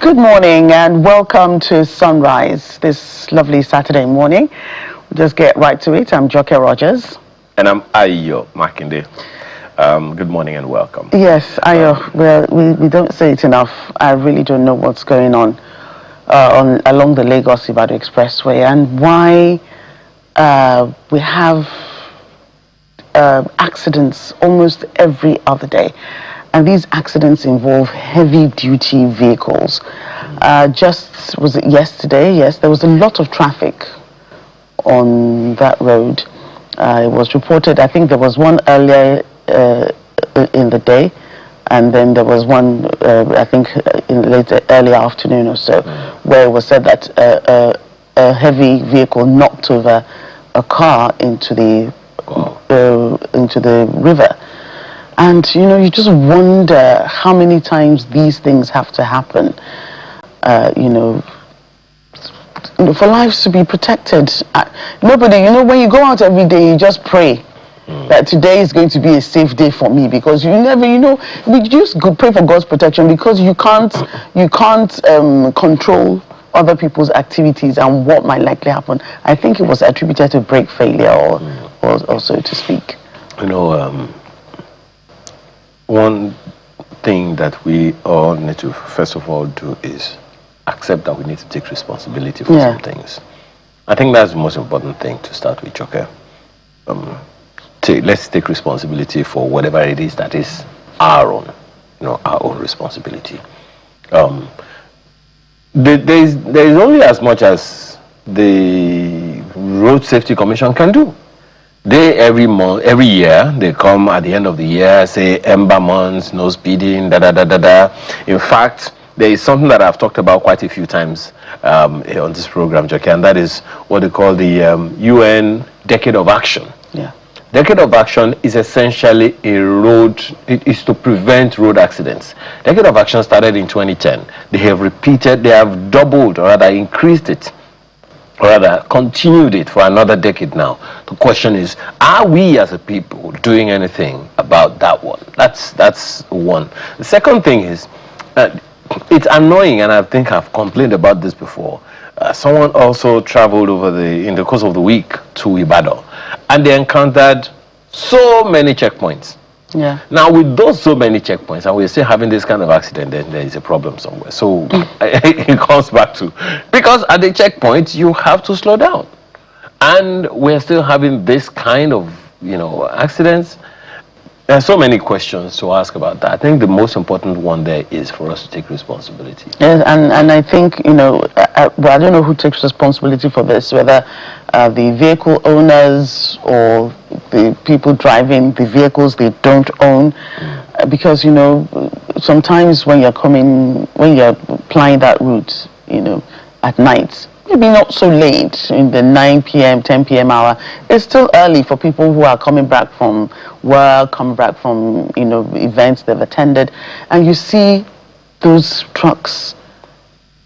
Good morning and welcome to Sunrise this lovely Saturday morning. We'll just get right to it. I'm Joke Rogers. And I'm Ayo Makinde. Good morning and welcome. Yes, Ayo, well, we don't say it enough. I really don't know what's going on along the Lagos-Ibadan Expressway and why we have accidents almost every other day. And these accidents involve heavy-duty vehicles. Just, was it yesterday? Yes, there was a lot of traffic on that road. It was reported, I think there was one earlier in the day, and then there was one, I think, in early afternoon or so, where it was said that a heavy vehicle knocked over a car into the river. And, you know, you just wonder how many times these things have to happen, for lives to be protected. Nobody, when you go out every day, you just pray that today is going to be a safe day for me, because you never, we just pray for God's protection, because you can't control other people's activities and what might likely happen. I think it was attributed to brake failure or so to speak. One thing that we all need to first of all do is accept that we need to take responsibility for some things. I think that's the most important thing to start with, Joker. Let's take responsibility for whatever it is that is our own, our own responsibility. There is only as much as the Road Safety Commission can do. They every year, they come at the end of the year, say ember months, no speeding, In fact, there is something that I've talked about quite a few times on this program, Jockey, and that is what they call the UN Decade of Action. Yeah. Decade of Action is essentially it is to prevent road accidents. Decade of Action started in 2010. They have doubled, or rather increased it, or rather continued it for another decade now. The question is, are we as a people doing anything about that one? That's one. The second thing is, it's annoying, and I think I've complained about this before. Someone also traveled in the course of the week to Ibadan, and they encountered so many checkpoints. Yeah. Now, with those so many checkpoints, and we're still having this kind of accident, then there is a problem somewhere. So it comes back to, because at the checkpoint, you have to slow down. And we're still having this kind of, accidents. There are so many questions to ask about that. I think the most important one there is for us to take responsibility. Yes, and I think, I don't know who takes responsibility for this, whether the vehicle owners or the people driving the vehicles they don't own, because, sometimes when you're applying that route, at night, maybe not so late in the 9 p.m., 10 p.m. hour. It's still early for people who are coming back from work, coming back from, events they've attended. And you see those trucks.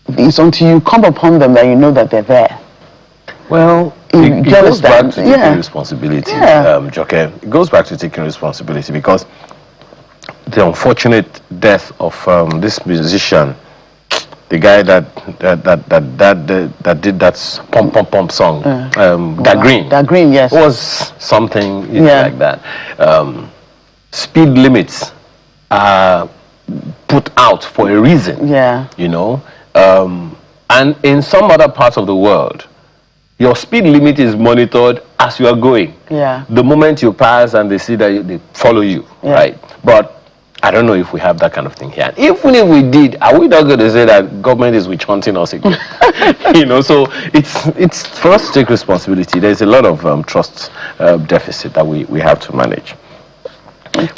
It's until you come upon them that you know that they're there. Well, it goes back to taking responsibility, Joke. It goes back to taking responsibility, because the unfortunate death of this musician, the guy that did that pump pump pump song, that Green, yes, was something like that. Speed limits are put out for a reason. Yeah. And in some other parts of the world, your speed limit is monitored as you are going. Yeah. The moment you pass and they see that they follow you, right? But I don't know if we have that kind of thing here. Even if we did, are we not going to say that government is witch hunting us again? So it's for us to take responsibility. There's a lot of trust deficit that we have to manage.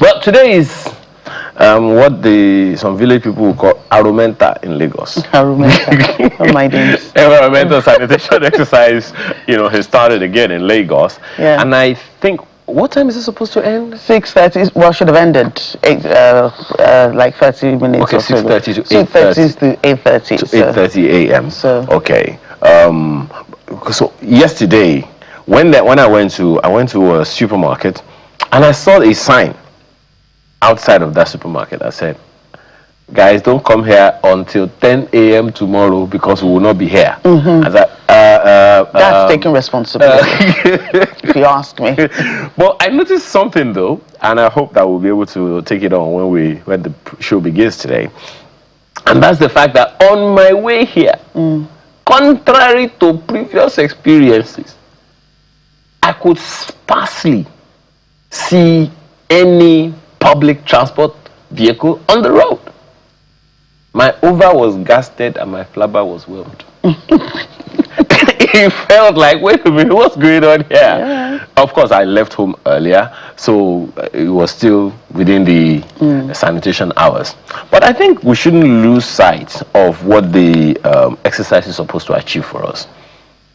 Well, today is what some village people will call Arumenta in Lagos. Arumenta, oh my days. Environmental sanitation exercise, has started again in Lagos. Yeah. And I think, what time is it supposed to end? 6:30. Well, should have ended like 30 minutes. Okay, 6:30 to 8:30 to 8:30. To 8:30 a.m. So okay. So yesterday, when I went to a supermarket, and I saw a sign outside of that supermarket that said, guys, don't come here until 10 a.m. tomorrow because we will not be here. As That's taking responsibility, if you ask me. Well, I noticed something though, and I hope that we'll be able to take it on when the show begins today. And that's the fact that on my way here, contrary to previous experiences, I could sparsely see any public transport vehicle on the road. My over was gasted and my flabber was whelmed. It felt like, wait a minute, what's going on here? Yeah. Of course, I left home earlier, so it was still within the sanitation hours. But I think we shouldn't lose sight of what the exercise is supposed to achieve for us.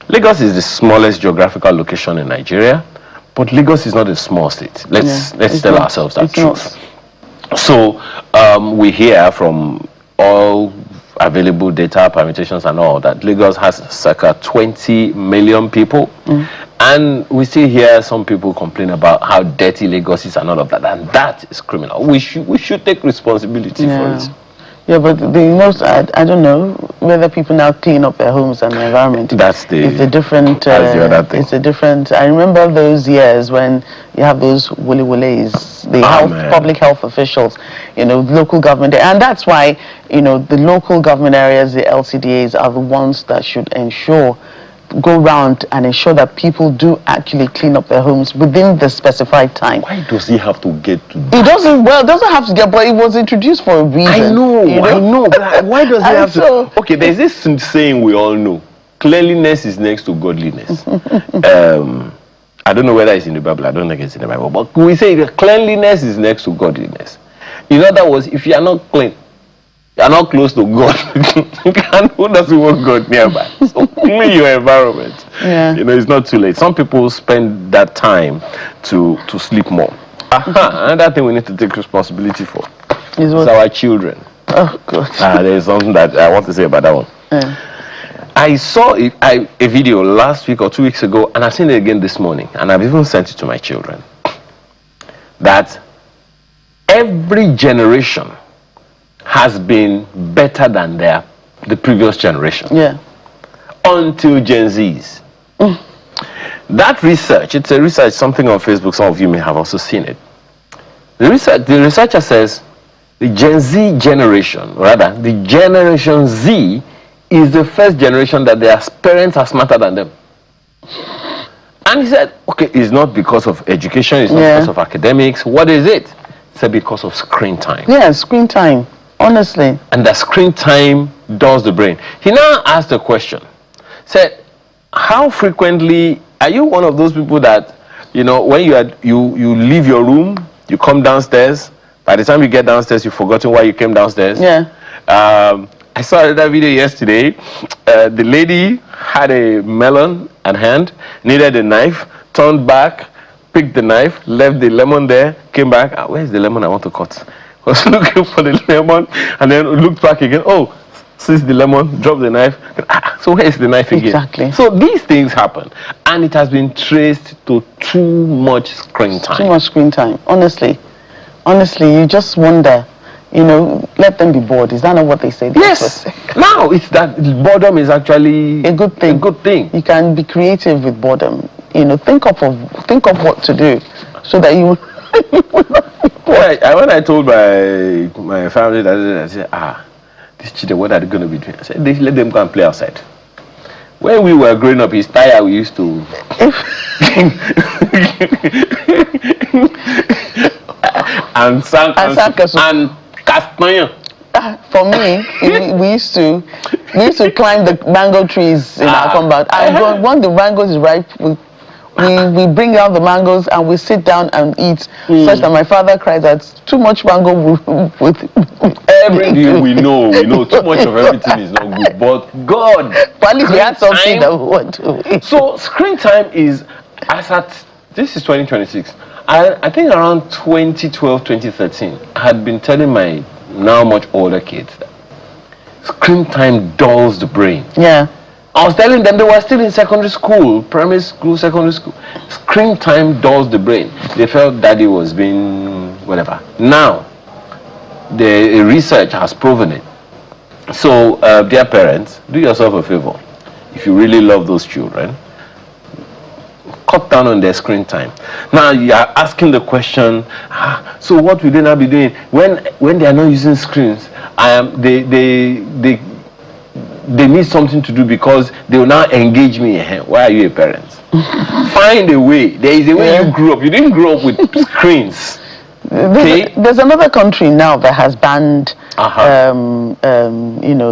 Lagos is the smallest geographical location in Nigeria, but Lagos is not a small state. Let's tell ourselves that truth. So we hear from all available data, permutations and all that Lagos has circa 20 million people, and we still hear some people complain about how dirty Lagos is and all of that, and that is criminal. We should take responsibility for it. Yeah, but I don't know whether people now clean up their homes and the environment. It's a different. That's the other thing. It's a different. I remember those years when you have those willies, the public health officials, local government, and that's why the local government areas, the LCDAs, are the ones that should go round and ensure that people do actually clean up their homes within the specified time. Why does he have to get to that? It doesn't have to get, but it was introduced for a reason. I know. But why does he have to? Okay, there's this saying we all know: cleanliness is next to godliness. I don't know whether it's in the Bible. I don't think it's in the Bible, but we say that cleanliness is next to godliness. In other words, if you are not clean, you are not close to God. Who doesn't want God nearby? So clean your environment. Yeah. It's not too late. Some people spend that time to sleep more. Another thing we need to take responsibility for is our children. Oh God. There's something that I want to say about that one. Yeah. I saw a video last week or 2 weeks ago, and I've seen it again this morning, and I've even sent it to my children, that every generation has been better than the previous generation. Yeah. Until Gen Zs. That research, it's a research, something on Facebook, some of you may have also seen it. The researcher says the Gen Z generation, rather, the Generation Z is the first generation that their parents are smarter than them. And he said, okay, it's not because of education, it's not because of academics. What is it? He said because of screen time. Yeah, screen time. Honestly. And the screen time dulls the brain. He now asked a question. Said, how frequently are you one of those people that, when you leave your room, you come downstairs, by the time you get downstairs, you've forgotten why you came downstairs? Yeah. I saw that video yesterday. The lady had a melon at hand, needed a knife, turned back, picked the knife, left the lemon there, came back. Where's the lemon I want to cut? Was looking for the lemon and then looked back again. Oh, seized the lemon, dropped the knife. So where's the knife again? Exactly. So these things happen, and it has been traced to too much screen time. Too much screen time. Honestly, you just wonder. Let them be bored. Is that not what they say? Yes. Now it's that boredom is actually a good thing. A good thing. You can be creative with boredom. Think of what to do, so that you. When I told my family that, I said, these children, what are they going to be doing? I said, they let them go and play outside. When we were growing up, his tire we used to and Castagna. For me, we used to climb the mango trees in our compound. And when the mangoes is ripe, we bring out the mangoes and we sit down and eat, such that my father cries that too much mango with everything. We know too much of everything is not good, but God, but at least we had something that we want to eat. So screen time is, this is 2026. I think around 2012, 2013, I had been telling my now much older kids that screen time dulls the brain. Yeah. I was telling them they were still in secondary school, primary school, secondary school. Screen time dulls the brain. They felt daddy was being whatever. Now, The research has proven it. So, dear parents, do yourself a favor. If you really love those children, cut down on their screen time. Now you are asking the question, so what will they now be doing when they are not using screens? They need something to do because they will now engage me. Why are you a parent? Find a way. There is a way you grew up. You didn't grow up with screens. There's another country now that has banned,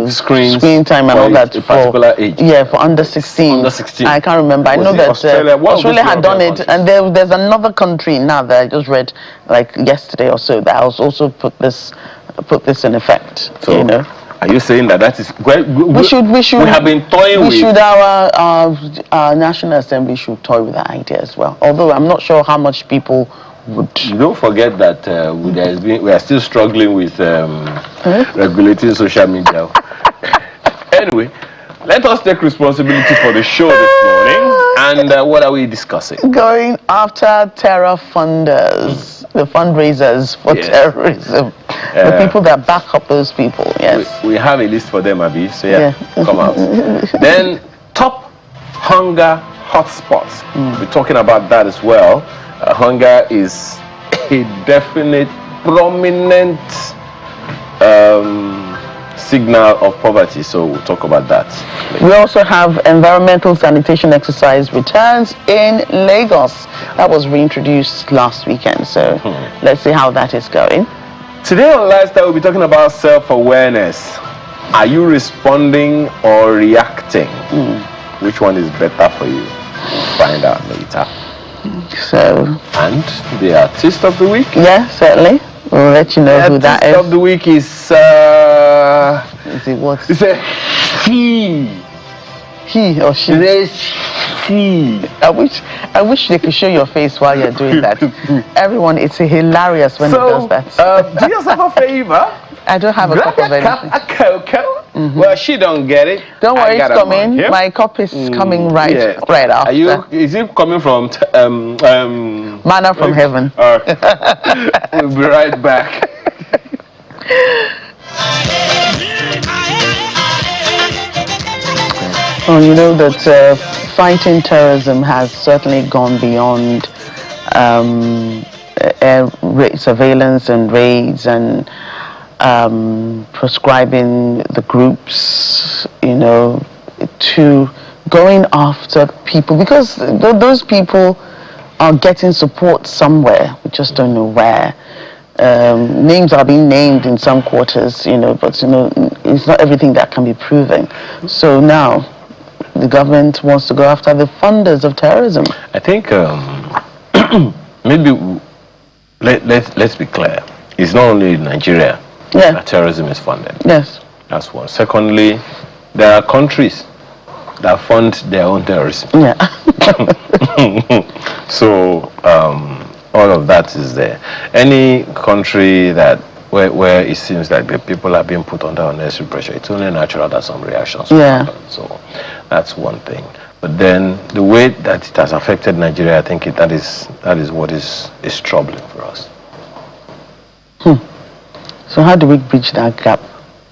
screen time and all that for particular age. Yeah, for under 16. Under 16. I can't remember. I know that Australia had done it, and there's another country now that I just read like yesterday or so that has also put this in effect. So, are you saying that is we have been toying with? Our National Assembly should toy with that idea as well. Although I'm not sure how much people would. Don't forget that we are still struggling with regulating social media. Anyway, let us take responsibility for the show this morning. And what are we discussing? Going after terror funders, the fundraisers for terrorism, the people that back up those people. Yes, we have a list for them, Abi. So come out. Then top hunger hotspots. We're talking about that as well. Hunger is a definite, prominent signal of poverty, so we'll talk about that. We also have environmental sanitation exercise returns in Lagos. That was reintroduced last weekend, so let's see how that is going. Today on Lifestyle, we'll be talking about self-awareness. Are you responding or reacting? Which one is better for you? Find out later. So, and the artist of the week? Yeah, certainly. We'll let you know who that is. The artist of the week is it what? It's a he. He or she? It is he. I wish they could show your face while you're doing that. Everyone, it's hilarious when he does that. Do yourself a favor. I don't have a cup of anything. A cocoa. Well, she don't get it. Don't worry, it's coming. My cup is coming right after. Is it coming from manna from heaven? We'll be right back. Oh, you know that fighting terrorism has certainly gone beyond air surveillance and raids and prescribing the groups, to going after people, because those people are getting support somewhere. We just don't know where. Names are being named in some quarters, but it's not everything that can be proven. So now the government wants to go after the funders of terrorism. I think maybe let's be clear. It's not only in Nigeria that terrorism is funded. Yes. That's one. Secondly, there are countries that fund their own terrorism. Yeah. So all of that is there. Any country where it seems like the people are being put under unnecessary pressure, it's only natural that some reactions will happen. So that's one thing. But then the way that it has affected Nigeria, I think that is what is troubling for us. So how do we bridge that gap,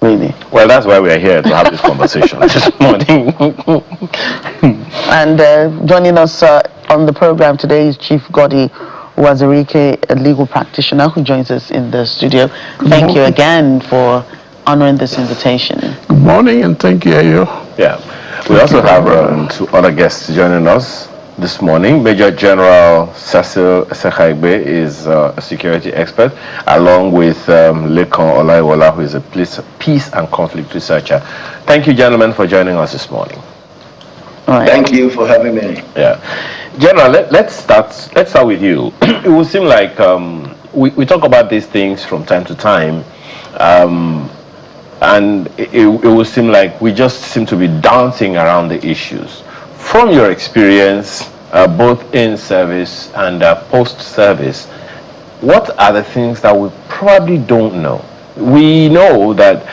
really? Well, that's why we are here, to have this conversation this morning. And joining us on the program today is Chief Godi Wazirike, a legal practitioner who joins us in the studio. Thank you again for honoring this invitation. Good morning, and thank you, Ayo. Yeah. We also have two other guests joining us this morning. Major General Cecil Sekhaigbe is a security expert, along with Lekon Olaiwola, who is a peace and conflict researcher. Thank you, gentlemen, for joining us this morning. All right. Thank you for having me. Yeah. General, let's start with you. It would seem like we talk about these things from time to time, and it would seem like we just seem to be dancing around the issues. From your experience, both in service and post-service, what are the things that we probably don't know? We know that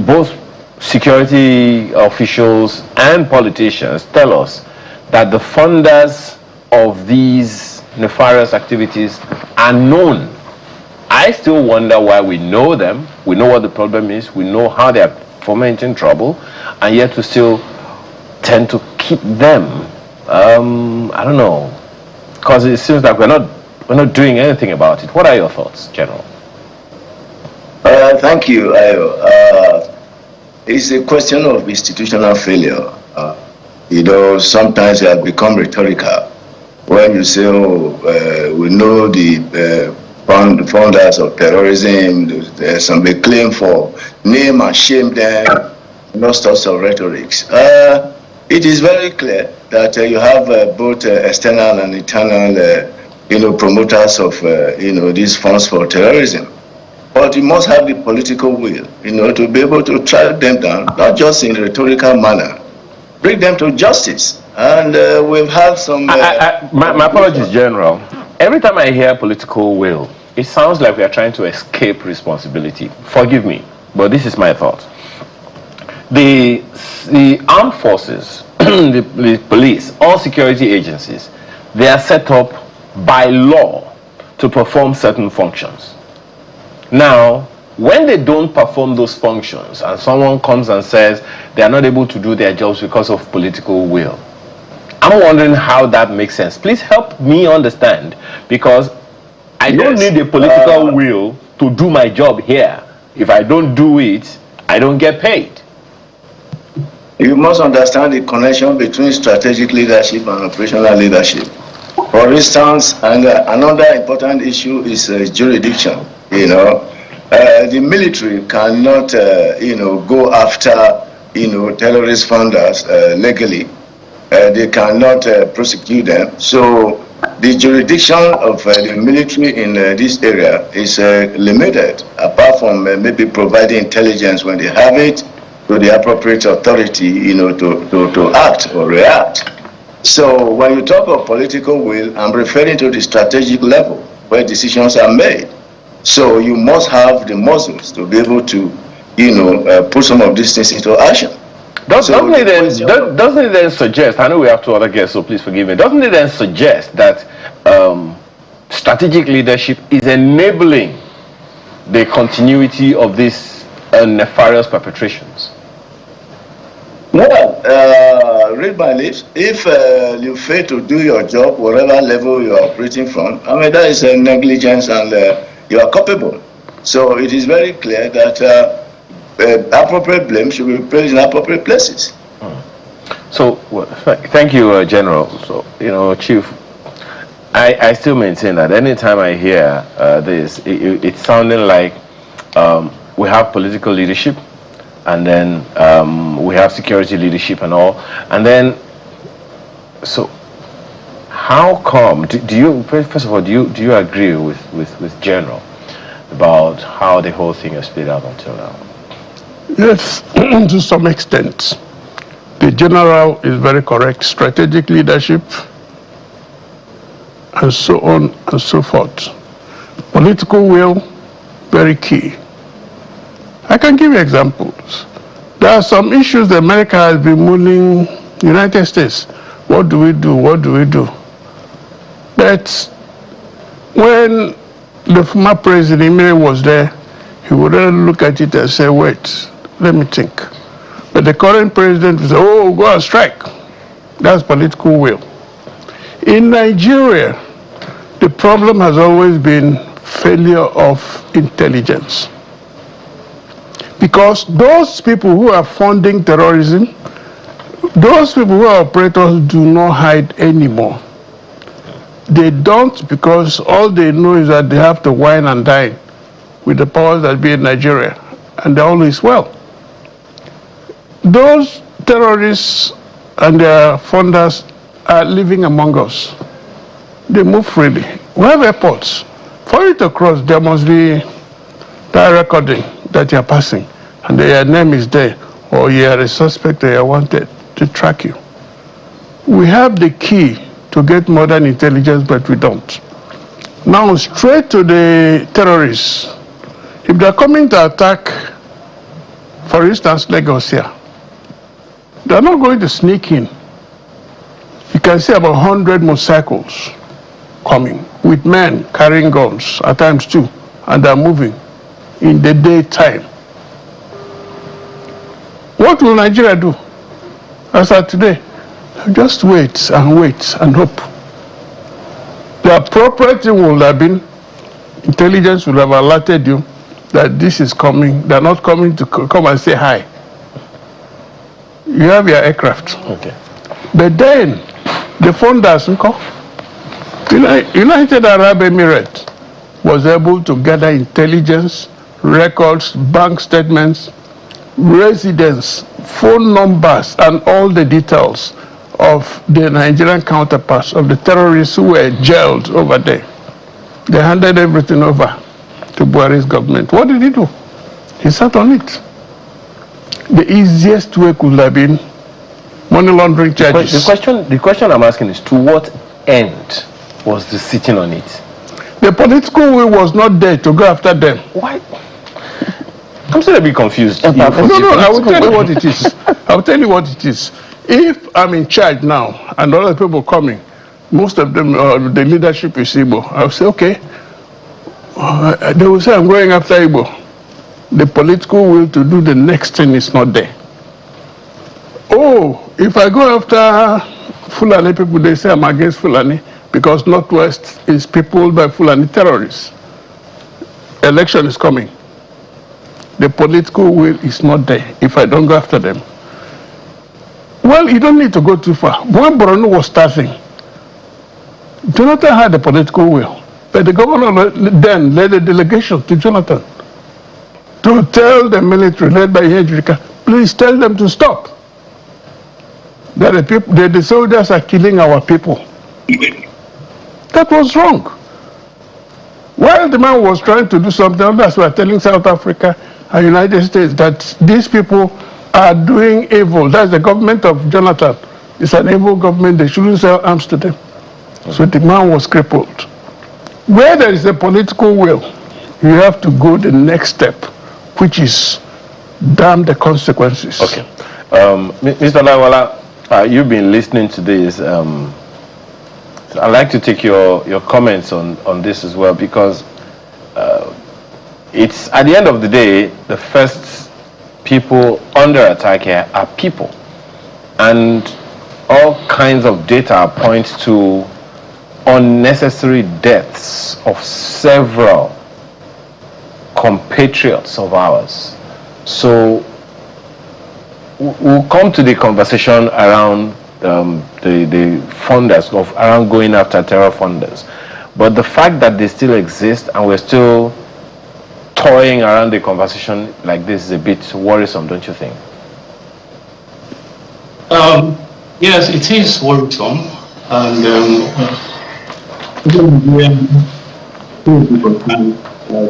both security officials and politicians tell us that the funders of these nefarious activities are known I still wonder why we know them, we know what the problem is, we know how they are fomenting trouble, and yet we still tend to keep them. I don't know, because it seems like we're not doing anything about it. What are your thoughts, General? Thank you, Ayo. It's a question of institutional failure. Sometimes it has become rhetorical when you say, we know the founders of terrorism, some may claim for name and shame them, no sorts of rhetorics. It is very clear that you have both external and internal, promoters of, these funds for terrorism. But you must have the political will, to be able to track them down, not just in a rhetorical manner, bring them to justice. And we've had some... my apologies, General. Every time I hear political will, it sounds like we are trying to escape responsibility. Forgive me, but this is my thought. The armed forces, the police, all security agencies, they are set up by law to perform certain functions. Now, when they don't perform those functions and someone comes and says they are not able to do their jobs because of political will, I'm wondering how that makes sense. Please help me understand, because I don't need a political will to do my job here. If I don't do it, I don't get paid. You must understand the connection between strategic leadership and operational leadership. For instance, and another important issue is jurisdiction. The military cannot, go after, terrorist funders legally. They cannot prosecute them. So the jurisdiction of the military in this area is limited, apart from maybe providing intelligence when they have it to the appropriate authority, to act or react. So when you talk of political will, I'm referring to the strategic level where decisions are made. So you must have the muscles to be able to, put some of these things into action. Doesn't it then suggest, I know we have two other guests, so please forgive me, doesn't it then suggest that strategic leadership is enabling the continuity of these nefarious perpetrations? Well, read my lips. If you fail to do your job, whatever level you are operating from, that is a negligence, and you are culpable. So it is very clear that appropriate blame should be placed in appropriate places. So, thank you, General. So, Chief, I still maintain that anytime I hear this, it's sounding like we have political leadership, and then we have security leadership and all, and then, so how come, do you, first of all, do you agree with General about how the whole thing has played out until now? Yes, to some extent. The General is very correct. Strategic leadership, and so on and so forth. Political will, very key. I can give you examples. There are some issues that America has been mulling the United States. What do we do? What do we do? But when the former president Emile was there, he would then look at it and say, wait, let me think. But the current president will say, oh, go on strike. That's political will. In Nigeria, the problem has always been failure of intelligence. Because those people who are funding terrorism, those people who are operators do not hide anymore. They don't, because all they know is that they have to wine and dine with the powers that be in Nigeria, and they're always well. Those terrorists and their funders are living among us. They move freely. We have airports. For you to cross, there must be that recording that you're passing, and your name is there, or you are a suspect, or you are wanted to track you. We have the key to get modern intelligence, but we don't. Now, straight to the terrorists. If they're coming to attack, for instance, Lagos here, they're not going to sneak in. You can see about 100 motorcycles coming with men carrying guns, at times too, and they're moving in the daytime. What will Nigeria do? As of today, just wait and hope. The appropriate thing would have been, intelligence would have alerted you that this is coming. They're not coming to come and say hi. You have your aircraft. Okay. But then, the funders, United Arab Emirates was able to gather intelligence, records, bank statements, residence, phone numbers, and all the details of the Nigerian counterparts of the terrorists who were jailed over there. They handed everything over to Buhari's government. What did he do? He sat on it. The easiest way could have been money laundering charges. The question I'm asking is, to what end was the sitting on it? The political will was not there to go after them. Why? I'm still a bit confused. No, I will tell you what it is. I will tell you what it is. If I'm in charge now and other people coming, most of them, the leadership is Igbo, I'll say, okay. They will say I'm going after Igbo. The political will to do the next thing is not there. Oh, if I go after Fulani people, they say I'm against Fulani because Northwest is peopled by Fulani terrorists. Election is coming. The political will is not there if I don't go after them. Well, you don't need to go too far. When Borno was starting, Jonathan had the political will, but the governor then led a delegation to Jonathan to tell the military led by Hedrika, please tell them to stop. That the soldiers are killing our people. That was wrong. While the man was trying to do something, others were telling South Africa and United States that these people are doing evil. That's the government of Jonathan. It's an evil government. They shouldn't sell arms to them. So the man was crippled. Where there is a political will, you have to go the next step, which is damn the consequences. Okay. Mr. Lawala, you've been listening to this. I'd like to take your comments on this as well, because it's, at the end of the day, the first people under attack here are people. And all kinds of data point to unnecessary deaths of several compatriots of ours. So we'll come to the conversation around the funders, around going after terror funders. But the fact that they still exist and we're still toying around the conversation like this is a bit worrisome, don't you think? Yes, it is worrisome, and I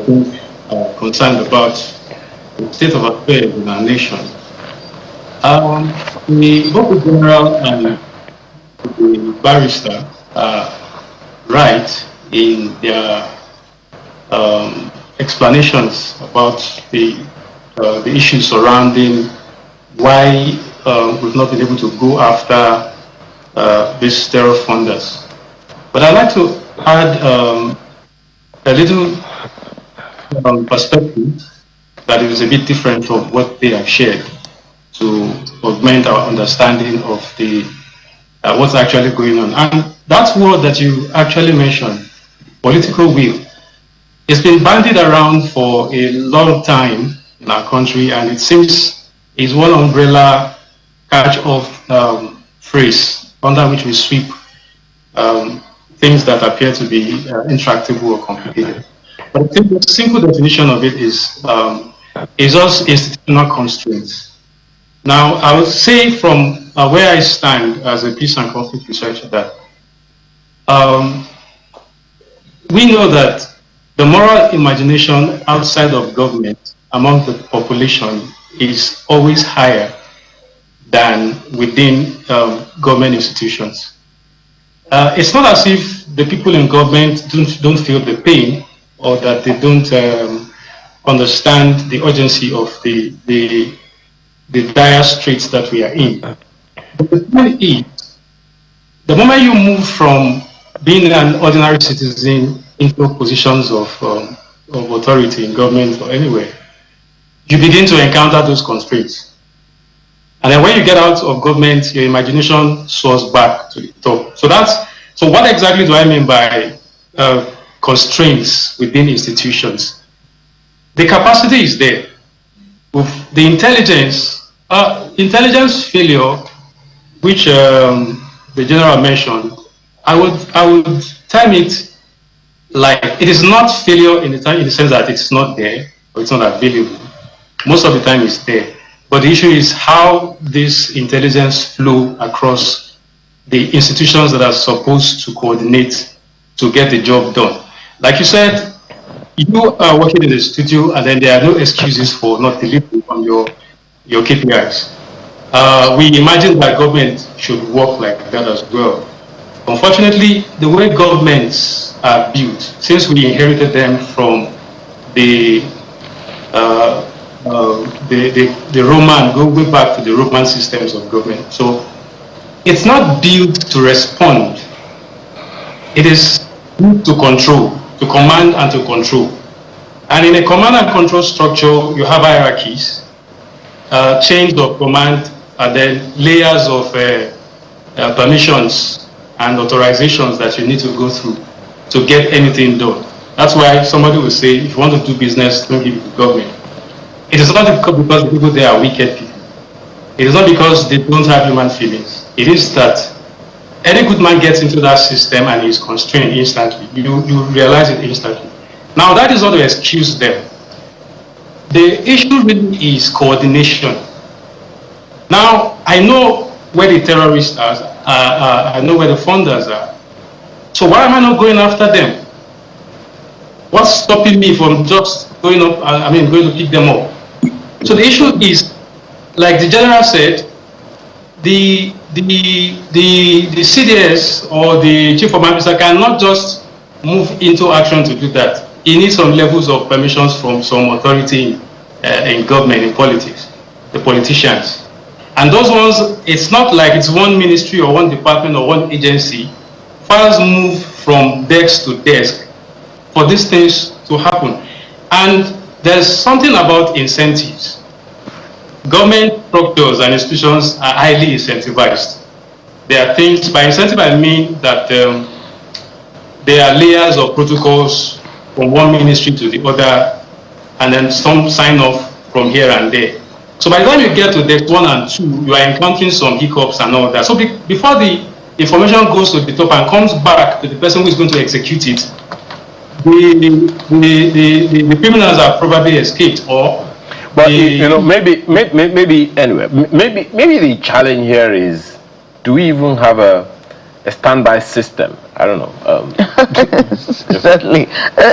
think concerned about the state of affairs in our nation. Both the general and the barrister are right in their explanations about the issues surrounding why we've not been able to go after these terror funders. But I'd like to add a little perspective that is a bit different from what they have shared, to augment our understanding of the what's actually going on. And that word that you actually mentioned, political will, it's been bandied around for a long time in our country, and it seems is one umbrella catch-all phrase under which we sweep things that appear to be intractable or complicated. But I think the simple definition of it is also institutional constraints. Now, I would say from where I stand as a peace and conflict researcher that we know that the moral imagination outside of government among the population is always higher than within government institutions. It's not as if the people in government don't feel the pain, or that they don't understand the urgency of the dire straits that we are in. But the point is, the moment you move from being an ordinary citizen into positions of of authority in government or anywhere, you begin to encounter those constraints. And then when you get out of government, your imagination soars back to the top. So what exactly do I mean by constraints within institutions? The capacity is there. With the intelligence failure, which the general mentioned, I would term it like it is not failure in the sense that it's not there or it's not available. Most of the time it's there. But the issue is how this intelligence flow across the institutions that are supposed to coordinate to get the job done. Like you said, you are working in the studio and then there are no excuses for not delivering on your KPIs. We imagine that government should work like that as well. Unfortunately, the way governments are built, since we inherited them from the Roman, go way back to the Roman systems of government. So it's not built to respond. It is built to control, to command and to control. And in a command and control structure, you have hierarchies, chains of command, and then layers of permissions and authorizations that you need to go through to get anything done. That's why somebody will say, if you want to do business, don't give it to government. It is not because the people there are wicked people. It is not because they don't have human feelings. It is that any good man gets into that system and is constrained instantly. You realize it instantly. Now, that is not to excuse them. The issue really is coordination. Now, I know where the terrorists are. I know where the funders are. So why am I not going after them? What's stopping me from just going to pick them up? So the issue is, like the general said, the CDS or the chief of officer cannot just move into action to do that. He needs some levels of permissions from some authority in government, in politics, the politicians. And those ones, it's not like it's one ministry or one department or one agency. Files move from desk to desk for these things to happen. And there's something about incentives. Government structures and institutions are highly incentivized. There are things, by incentive I mean that there are layers of protocols from one ministry to the other, and then some sign off from here and there. So by the time you get to desk 1 and 2, you are encountering some hiccups and all that. So before the information goes to the top and comes back to the person who is going to execute it, the criminals have probably escaped, or but maybe anyway, maybe the challenge here is, do we even have a standby system? I don't know. Certainly.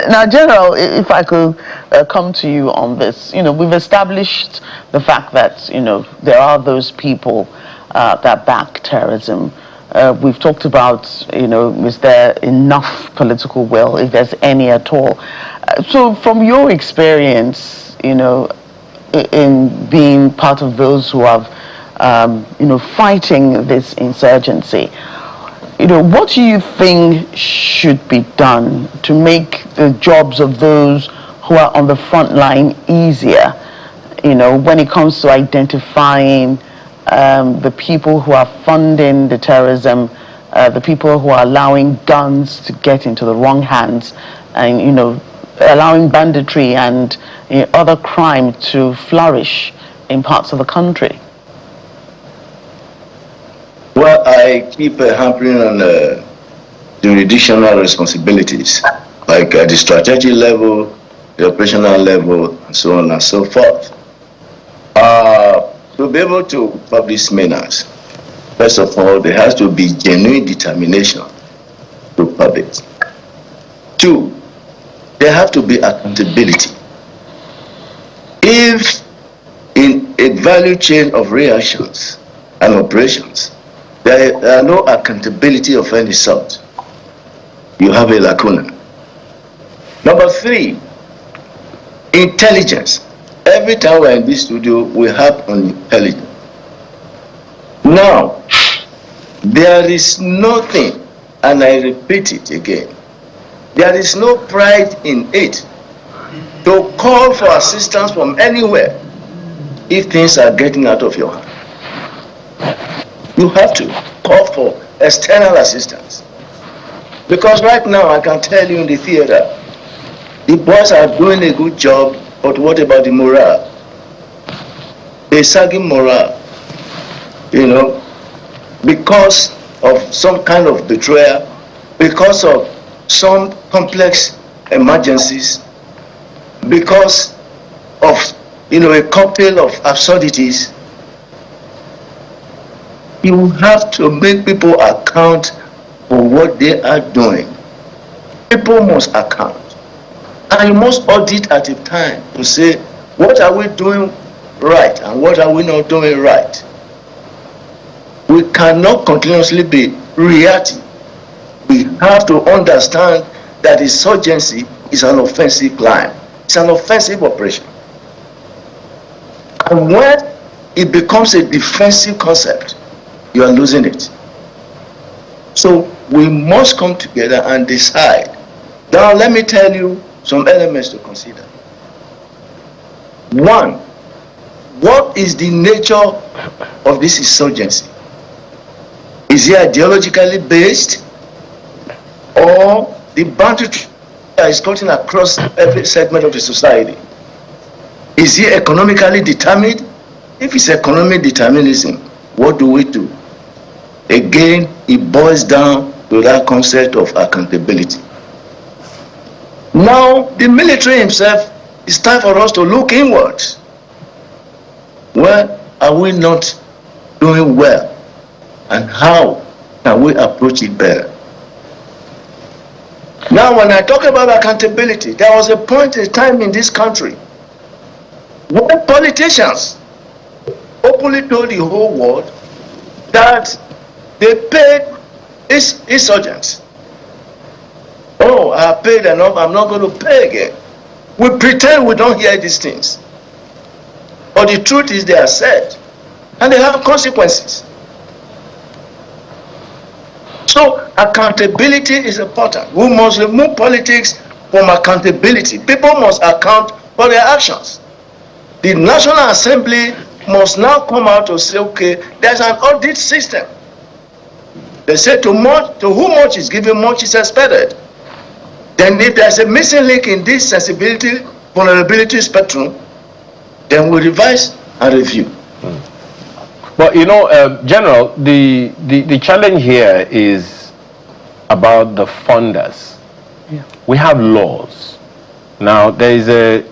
Now, General, if I could come to you on this, we've established the fact that, there are those people that back terrorism. We've talked about, is there enough political will, if there's any at all? So from your experience, in being part of those who have, fighting this insurgency, what do you think should be done to make the jobs of those who are on the front line easier, when it comes to identifying the people who are funding the terrorism, the people who are allowing guns to get into the wrong hands, and, allowing banditry and other crime to flourish in parts of the country? Well, I keep hampering on the jurisdictional responsibilities, like at the strategy level, the operational level, and so on and so forth. To be able to publish menace, first of all, there has to be genuine determination to publish. 2, there have to be accountability. If in a value chain of reactions and operations, there are no accountability of any sort, you have a lacuna. Number 3, intelligence. Every time we're in this studio, we have on intelligence. Now, there is nothing, and I repeat it again, there is no pride in it. to call for assistance from anywhere if things are getting out of your hand. You have to call for external assistance. Because right now, I can tell you in the theater, the boys are doing a good job, but what about the morale? The sagging morale, because of some kind of betrayal, because of some complex emergencies, because of a cocktail of absurdities. You have to make people account for what they are doing. People must account, and you must audit at a time to say, what are we doing right and what are we not doing right? We cannot continuously be reactive. We have to understand that insurgency is an offensive climb. It's an offensive operation. And when it becomes a defensive concept, you are losing it. So we must come together and decide. Now let me tell you some elements to consider. One, what is the nature of this insurgency? Is it ideologically based, or the boundary that is cutting across every segment of the society? Is it economically determined? If it's economic determinism, what do we do? Again, it boils down to that concept of accountability. Now, the military himself, it's time for us to look inwards. Where are we not doing well? And how can we approach it better? Now, when I talk about accountability, there was a point in time in this country when politicians openly told the whole world that they paid insurgents. Oh, I have paid enough, I'm not going to pay again. We pretend we don't hear these things. But the truth is they are said, and they have consequences. So accountability is important. We must remove politics from accountability. People must account for their actions. The National Assembly must now come out to say, okay, there's an audit system. They say to whom much is given, much is expected. Then if there's a missing link in this sensibility, vulnerability spectrum, then we revise and review. Well, General, the challenge here is about the funders. Yeah. We have laws. Now, there is a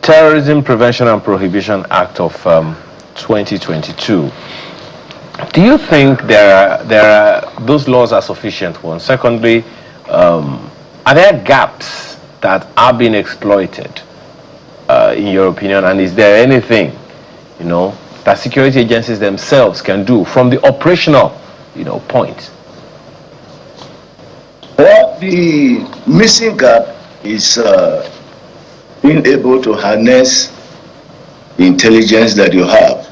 Terrorism Prevention and Prohibition Act of 2022. Do you think those laws are sufficient? One. Secondly, are there gaps that are being exploited, in your opinion? And is there anything, that security agencies themselves can do from the operational, point? Well, the missing gap is being able to harness the intelligence that you have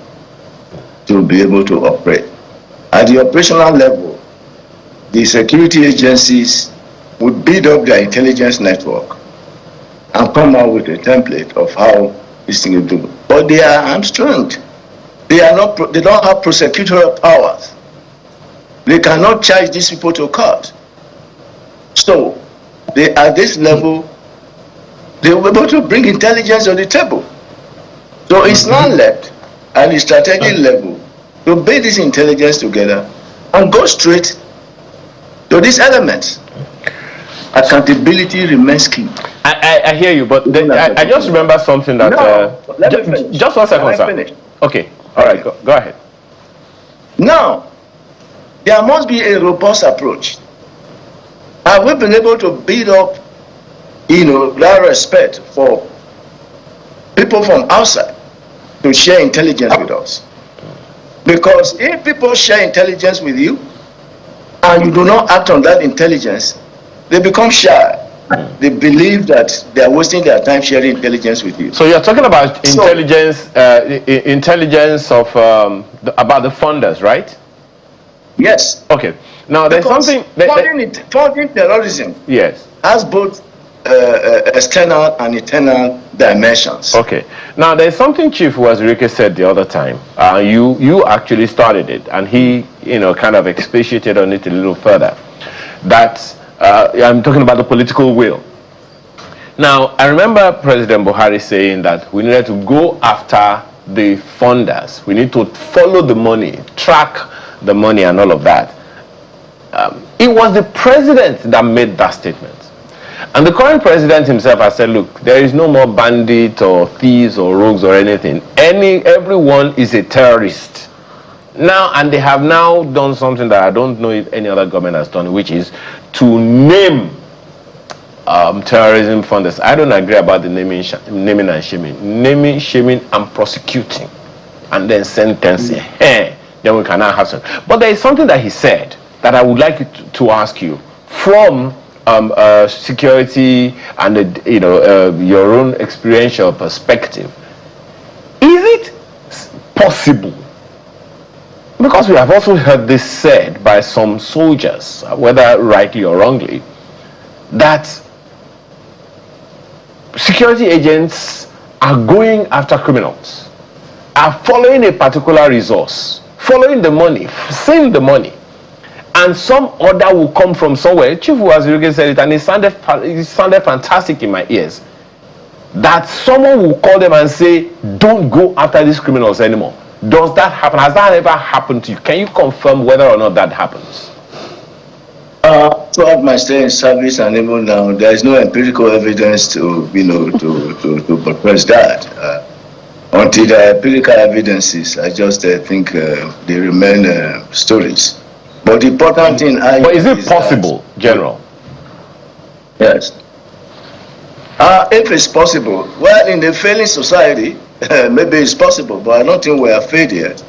to be able to operate. At the operational level, the security agencies would build up their intelligence network and come out with a template of how this thing is done. But they are hamstrung. They don't have prosecutorial powers. They cannot charge these people to court. So at this level, they were able to bring intelligence on the table. So it's now left at the strategic level to build this intelligence together and go straight to these elements. Accountability remains key. I hear you, but I just remember something that... let me finish. Just 1 second, sir. Finish? Okay, all right, go ahead. Now, there must be a robust approach. Have we been able to build up, that respect for people from outside to share intelligence with us? Because if people share intelligence with you and you do not act on that intelligence, they become shy. They believe that they are wasting their time sharing intelligence with you. So you're talking about intelligence, intelligence of about the funders, right? Yes. Okay. Now there's because something. Funding terrorism. Yes. Has both external and internal dimensions. Okay. Now, there's something Chief Wazirike said the other time. You actually started it, and he, kind of expatiated on it a little further. That I'm talking about the political will. Now, I remember President Buhari saying that we needed to go after the funders. We need to follow the money, track the money, and all of that. It was the president that made that statement. And the current president himself has said, look, there is no more bandit or thieves or rogues or anything. Everyone is a terrorist. Now, and they have now done something that I don't know if any other government has done, which is to name terrorism funders. I don't agree about the naming and shaming. Naming, shaming, and prosecuting, and then sentencing. Then we cannot have some. But there is something that he said that I would like to ask you from security and your own experiential perspective. Is it possible? Because we have also heard this said by some soldiers, whether rightly or wrongly, that security agents are going after criminals, are following a particular resource, following the money, seeing the money, and some order will come from somewhere. Chief Wazirike said it, and it sounded fantastic in my ears, that someone will call them and say, don't go after these criminals anymore. Does that happen? Has that ever happened to you? Can you confirm whether or not that happens? Throughout my stay in service and even now, there is no empirical evidence to press that. Until the empirical evidences, I just think they remain stories. But the important thing But is it possible, General? Yes. If it's possible, well, in a failing society, maybe it's possible, but I don't think we are failed yet.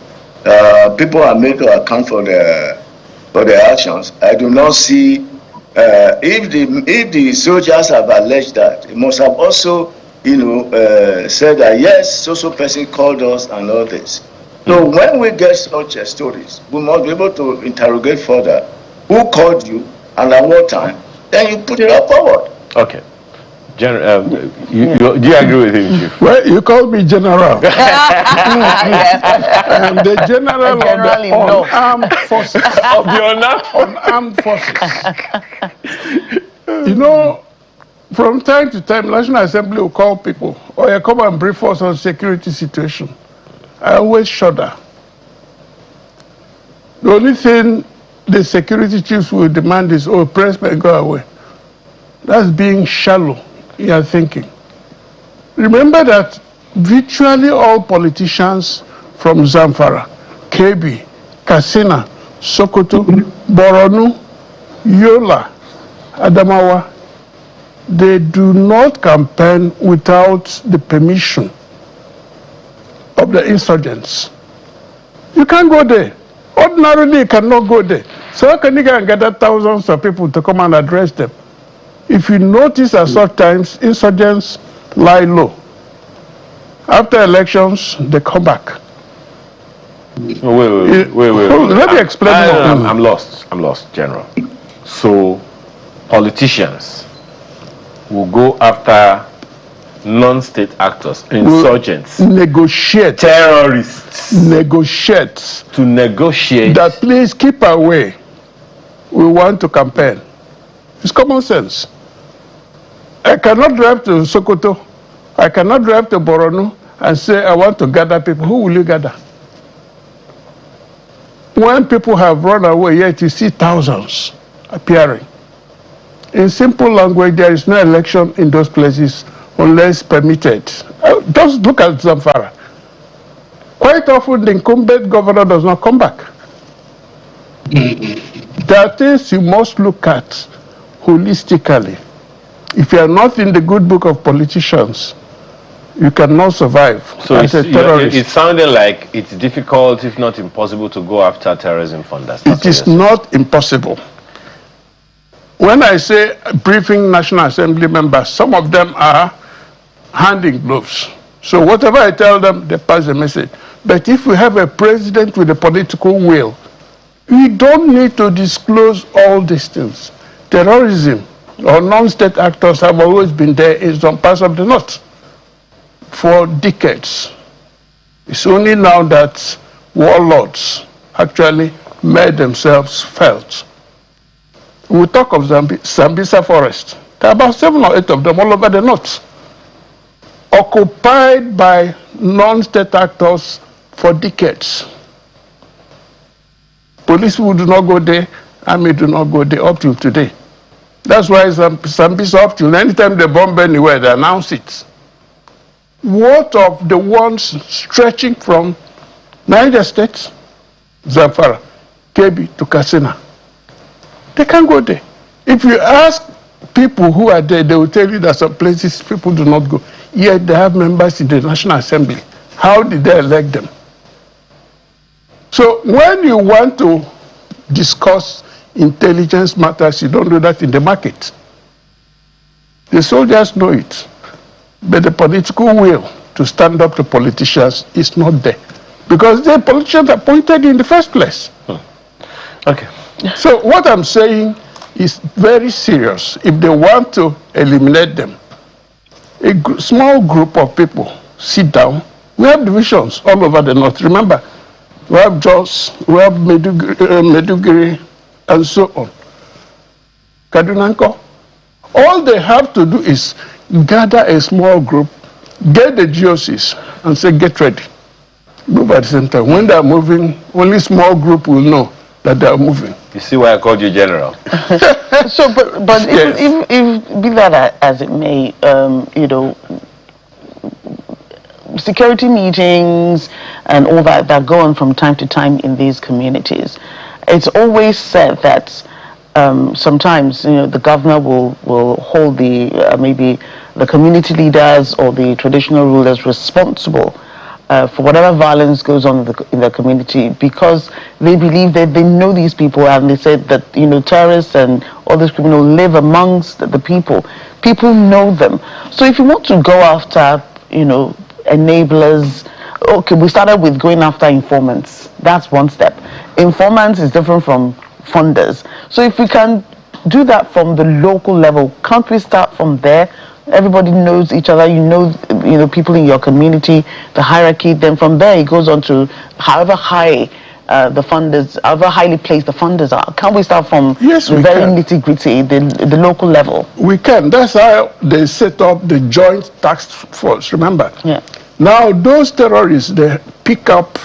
People are made to account for their actions. I do not see if the soldiers have alleged that, it must have also, said that yes, so person called us and all this. So when we get such stories, we must be able to interrogate further who called you and at what time. Then you put it up forward. Okay. General, do you agree with him, Chief? Well, you called me general. I'm the general of the unarmed forces. Of the unarmed forces. From time to time, National Assembly will call people, or you come and brief us on security situation. I always shudder. The only thing the security chiefs will demand is, press may go away. That's being shallow in your thinking. Remember that virtually all politicians from Zamfara, Kebbi, Katsina, Sokoto, Borno, Yola, Adamawa, they do not campaign without the permission of the insurgents. You can't go there. Ordinarily, you cannot go there. So how can you go and gather thousands of people to come and address them? If you notice at such times, insurgents lie low. After elections, they come back. Wait. Let me explain more. I'm lost, General. So, politicians will go after non-state actors, insurgents, negotiate, terrorists, negotiate, to negotiate. That please keep away. We want to campaign. It's common sense. I cannot drive to Sokoto. I cannot drive to Borno and say I want to gather people. Who will you gather? When people have run away, yet you see thousands appearing. In simple language, there is no election in those places unless permitted. Just look at Zamfara. Quite often, the incumbent governor does not come back. There are things you must look at holistically. If you are not in the good book of politicians, you cannot survive as a terrorist. It sounded like it's difficult, if not impossible, to go after terrorism funders. It is not impossible. When I say briefing National Assembly members, some of them are handing gloves. So whatever I tell them, they pass the message. But if we have a president with a political will, we don't need to disclose all these things. Terrorism or non-state actors have always been there in some parts of the North for decades. It's only now that warlords actually made themselves felt. We talk of Sambisa Forest. There are about 7 or 8 of them all over the North, occupied by non-state actors for decades. Police will do not go there, army do not go there up till today. That's why Sambisa up till anytime they bomb anywhere, they announce it. What of the ones stretching from Niger State, Zamfara, Kebbi to Katsina? They can't go there. If you ask people who are there, they will tell you that some places people do not go. Yet they have members in the National Assembly. How did they elect them? So when you want to discuss intelligence matters, you don't do that in the market. The soldiers know it. But the political will to stand up to politicians is not there. Because the politicians are appointed in the first place. Okay. So what I'm saying is very serious. If they want to eliminate them, a small group of people sit down. We have divisions all over the North. Remember, we have Jos, we have Meduguri, and so on. Kadunanko. All they have to do is gather a small group, get the GOCs, and say, get ready. Move at the same time. When they are moving, only small group will know that they are moving. You see why I called you general? So, but Yes. if be that as it may, you know, security meetings and all that go on from time to time in these communities, it's always said that sometimes, you know, the governor will hold the maybe the community leaders or the traditional rulers responsible for whatever violence goes on in the community, because they believe that they know these people, and they said that, you know, terrorists and all these criminals live amongst the people. People know them. So if you want to go after, you know, enablers, okay, we started with going after informants. That's one step. Informants is different from funders. So if we can do that from the local level, can't we start from there? Everybody knows each other. You know people in your community, the hierarchy. Then from there it goes on to however high the funders, however highly placed the funders are. Can't we start from the very nitty gritty, the local level? We can. That's how they set up the joint task force. Remember? Yeah. Now those terrorists, they pick up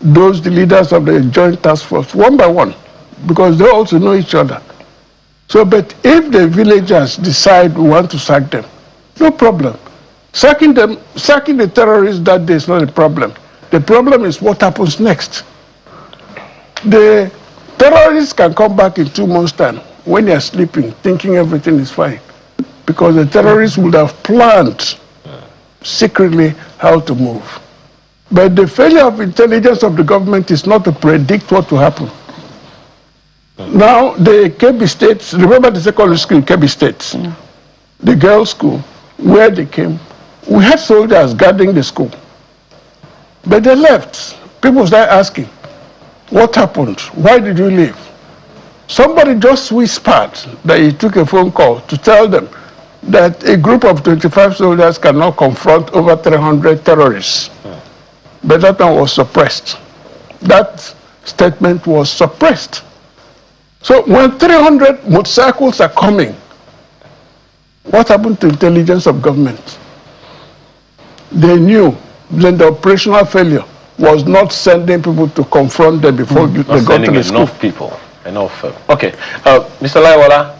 the leaders of the joint task force one by one, because they also know each other. So, but if the villagers decide we want to sack them, no problem. Sacking the terrorists that day is not a problem. The problem is what happens next. The terrorists can come back in 2 months' time when they are sleeping, thinking everything is fine, because the terrorists would have planned secretly how to move. But the failure of intelligence of the government is not to predict what will happen. Now, the Kebbi States, remember the secondary school in Kebbi States, the girls' school, where they came, we had soldiers guarding the school. But they left. People started asking, what happened? Why did you leave? Somebody just whispered that he took a phone call to tell them that a group of 25 soldiers cannot confront over 300 terrorists. But that one was suppressed. That statement was suppressed. So when 300 motorcycles are coming, what happened to intelligence of government? They knew that the operational failure was not sending people to confront them before they got to the school. Enough people. Okay, Mr. Laiwala,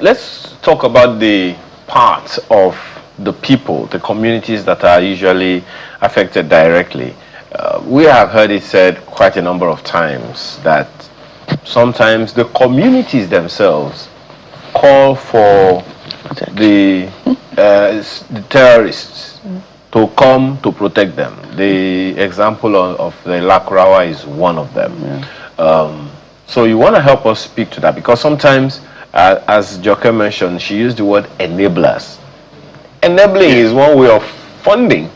let's talk about the part of the people, the communities that are usually affected directly. We have heard it said quite a number of times that sometimes the communities themselves call for the terrorists to come to protect them. The example of the Lakrawa is one of them. So you want to help us speak to that, because sometimes, as Joke mentioned, she used the word enablers. Enabling is one way of funding,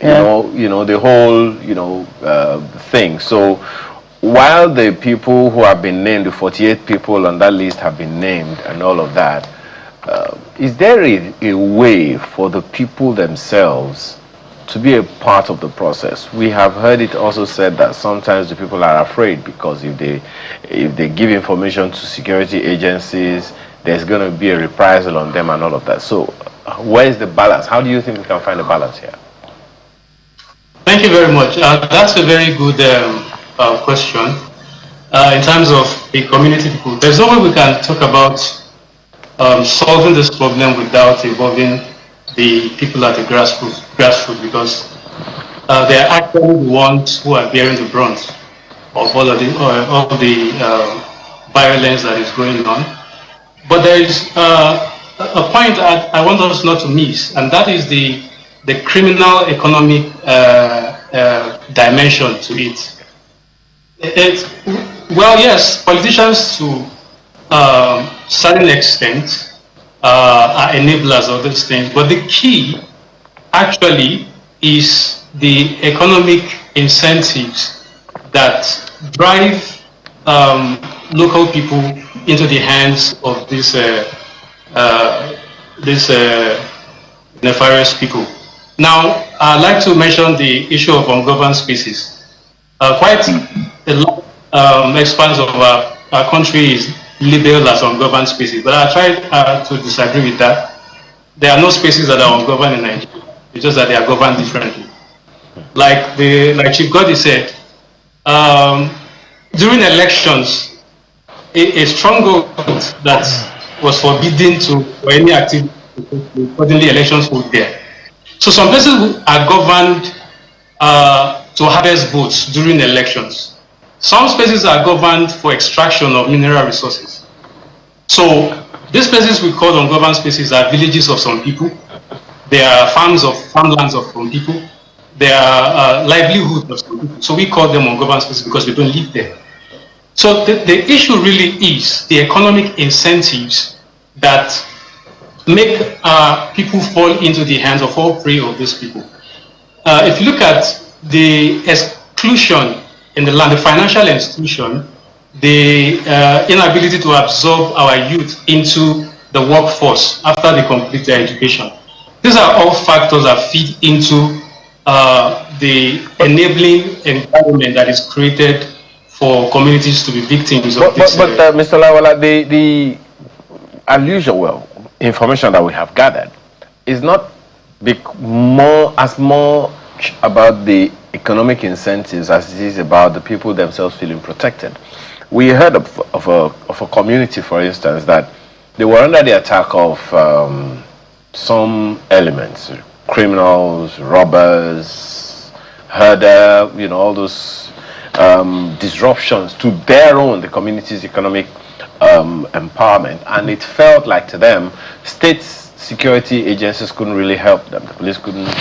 you know, the whole, thing. So while the people who have been named, the 48 people on that list have been named and all of that, is there a way for the people themselves to be a part of the process? We have heard it also said that sometimes the people are afraid because if they give information to security agencies, there's going to be a reprisal on them and all of that. So where is the balance? How do you think we can find a balance here? Thank you very much. That's a very good question. In terms of the community people, there's no way we can talk about solving this problem without involving the people at the grassroots because they are actually the ones who are bearing the brunt of all of the violence that is going on. But there is a point I want us not to miss, and that is the criminal economic dimension to it. Well, yes, politicians to certain extent are enablers of these things, but the key actually is the economic incentives that drive local people into the hands of these nefarious people. Now, I'd like to mention the issue of ungoverned spaces. Quite a long expanse of our country is labeled as ungoverned spaces, but I try to disagree with that. There are no spaces that are ungoverned in Nigeria. It's just that they are governed differently. Like Chief Godi said, during elections, a stronghold that was forbidden for any activity, accordingly elections hold there. So some places are governed to harvest votes during elections. Some spaces are governed for extraction of mineral resources. So these places we call ungoverned spaces are villages of some people. They are farmlands of some people. They are livelihoods of some people. So we call them ungoverned spaces because they don't live there. So the issue really is the economic incentives that make people fall into the hands of all three of these people. If you look at the exclusion in the land, the financial exclusion, the inability to absorb our youth into the workforce after they complete their education. These are all factors that feed into the enabling environment that is created for communities to be victims of this. But Mr. Lawala, the unusual information that we have gathered is not more about the economic incentives as it is about the people themselves feeling protected. We heard of a community, for instance, that they were under the attack of some elements, criminals, robbers, herder, all those disruptions to their own, the community's economic empowerment. And it felt like to them, state security agencies couldn't really help them. The police couldn't,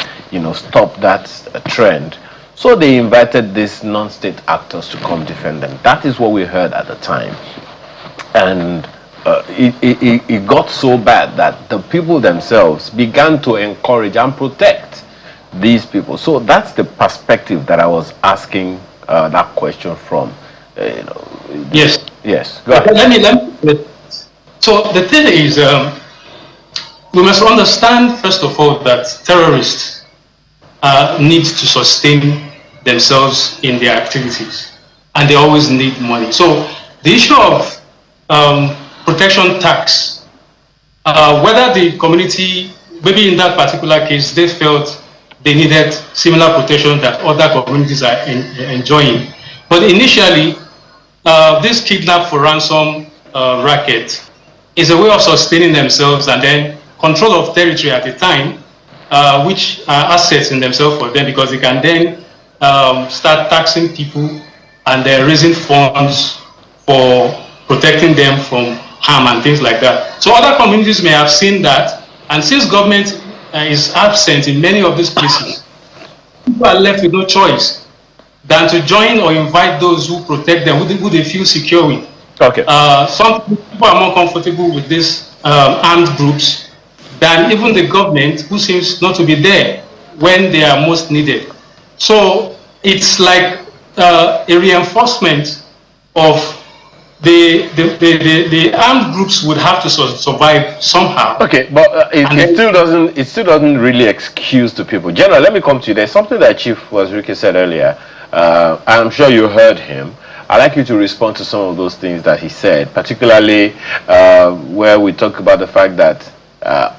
stop that trend. So they invited these non-state actors to come defend them. That is what we heard at the time. And it got so bad that the people themselves began to encourage and protect these people. So that's the perspective that I was asking that question from. Yes. Yes. Go ahead. Let me. So the thing is, we must understand first of all that terrorists need to sustain themselves in their activities, and they always need money. So the issue of protection tax, whether the community, maybe in that particular case, they felt they needed similar protection that other communities are enjoying. But initially, this kidnap for ransom racket is a way of sustaining themselves and then control of territory at the time, which are assets in themselves for them because they can then start taxing people and they're raising funds for protecting them from harm and things like that. So other communities may have seen that, and since government is absent in many of these places, people are left with no choice than to join or invite those who protect them, who they feel secure with. Okay. Some people are more comfortable with these armed groups than even the government, who seems not to be there when they are most needed. So it's like a reinforcement of the armed groups would have to survive somehow. Okay, but it still doesn't really excuse the people. General, let me come to you. There's something that Chief Wazirike said earlier. I'm sure you heard him. I'd like you to respond to some of those things that he said, particularly where we talk about the fact that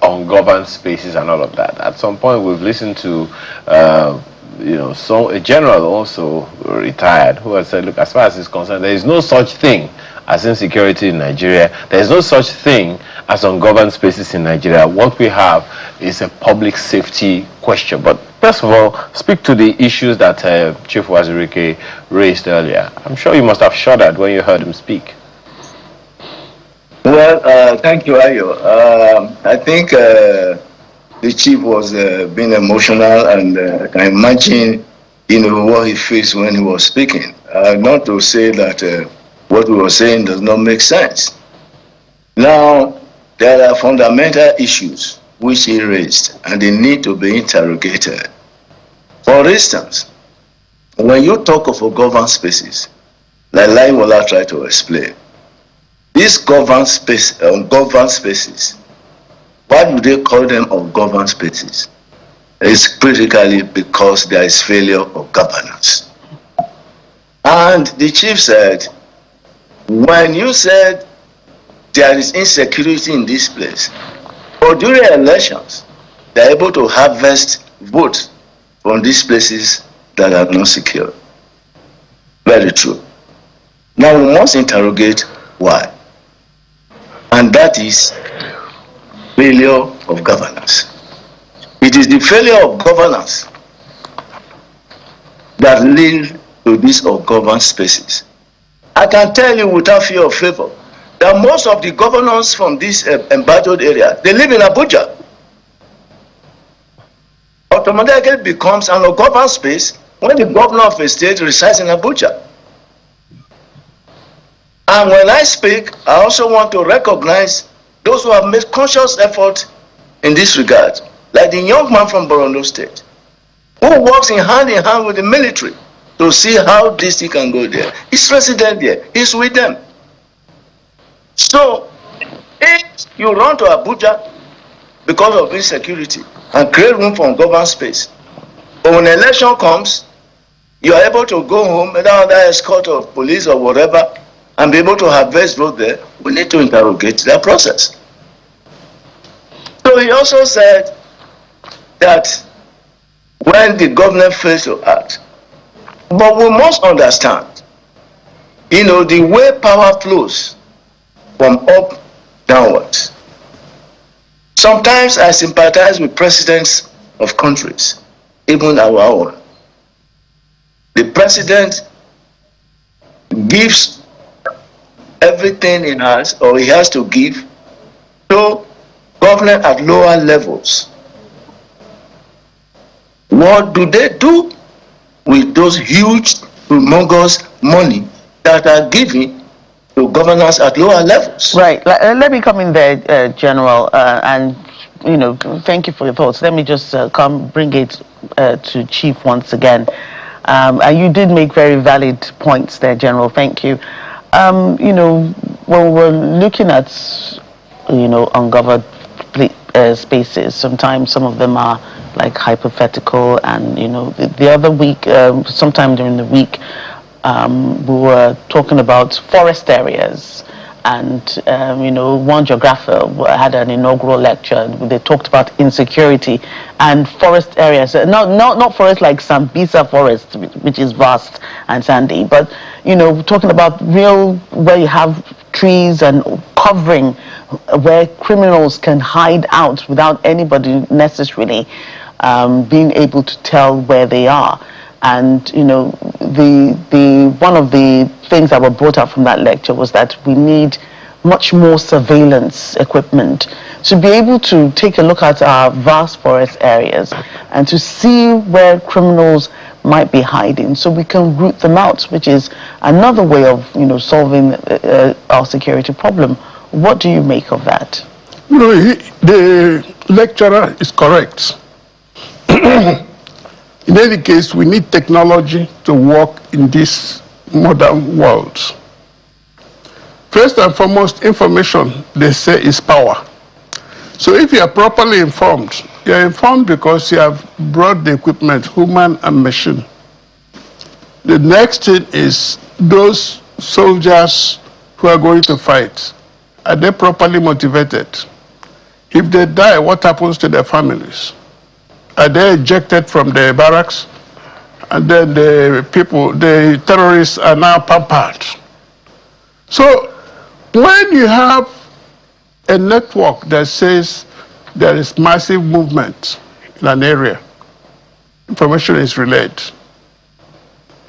ungoverned spaces and all of that. At some point, we've listened to a general also retired who has said, look, as far as it's concerned, there is no such thing as insecurity in Nigeria. There is no such thing as ungoverned spaces in Nigeria. What we have is a public safety question. But first of all, speak to the issues that Chief Wazirike raised earlier. I'm sure you must have shuddered when you heard him speak. Well, thank you, Ayo. I think the chief was being emotional, and I can imagine, what he faced when he was speaking. Not to say that what we were saying does not make sense. Now, there are fundamental issues which he raised, and they need to be interrogated. For instance, when you talk of ungoverned spaces, like Laiwola tried to explain, these ungoverned spaces, why do they call them ungoverned spaces? It's critically because there is failure of governance. And the chief said, when you said there is insecurity in this place, but during elections, they're able to harvest votes from these places that are not secure. Very true. Now we must interrogate why. And that is failure of governance. It is the failure of governance that leads to these ungoverned spaces. I can tell you without fear of favor that most of the governors from this embattled area, they live in Abuja. Automatically becomes an ungoverned space when the governor of a state resides in Abuja. And when I speak, I also want to recognize those who have made conscious effort in this regard, like the young man from Borno State, who works in hand with the military to see how this thing can go there. He's resident there. He's with them. So, if you run to Abuja because of insecurity and create room for ungoverned space, but when election comes, you are able to go home without that escort of police or whatever and be able to harvest vote there, we need to interrogate that process. So he also said that when the government fails to act, but we must understand, the way power flows from up downwards. Sometimes I sympathize with presidents of countries, even our own. The president gives everything he has, or he has to give, to government at lower levels. What do they do with those huge, humongous money that are given to governors at lower levels? Right. Let me come in there, General, and thank you for your thoughts. Let me just bring it to Chief once again. And you did make very valid points there, General. Thank you. When we're looking at ungoverned spaces, sometimes some of them are like hypothetical, and the other week, sometime during the week, we were talking about forest areas, and one geographer had an inaugural lecture. They talked about insecurity and forest areas, not forests like Sambisa Forest, which is vast and sandy, but talking about real where you have trees and covering where criminals can hide out without anybody necessarily being able to tell where they are. And the one of the things that were brought out from that lecture was that we need much more surveillance equipment to be able to take a look at our vast forest areas and to see where criminals might be hiding, so we can root them out, which is another way of solving our security problem. What do you make of that? The lecturer is correct. In any case, we need technology to work in this modern world. First and foremost, information, they say, is power. So if you are properly informed, you are informed because you have brought the equipment, human and machine. The next thing is those soldiers who are going to fight, are they properly motivated? If they die, what happens to their families? Are they ejected from the barracks? And then the terrorists are now pampered. So when you have a network that says there is massive movement in an area, information is relayed.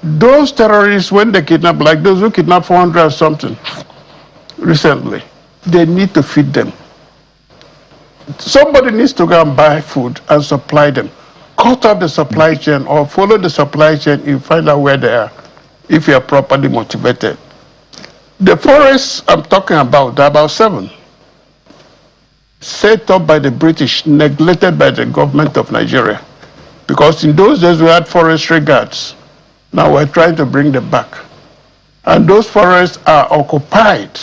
Those terrorists, when they kidnap, like those who kidnapped 400 or something recently, they need to feed them. Somebody needs to go and buy food and supply them. Cut off the supply chain or follow the supply chain and find out where they are, if you are properly motivated. The forests I'm talking about, there are about 7. Set up by the British, neglected by the government of Nigeria. Because in those days we had forestry guards. Now we're trying to bring them back. And those forests are occupied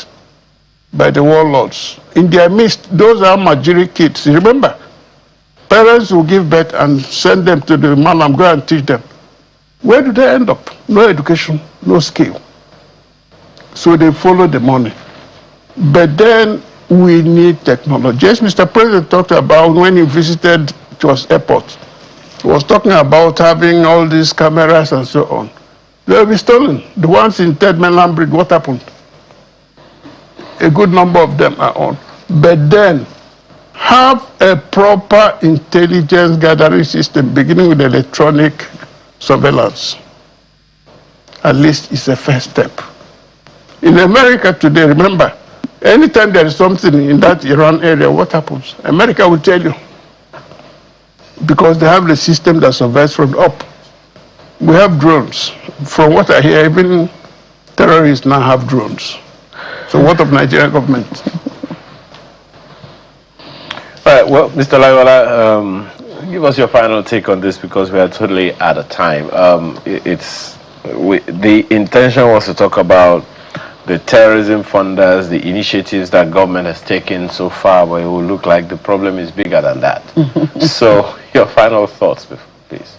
by the warlords. In their midst, those are Majiri kids. Remember, parents will give birth and send them to the Malam, go and teach them. Where do they end up? No education, no skill. So they follow the money. But then we need technology. Yes, Mr. President talked about when he visited Jos Airport. He was talking about having all these cameras and so on. They will be stolen. The ones in Third Mainland Bridge, what happened? A good number of them are on. But then, have a proper intelligence gathering system, beginning with electronic surveillance. At least it's a first step. In America today, remember, anytime there is something in that Iran area, what happens? America will tell you. Because they have the system that surveils from up. We have drones. From what I hear, even terrorists now have drones. So what of Nigerian government? All right, well, Mr. Laiwala, give us your final take on this because we are totally out of time. The intention was to talk about the terrorism funders, the initiatives that government has taken so far, but it will look like the problem is bigger than that. So your final thoughts, please.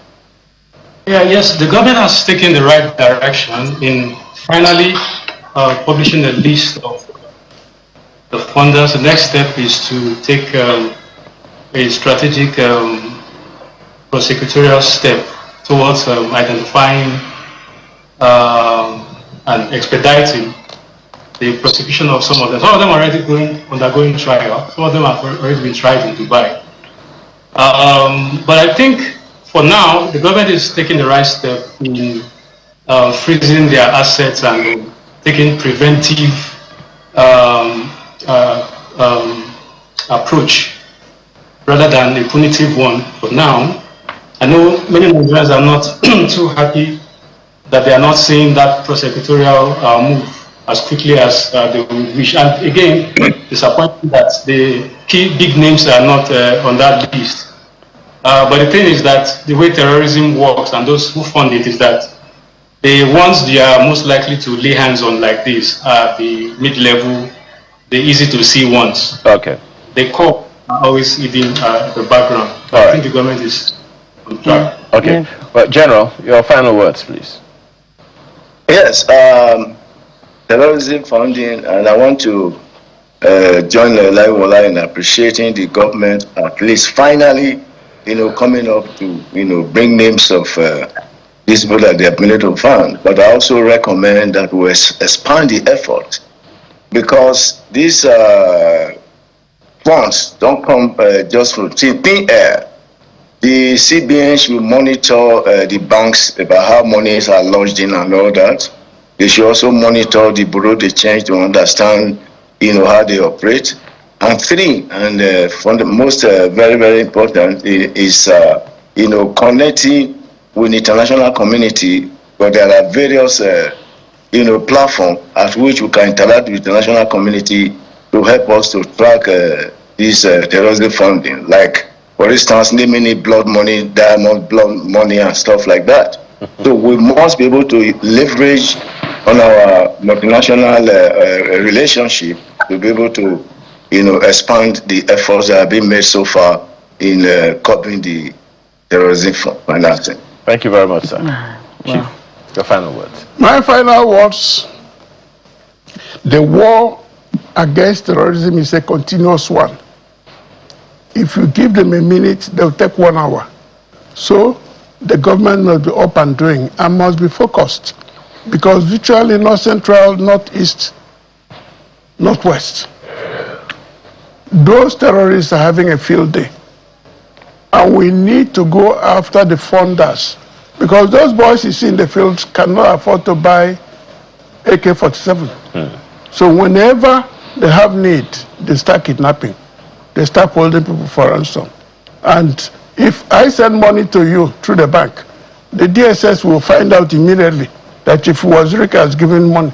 Yeah, yes, the government has taken the right direction in finally publishing a list of the funders. The next step is to take a strategic prosecutorial step towards identifying and expediting the prosecution of some of them. Some of them are already undergoing trial. Some of them have already been tried in Dubai. But I think for now, the government is taking the right step in freezing their assets and taking preventive approach rather than a punitive one for now. I know many Nigerians are not too happy that they are not seeing that prosecutorial move as quickly as they would wish. And again, disappointed that the key big names are not on that list. But the thing is that the way terrorism works and those who fund it is that the ones they are most likely to lay hands on like this are the mid-level, the easy-to-see ones. Okay. The core are always hidden the background. I think the government is on track. Okay. Well, General, your final words, please. Yes, terrorism funding, and I want to join Laiwala in appreciating the government at least finally, coming up to, bring names of these people that they have been able to fund. But I also recommend that we expand the effort because these funds don't come just from thin air. The CBN should monitor the banks about how monies are lodged in and all that. They should also monitor the bureau de change to understand, how they operate. And 3, and for the most very, very important is, connecting with the international community. But there are various, platforms at which we can interact with the international community to help us to track this terrorism funding, like For instance, naming it blood money, diamond blood money, and stuff like that. So we must be able to leverage on our multinational relationship to be able to, expand the efforts that have been made so far in curbing the terrorism financing. Thank you very much, sir. Chief, your final words. My final words: the war against terrorism is a continuous one. If you give them a minute, they'll take 1 hour. So the government must be up and doing and must be focused, because virtually North Central, Northeast, Northwest, those terrorists are having a field day. And we need to go after the funders, because those boys you see in the fields cannot afford to buy AK-47. So whenever they have need, they start kidnapping. They start holding people for ransom. And if I send money to you through the bank, the DSS will find out immediately that Chief Wazirika has given money.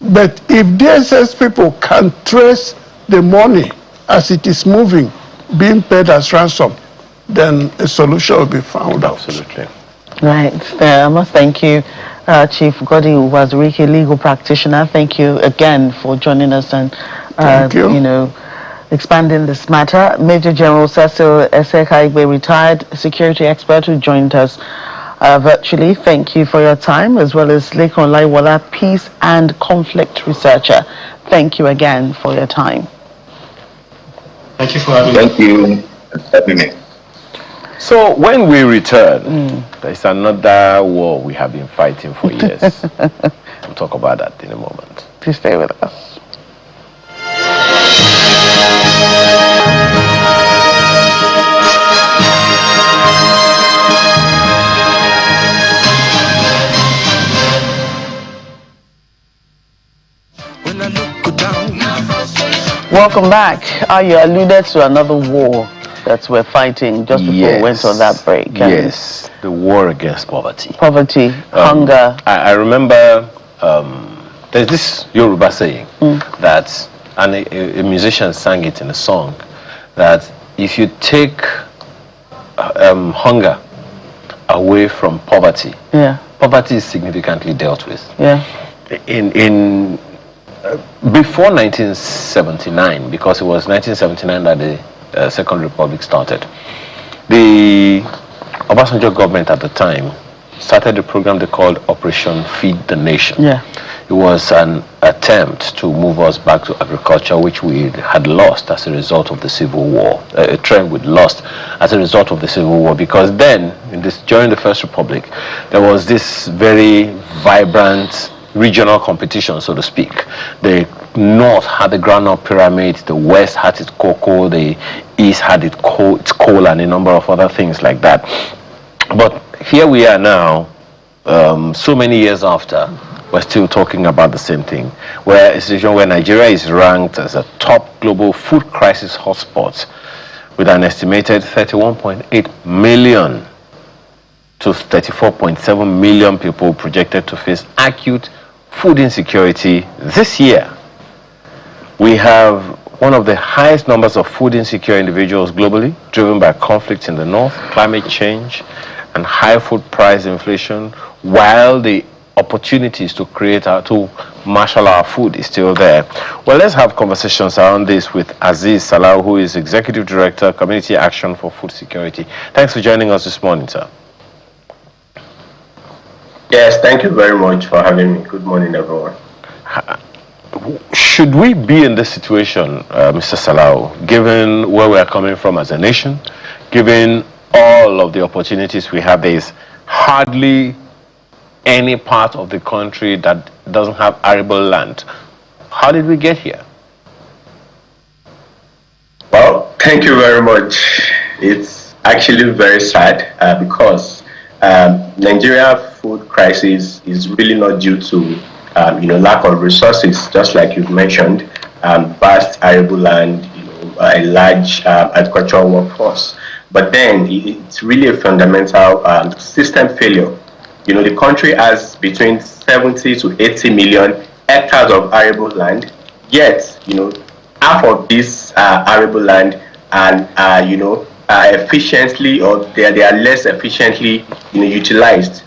But if DSS people can trace the money as it is moving, being paid as ransom, then a solution will be found out. Absolutely. Right. I must thank you, Chief Godi Wazirika, legal practitioner. Thank you again for joining us and, Thank you. Expanding this matter. Major General Cecil Esekaigbe, retired security expert who joined us virtually. Thank you for your time, as well as Lekon Laiwala, peace and conflict researcher. Thank you again for your time. Thank you for having me. Thank you for having me. So when we return, there's another war we have been fighting for years. We'll talk about that in a moment. Please stay with us. Welcome back. You alluded to another war that we're fighting just before we went on that break. Yes, the war against poverty. Poverty, hunger. I remember there's this Yoruba saying that, and a musician sang it in a song, that if you take hunger away from poverty, poverty is significantly dealt with. Before 1979, because it was 1979 that the Second Republic started, the Obasanjo government at the time started a program they called Operation Feed the Nation. It was an attempt to move us back to agriculture, which we had lost as a result of the Civil War, a trend we'd lost as a result of the Civil War, because then, during the First Republic, there was this very vibrant regional competition, so to speak. The North had the groundnut pyramid, the West had its cocoa, the East had its coal, and a number of other things like that. But here we are now, so many years after, we're still talking about the same thing, where a situation where Nigeria is ranked as a top global food crisis hotspot with an estimated 31.8 million to 34.7 million people projected to face acute food insecurity this year. We have one of the highest numbers of food insecure individuals globally, driven by conflicts in the north, climate change, and high food price inflation, while the opportunities to marshal our food is still there. Well, let's have conversations around this with Aziz Salau, who is Executive Director, Community Action for Food Security. Thanks for joining us this morning, sir. Yes, thank you very much for having me. Good morning, everyone. Should we be in this situation, Mr. Salau, given where we are coming from as a nation, given all of the opportunities we have? There is hardly any part of the country that doesn't have arable land. How did we get here? Well, thank you very much. It's actually very sad because Nigeria food crisis is really not due to lack of resources, just like you've mentioned, vast arable land, a large agricultural workforce. But then it's really a fundamental system failure. The country has between 70 to 80 million hectares of arable land, yet half of this arable land and efficiently, or they are less efficiently utilized,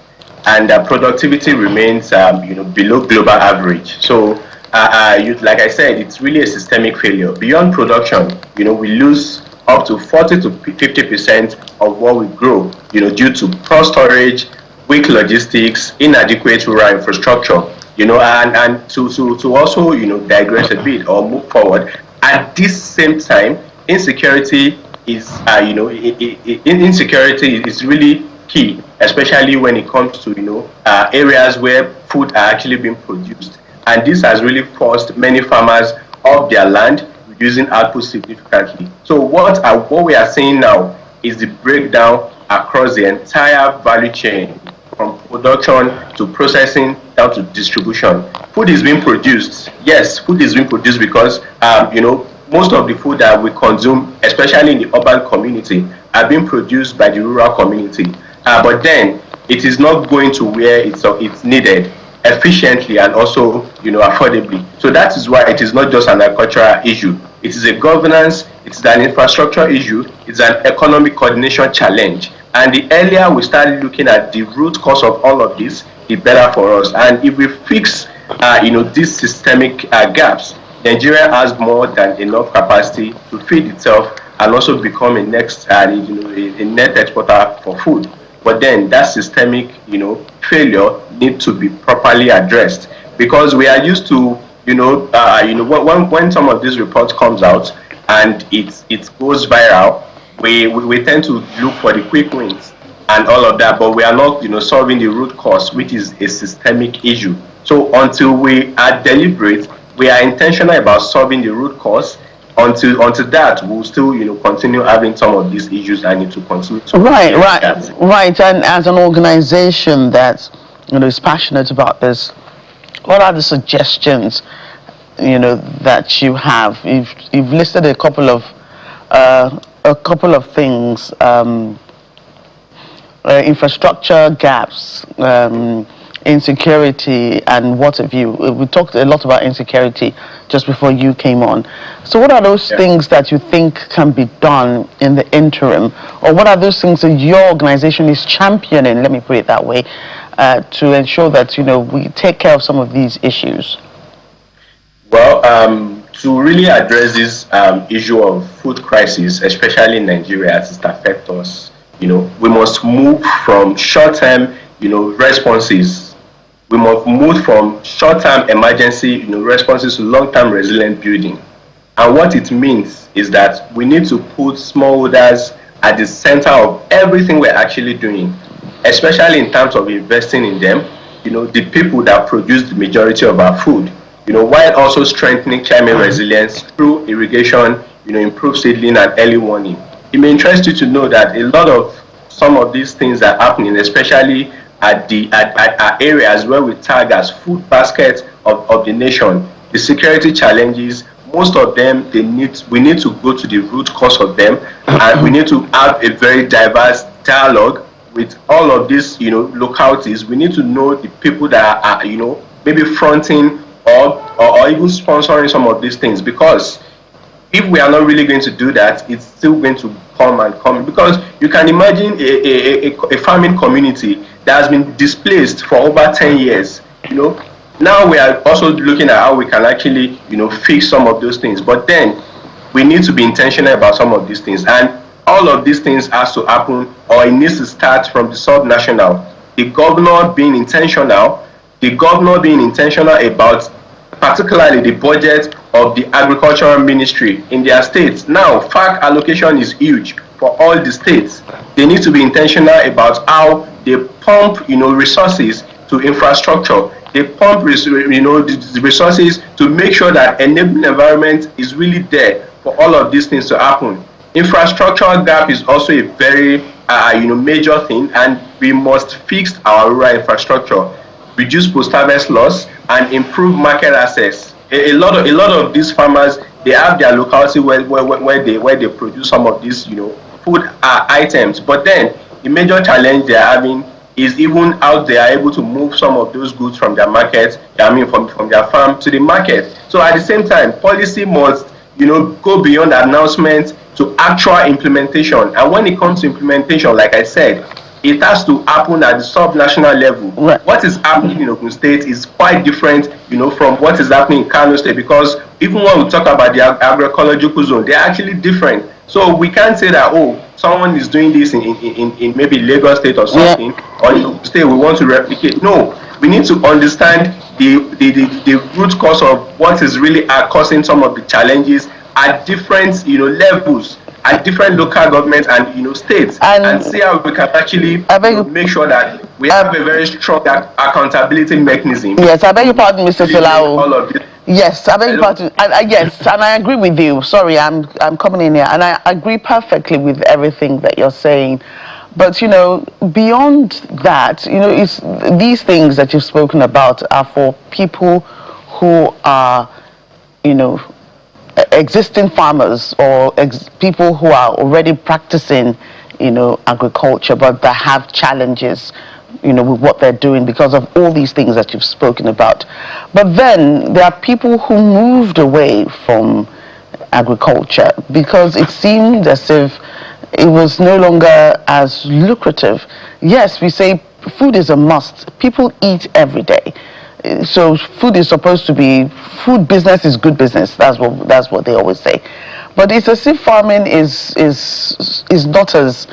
and productivity remains below global average. So like I said, it's really a systemic failure. Beyond production, we lose up to 40 to 50% of what we grow, due to poor storage, weak logistics, inadequate rural infrastructure, and to also, digress a bit or move forward. At this same time, insecurity is, insecurity is really key, especially when it comes to, areas where food are actually being produced. And this has really forced many farmers off their land, reducing output significantly. So what we are seeing now is the breakdown across the entire value chain, from production to processing down to distribution. Food is being produced. Yes, food is being produced because most of the food that we consume, especially in the urban community, are being produced by the rural community. But then it is not going to where it's needed efficiently and also affordably. So that is why it is not just an agricultural issue. It is a governance, it's an infrastructure issue, it's an economic coordination challenge. And the earlier we start looking at the root cause of all of this, the better for us. And if we fix these systemic gaps, Nigeria has more than enough capacity to feed itself and also become a net exporter for food. But then that systemic failure needs to be properly addressed, because we are used to when some of these reports comes out and it goes viral, we tend to look for the quick wins and all of that, but we are not solving the root cause, which is a systemic issue. So until we are deliberate, we are intentional about solving the root cause. Until that, we'll still continue having some of these issues and need to continue to right. And as an organization that is passionate about this, what are the suggestions that you have? You've listed a couple of things: infrastructure gaps, insecurity, and what have you. We talked a lot about insecurity just before you came on. So what are those things that you think can be done in the interim, or what are those things that your organization is championing, let me put it that way, to ensure that we take care of some of these issues? Well, to really address this issue of food crisis, especially in Nigeria, as it affects us, we must move from short-term responses. We must move from short-term emergency responses to long-term resilient building. And what it means is that we need to put smallholders at the center of everything we're actually doing, especially in terms of investing in them, the people that produce the majority of our food, while also strengthening climate resilience through irrigation, improved seedling and early warning. It may interest you to know that a lot of some of these things are happening, especially at areas where we tag as food baskets of the nation. The security challenges, most of them, we need to go to the root cause of them, and we need to have a very diverse dialogue with all of these localities. We need to know the people that are maybe fronting or even sponsoring some of these things, because if we are not really going to do that, it's still going to come, because you can imagine a farming community that has been displaced for over 10 years. Now we are also looking at how we can actually fix some of those things, but then we need to be intentional about some of these things, and all of these things has to happen, or it needs to start from the sub-national. The governor being intentional about particularly the budget of the agricultural ministry in their states. Now, FAC allocation is huge for all the states. They need to be intentional about how they pump, resources to infrastructure. They pump, the resources to make sure that enabling environment is really there for all of these things to happen. Infrastructure gap is also a very, major thing, and we must fix our rural infrastructure, reduce post-harvest loss, and improve market access. A lot of these farmers, they have their locality where they produce some of these food items, but then the major challenge they are having is even how they are able to move some of those goods from their market, from their farm to the market. So at the same time, policy must go beyond announcement to actual implementation. And when it comes to implementation, like I said, it has to happen at the sub-national level. Right. What is happening in Ogun State is quite different, from what is happening in Kano State, because even when we talk about the agroecological zone, they're actually different. So we can't say that, someone is doing this in maybe Lagos State or something, or in Ogun State we want to replicate. No, we need to understand the root cause of what is really causing some of the challenges at different levels, at different local governments and states, and see how we can actually make sure that we have a very strong accountability mechanism. Yes, I beg your pardon, Mr. Silao. All of this. Yes, I beg your pardon. Yes, and I agree with you. Sorry, I'm coming in here, and I agree perfectly with everything that you're saying. But beyond that, it's these things that you've spoken about are for people who are, existing farmers or people who are already practicing, agriculture, but that have challenges, with what they're doing because of all these things that you've spoken about. But then there are people who moved away from agriculture because it seemed as if it was no longer as lucrative. Yes, we say food is a must. People eat every day. So food is supposed to be, food business is good business. That's what they always say. But it's as if farming is not as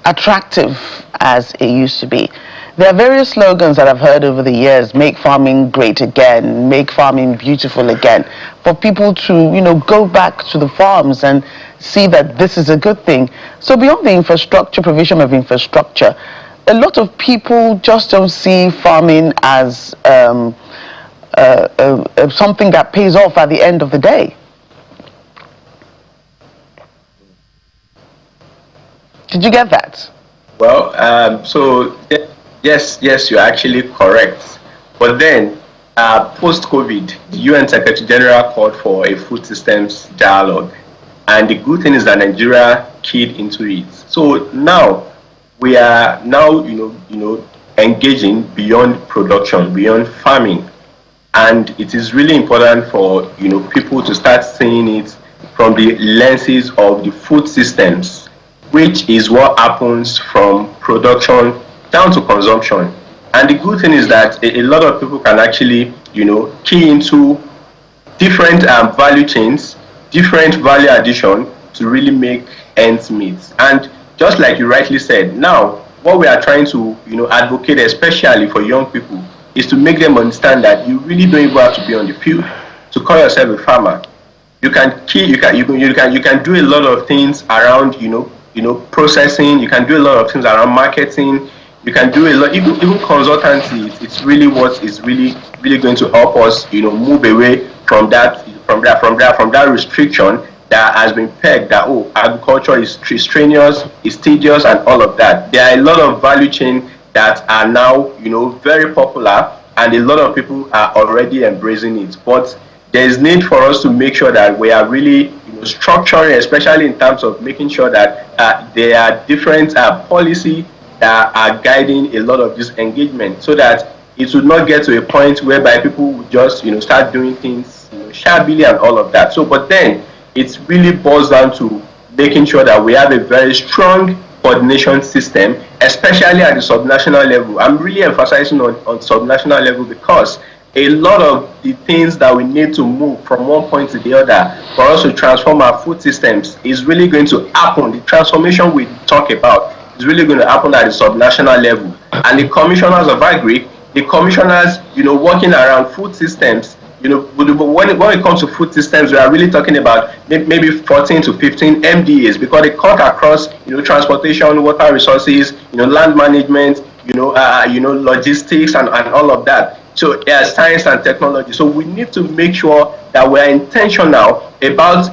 attractive as it used to be. There are various slogans that I've heard over the years: make farming great again, make farming beautiful again, for people to go back to the farms and see that this is a good thing. So beyond the infrastructure, provision of infrastructure, a lot of people just don't see farming as something that pays off at the end of the day. Did you get that? Well, so yes, you're actually correct. But then, post-COVID, the UN Secretary General called for a food systems dialogue. And the good thing is that Nigeria keyed into it. So now, we are engaging beyond production, beyond farming. And it is really important for, people to start seeing it from the lenses of the food systems, which is what happens from production down to consumption. And the good thing is that a lot of people can actually, key into different value chains, different value addition to really make ends meet. And just like you rightly said, now what we are trying to, advocate, especially for young people, is to make them understand that you really don't even have to be on the field to call yourself a farmer. You can do a lot of things around, processing. You can do a lot of things around marketing. You can do a lot, even consultancy. It's really what is really going to help us, move away from that restriction that has been pegged that agriculture is strenuous, is tedious, and all of that. There are a lot of value chain that are now very popular, and a lot of people are already embracing it. But there is need for us to make sure that we are really structuring, especially in terms of making sure that there are different policy that are guiding a lot of this engagement, so that it would not get to a point whereby people would just start doing things shabbily and all of that. So, but then it really boils down to making sure that we have a very strong coordination system, especially at the subnational level. I'm really emphasizing on subnational level because a lot of the things that we need to move from one point to the other for us to transform our food systems is really going to happen. The transformation we talk about is really going to happen at the subnational level. And the commissioners of agri, the commissioners, working around food systems, when it comes to food systems, we are really talking about maybe 14 to 15 MDAs, because they cut across, transportation, water resources, land management, logistics, and all of that. So science and technology. So we need to make sure that we are intentional about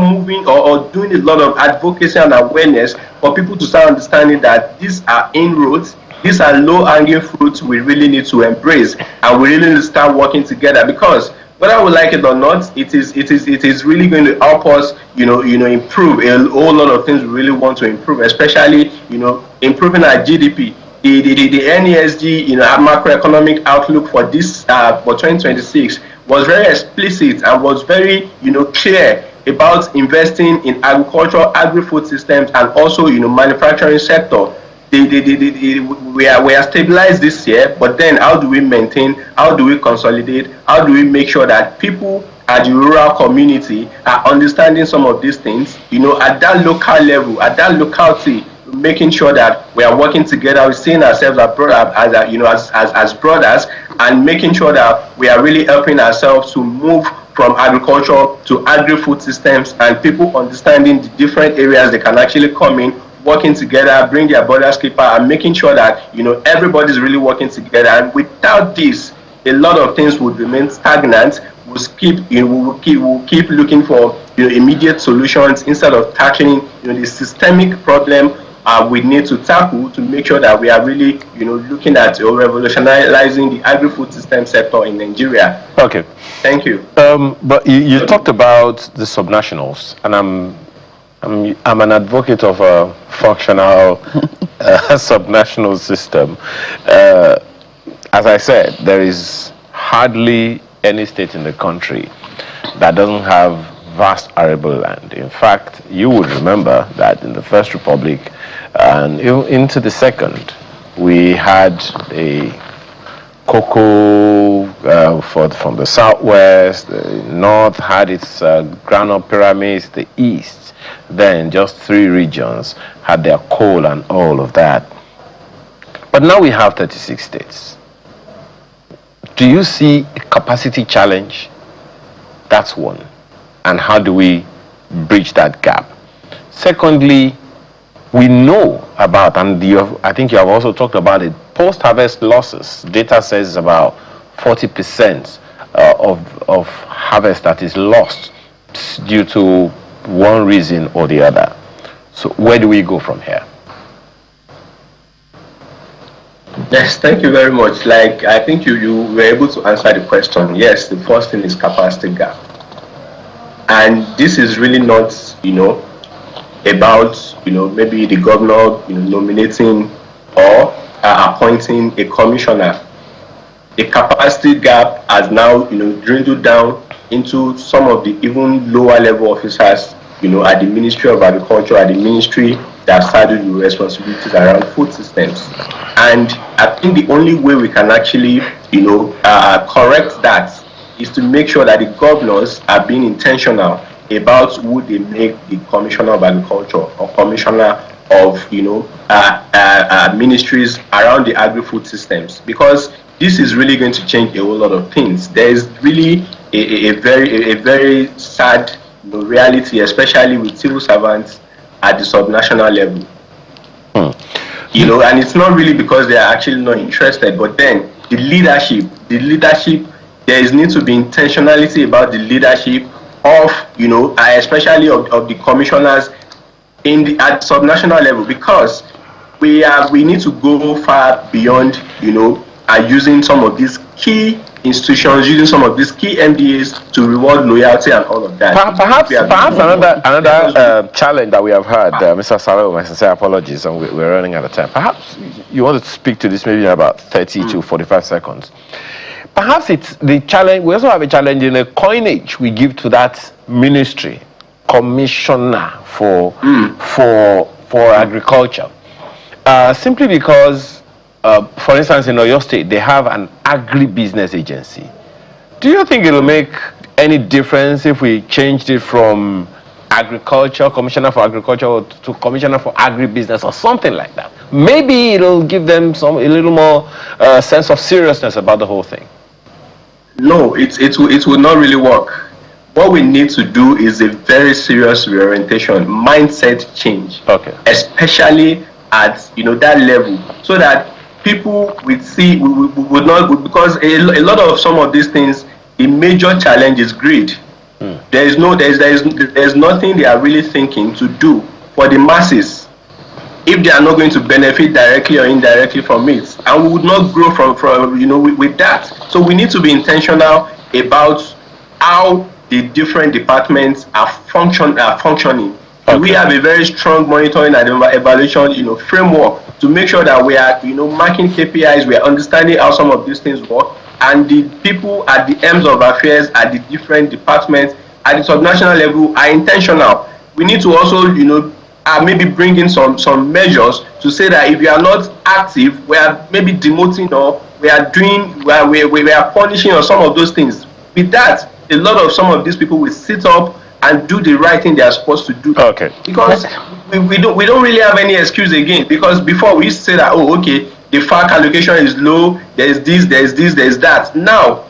moving or doing a lot of advocacy and awareness for people to start understanding that these are inroads. These are low-hanging fruits we really need to embrace, and we really need to start working together, because whether we like it or not, it is really going to help us, improve a whole lot of things we really want to improve, especially, improving our GDP. The NESG, macroeconomic outlook for this for 2026 was very explicit and was very, clear about investing in agricultural, agri-food systems, and also, manufacturing sector. We are stabilized this year, but then how do we maintain, how do we consolidate, how do we make sure that people at the rural community are understanding some of these things, at that local level, at that locality, making sure that we are working together, we're seeing ourselves as brothers, and making sure that we are really helping ourselves to move from agriculture to agri-food systems, and people understanding the different areas they can actually come in, working together, bring their brothers keeper, and making sure that everybody's really working together. And without this, a lot of things would remain stagnant. We'll keep looking for immediate solutions instead of tackling the systemic problem we need to tackle to make sure that we are really looking at revolutionizing the agri-food system sector in Nigeria. Okay. Thank you. But you talked about the subnationals, and I'm an advocate of a functional subnational system. As I said, there is hardly any state in the country that doesn't have vast arable land. In fact, you would remember that in the First Republic and into the Second, we had a cocoa from the southwest, the north had its groundnut pyramids, the east, then just 3 regions had their coal and all of that. But now we have 36 states. Do you see a capacity challenge? That's one. And how do we bridge that gap? Secondly, we know about, and I think you have also talked about it, post-harvest losses. Data says about 40% of harvest that is lost due to one reason or the other. So where do we go from here? Yes, thank you very much. I think you were able to answer the question. Yes, the first thing is capacity gap. And this is really not, about, maybe the governor, nominating or appointing a commissioner. The capacity gap has now, dwindled down into some of the even lower level officers, at the Ministry of Agriculture, at the ministry that started with responsibilities around food systems. And I think the only way we can actually, correct that is to make sure that the governors are being intentional about who they make the Commissioner of Agriculture or Commissioner of, ministries around the agri-food systems, because this is really going to change a whole lot of things. There is really a very sad reality, especially with civil servants at the subnational level. And it's not really because they are actually not interested, but then the leadership, there needs to be intentionality about the leadership of, especially of the commissioners at subnational level, because we need to go far beyond, using some of these key institutions, using some of these key MDAs to reward loyalty and all of that. Perhaps another challenge that we have had, Mr. Saleh, my sincere apologies, and we're running out of time. Perhaps you want to speak to this maybe in about 30 to 45 seconds. Perhaps it's the challenge. We also have a challenge in the coinage we give to that ministry, commissioner for agriculture, simply because, for instance, in Oyo State, they have an agribusiness agency. Do you think it will make any difference if we changed it from agriculture, commissioner for agriculture, to commissioner for agribusiness or something like that? Maybe it'll give them a little more sense of seriousness about the whole thing. No, it will not really work. What we need to do is a very serious reorientation, mindset change. Okay. Especially at that level, so that people would not, because a lot of some of these things, the major challenge is greed. There's nothing they are really thinking to do for the masses if they are not going to benefit directly or indirectly from it, and we would not grow from with that. So we need to be intentional about how the different departments are functioning Do we have a very strong monitoring and evaluation, framework to make sure that we are, marking KPIs, we are understanding how some of these things work, and the people at the ends of affairs at the different departments at the subnational level are intentional. We need to also, maybe bring in some measures to say that if you are not active, we are maybe demoting, or we are punishing, or some of those things. With that, a lot of some of these people will sit up and do the right thing they are supposed to do. Okay. Because we don't really have any excuse again. Because before we used to say that, oh, okay, the FARC allocation is low, there's this, there's that. Now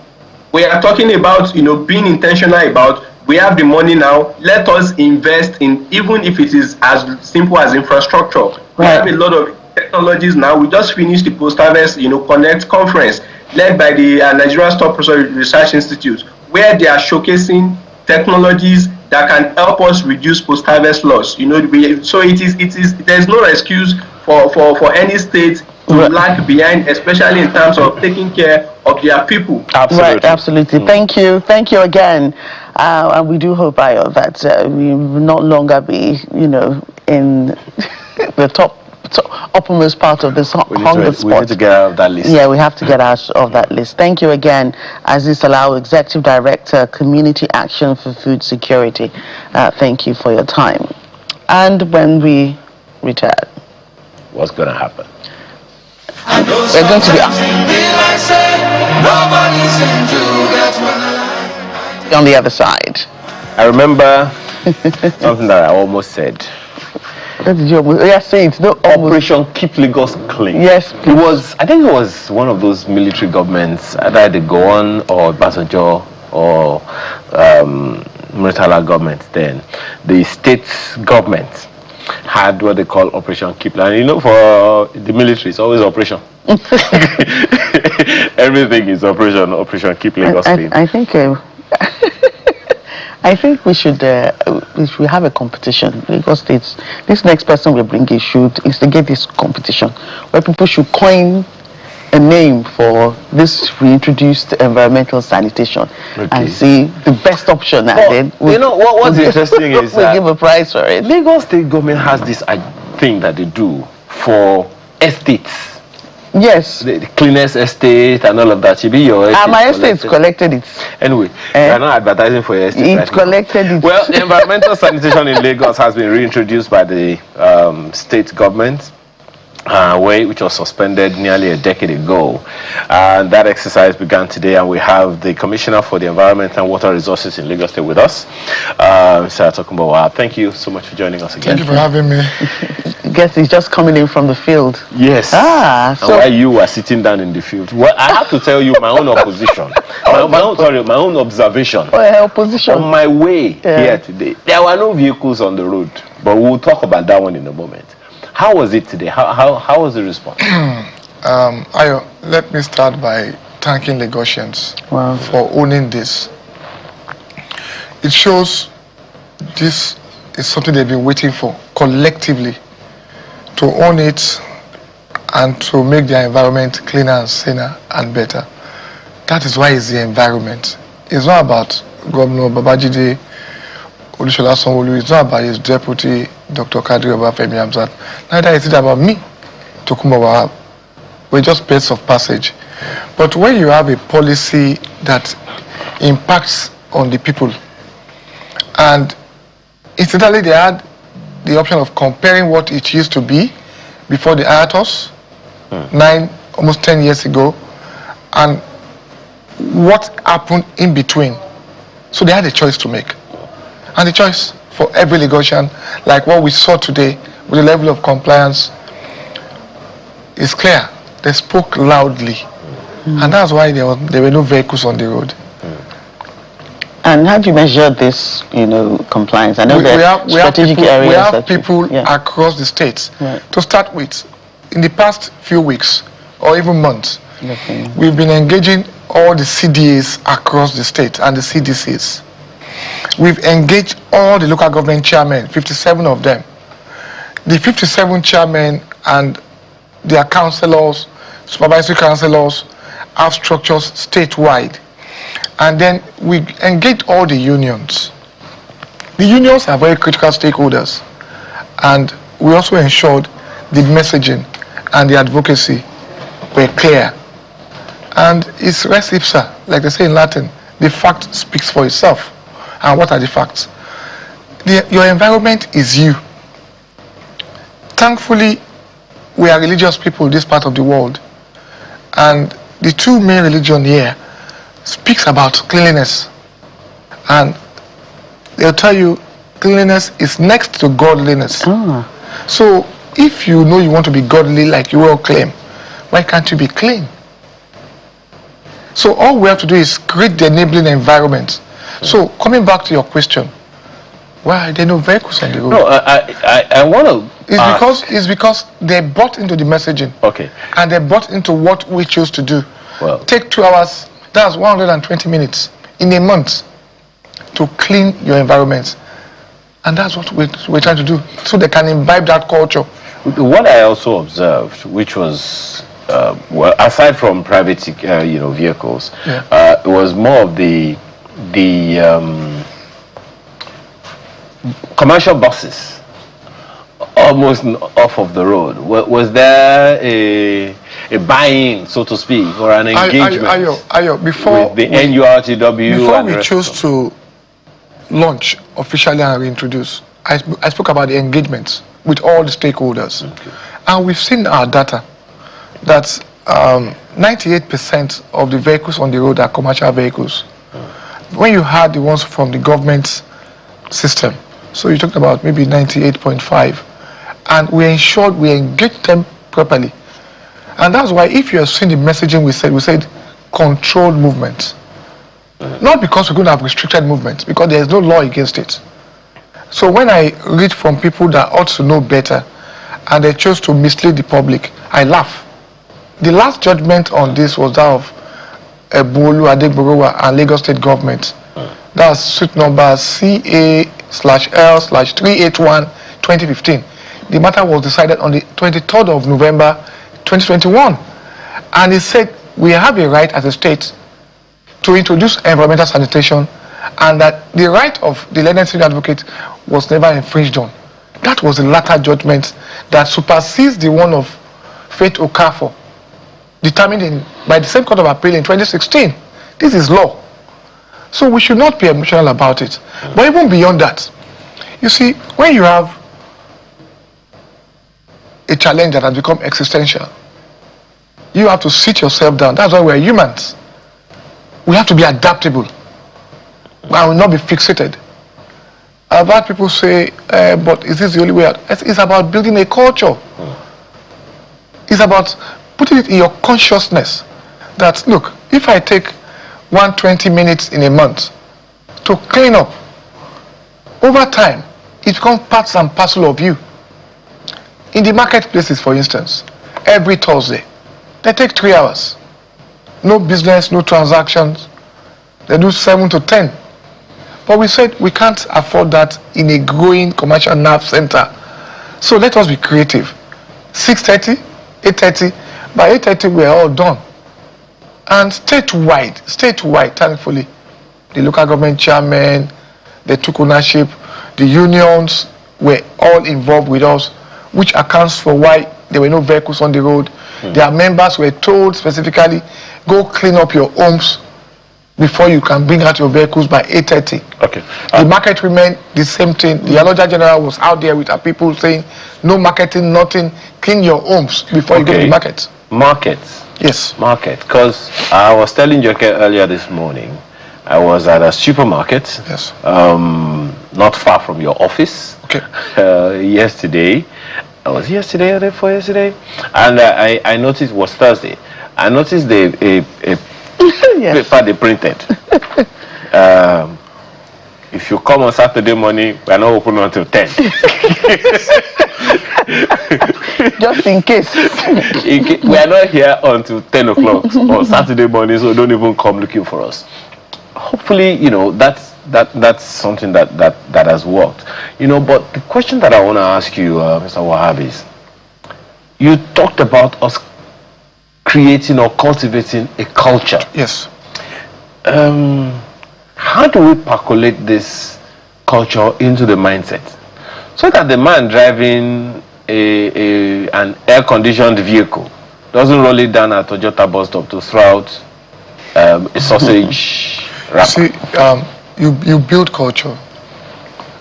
we are talking about, being intentional about, we have the money now, let us invest in, even if it is as simple as infrastructure. We have a lot of technologies now. We just finished the post-harvest, Connect conference led by the Nigeria Stock Research Institute, where they are showcasing technologies that can help us reduce post-harvest loss. So there's no excuse for any state to lag behind, especially in terms of taking care of their people. Absolutely. Right, absolutely. Thank you again. And we do hope, Ayo, that we will not longer be, in the uppermost part of this hunger spot. We need to get out of that list. Yeah, we have to get out of that list. Thank you again, Aziz Alao, Executive Director, Community Action for Food Security. Thank you for your time. And when we return, what's going to happen? We're going to be on the other side. I remember something that I almost said. What did you almost? Yeah, say it. No, Operation Keep Lagos Clean. Yes, please. I think it was one of those military governments, either the Gowon or Basanjo or Murtala government then. The state government had what they call Operation Keep. And for the military, it's always operation. Everything is Operation Keep Lagos Clean. I think we should have a competition. Lagos States, this next person we bring should instigate this competition where people should coin a name for this reintroduced environmental sanitation and see the best option. And then what's interesting is we give a prize for it. Lagos State government has this thing that they do for estates. Yes. The cleanest estate and all of that. My estate's collected it. Anyway, they're not advertising for your estate. It's collected it. Well, the environmental sanitation in Lagos has been reintroduced by the state government, which was suspended nearly a decade ago. And that exercise began today, and we have the Commissioner for the Environment and Water Resources in Lagos State with us, Mr. Tokunbo. Thank you so much for joining us again. Thank you for having me. I guess he's just coming in from the field. Yes. So while you were sitting down in the field. Well, I have to tell you my own opposition. my own observation. Opposition. On my way here today, there were no vehicles on the road, but we'll talk about that one in a moment. How was it today? How was the response? Ayo, let me start by thanking Lagosians for owning this. It shows this is something they've been waiting for collectively, to own it and to make their environment cleaner and saner and better. That is why it's the environment. It's not about Governor Babajide Olusola Sanwo-Olu. It's not about his deputy, Dr. Kadri Obafemi Hamzat. Neither is it about me, Tokunbo Wahab. We're just birds of passage. But when you have a policy that impacts on the people, and incidentally they had the option of comparing what it used to be before the hiatus, almost 10 years ago, and what happened in between. So they had a choice to make. And the choice for every Lagosian, like what we saw today with the level of compliance, is clear. They spoke loudly. And that's why there were no vehicles on the road. And how do you measure this, compliance? I know we have people that across the states. Right. To start with, in the past few weeks or even months, we've been engaging all the CDAs across the state and the CDCs. We've engaged all the local government chairmen, 57 of them. The 57 chairmen and their councillors, supervisory councillors, have structures statewide. And then we engage all the unions. The unions are very critical stakeholders. And we also ensured the messaging and the advocacy were clear. And it's res ipsa, like they say in Latin, the fact speaks for itself. And what are the facts? Your environment is you. Thankfully, we are religious people in this part of the world. And the two main religion here speaks about cleanliness. And they'll tell you cleanliness is next to godliness. So if you know you want to be godly like you will claim, why can't you be clean? So all we have to do is create the enabling environment. So coming back to your question, why are there no vehicles on the road? No, I want to. It's because they bought into the messaging. Okay. And they bought into what we chose to do. Well, take 2 hours. That's 120 minutes in a month to clean your environment, and that's what we're trying to do, so they can imbibe that culture. What I also observed, which was well, aside from private, vehicles, it was more of the commercial buses almost off of the road. Was there a buy-in, so to speak, or an engagement before with the NURTW? Before we chose to launch officially and reintroduce, I spoke about the engagement with all the stakeholders. Okay. And we've seen our data that 98% of the vehicles on the road are commercial vehicles. When you had the ones from the government system, so you talked about maybe 98.5, and we ensured we engaged them properly. And that's why if you have seen the messaging we said controlled movement. Not because we're going to have restricted movement, because there is no law against it. So when I read from people that ought to know better, and they chose to mislead the public, I laugh. The last judgment on this was that of Ebolu Adegborowa and Lagos State Government. That's suit number CA/L/381/2015. The matter was decided on the 23rd of November 2021. And it said we have a right as a state to introduce environmental sanitation, and that the right of the learned advocate was never infringed on. That was the latter judgment that supersedes the one of Faith Okafor, determined by the same Court of Appeal in 2016. This is law. So we should not be emotional about it. But even beyond that, you see, when you have a challenge that has become existential, you have to sit yourself down. That's why we're humans. We have to be adaptable. I will not be fixated. I've heard people say, but is this the only way out? It's about building a culture. It's about putting it in your consciousness that, look, if I take 120 minutes in a month to clean up, over time, it becomes parts and parcel of you. In the marketplaces, for instance, every Thursday, they take 3 hours. No business, no transactions. They do 7 to 10. But we said we can't afford that in a growing commercial nerve center. So let us be creative. 6:30, 8:30. By 8:30, we're all done. And statewide, thankfully, the local government chairman, they took ownership, the unions were all involved with us, which accounts for why there were no vehicles on the road. Their members were told specifically, go clean up your homes before you can bring out your vehicles by 8:30. Okay. The market women, the same thing. The Aloja General was out there with her people saying, no marketing, nothing, clean your homes before you go to the market. Markets. Yes. Market. Because I was telling Joke earlier this morning, I was at a supermarket, Yes. Not far from your office. Okay. Yesterday. Was it yesterday or day before yesterday? And I noticed it was Thursday. I noticed a Yes. paper they printed. If you come on Saturday morning, we are not open until 10. Just in case. We are not here until 10 o'clock on Saturday morning, so don't even come looking for us. Hopefully, that's something that has worked. But the question that I want to ask you, Mr. Wahab, is you talked about us creating or cultivating a culture. Yes. How do we percolate this culture into the mindset so that the man driving an air-conditioned vehicle doesn't roll it down at Toyota bus stop to throw out a sausage wrapper. See, you build culture,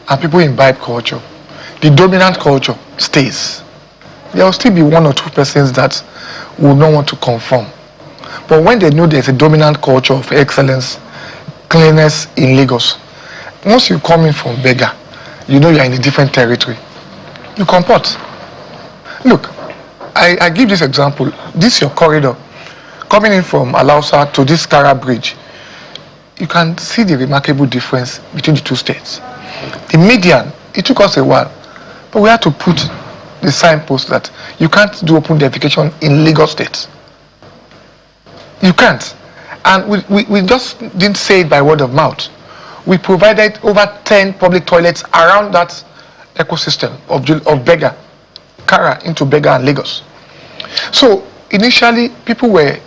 and people imbibe culture. The dominant culture stays. There will still be one or two persons that will not want to conform. But when they know there's a dominant culture of excellence, cleanliness in Lagos, once you come in from Beggar, you know you're in a different territory. You comport. Look, I give this example. This is your corridor. Coming in from Alausa to this Kara Bridge, you can see the remarkable difference between the two states. The median, it took us a while, but we had to put the signpost that you can't do open defecation in Lagos State. You can't. And we just didn't say it by word of mouth. We provided over 10 public toilets around that ecosystem of Beggar, Kara into Beggar and Lagos. So initially people were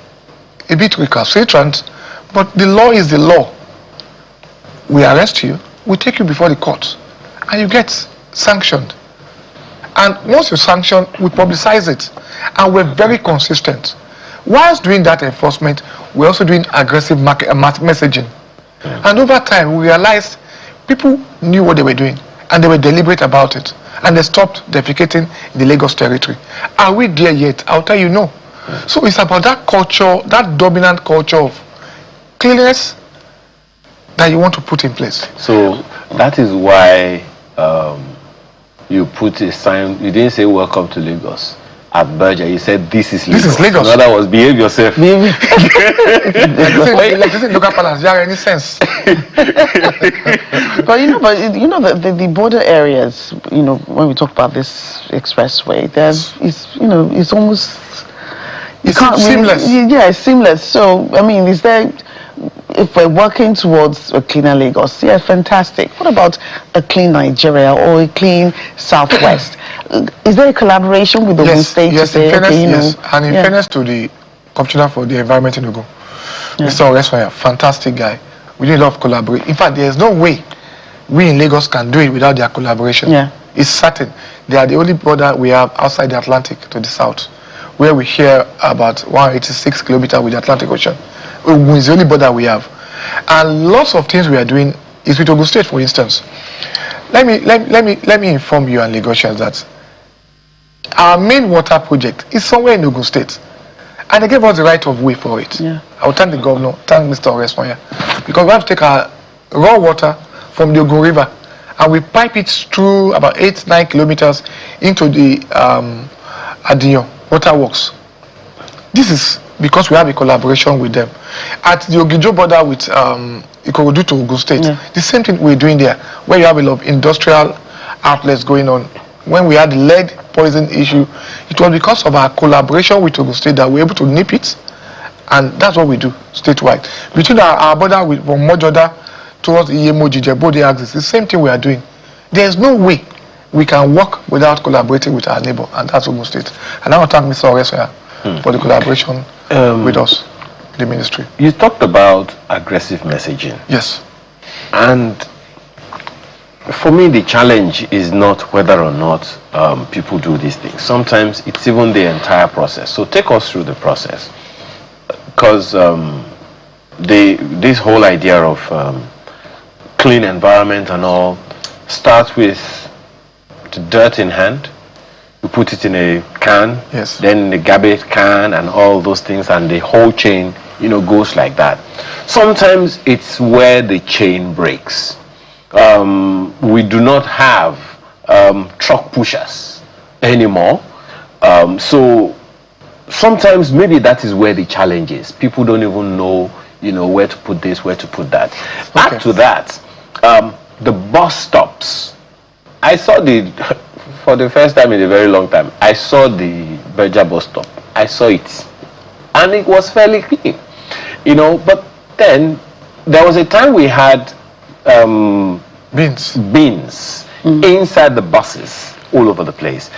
a bit recalcitrant, but the law is the law. We arrest you, we take you before the court, and you get sanctioned. And once you're sanctioned, we publicize it, and we're very consistent. Whilst doing that enforcement, we're also doing aggressive messaging. And over time, we realized people knew what they were doing, and they were deliberate about it, and they stopped defecating in the Lagos territory. Are we there yet? I'll tell you no. So it's about that culture, that dominant culture of cleanliness that you want to put in place. So that is why you put a sign. You didn't say welcome to Lagos at Berger. You said this is Lagos. This is Lagos. In other words, behave yourself. Like this is local palace. There are any sense? But the border areas, when we talk about this expressway, it's almost seamless. It's seamless. So I mean, is there? If we're working towards a cleaner Lagos, yeah, fantastic. What about a clean Nigeria or a clean Southwest? Is there a collaboration with the state to say, yes. And in fairness to the Commissioner for the Environment in Ogun, Mr. Oreswaya, fantastic guy. We need a lot of collaboration. In fact, there's no way we in Lagos can do it without their collaboration. Yeah. It's certain. They are the only border we have outside the Atlantic to the south, where we share about 186 kilometers with the Atlantic Ocean. It's the only border we have. And lots of things we are doing is with Ogun State, for instance. Let me inform you and Lagosians that our main water project is somewhere in Ogun State. And they gave us the right of way for it. Yeah. I will thank the governor, thank Mr. Oreswaya, because we have to take our raw water from the Ogun River and we pipe it through about 8-9 kilometers into the Adinyo water works. This is because we have a collaboration with them. At the Ogijo border with Ikorodu to Ogun State, the same thing we're doing there, where you have a lot of industrial outlets going on. When we had the lead poison issue, it was because of our collaboration with Ogun State that we were able to nip it, and that's what we do statewide. Between our border from Mojoda towards Iyemo, Jijebode axis, the same thing we are doing. There's no way we can work without collaborating with our neighbor, and that's Ogun State. And I want to thank Mr. Oreswaya for the collaboration with us, the ministry. You talked about aggressive messaging. Yes. And for me, the challenge is not whether or not people do these things. Sometimes it's even the entire process. So take us through the process. Because this whole idea of clean environment and all starts with the dirt in hand. You put it in a can, then in the garbage can and all those things, and the whole chain, goes like that. Sometimes it's where the chain breaks. We do not have truck pushers anymore. So sometimes maybe that is where the challenge is. People don't even know, where to put this, where to put that. Add to that, the bus stops. I saw for the first time in a very long time, I saw the Berger bus stop. I saw it. And it was fairly clean. But then there was a time we had bins inside the buses all over the place.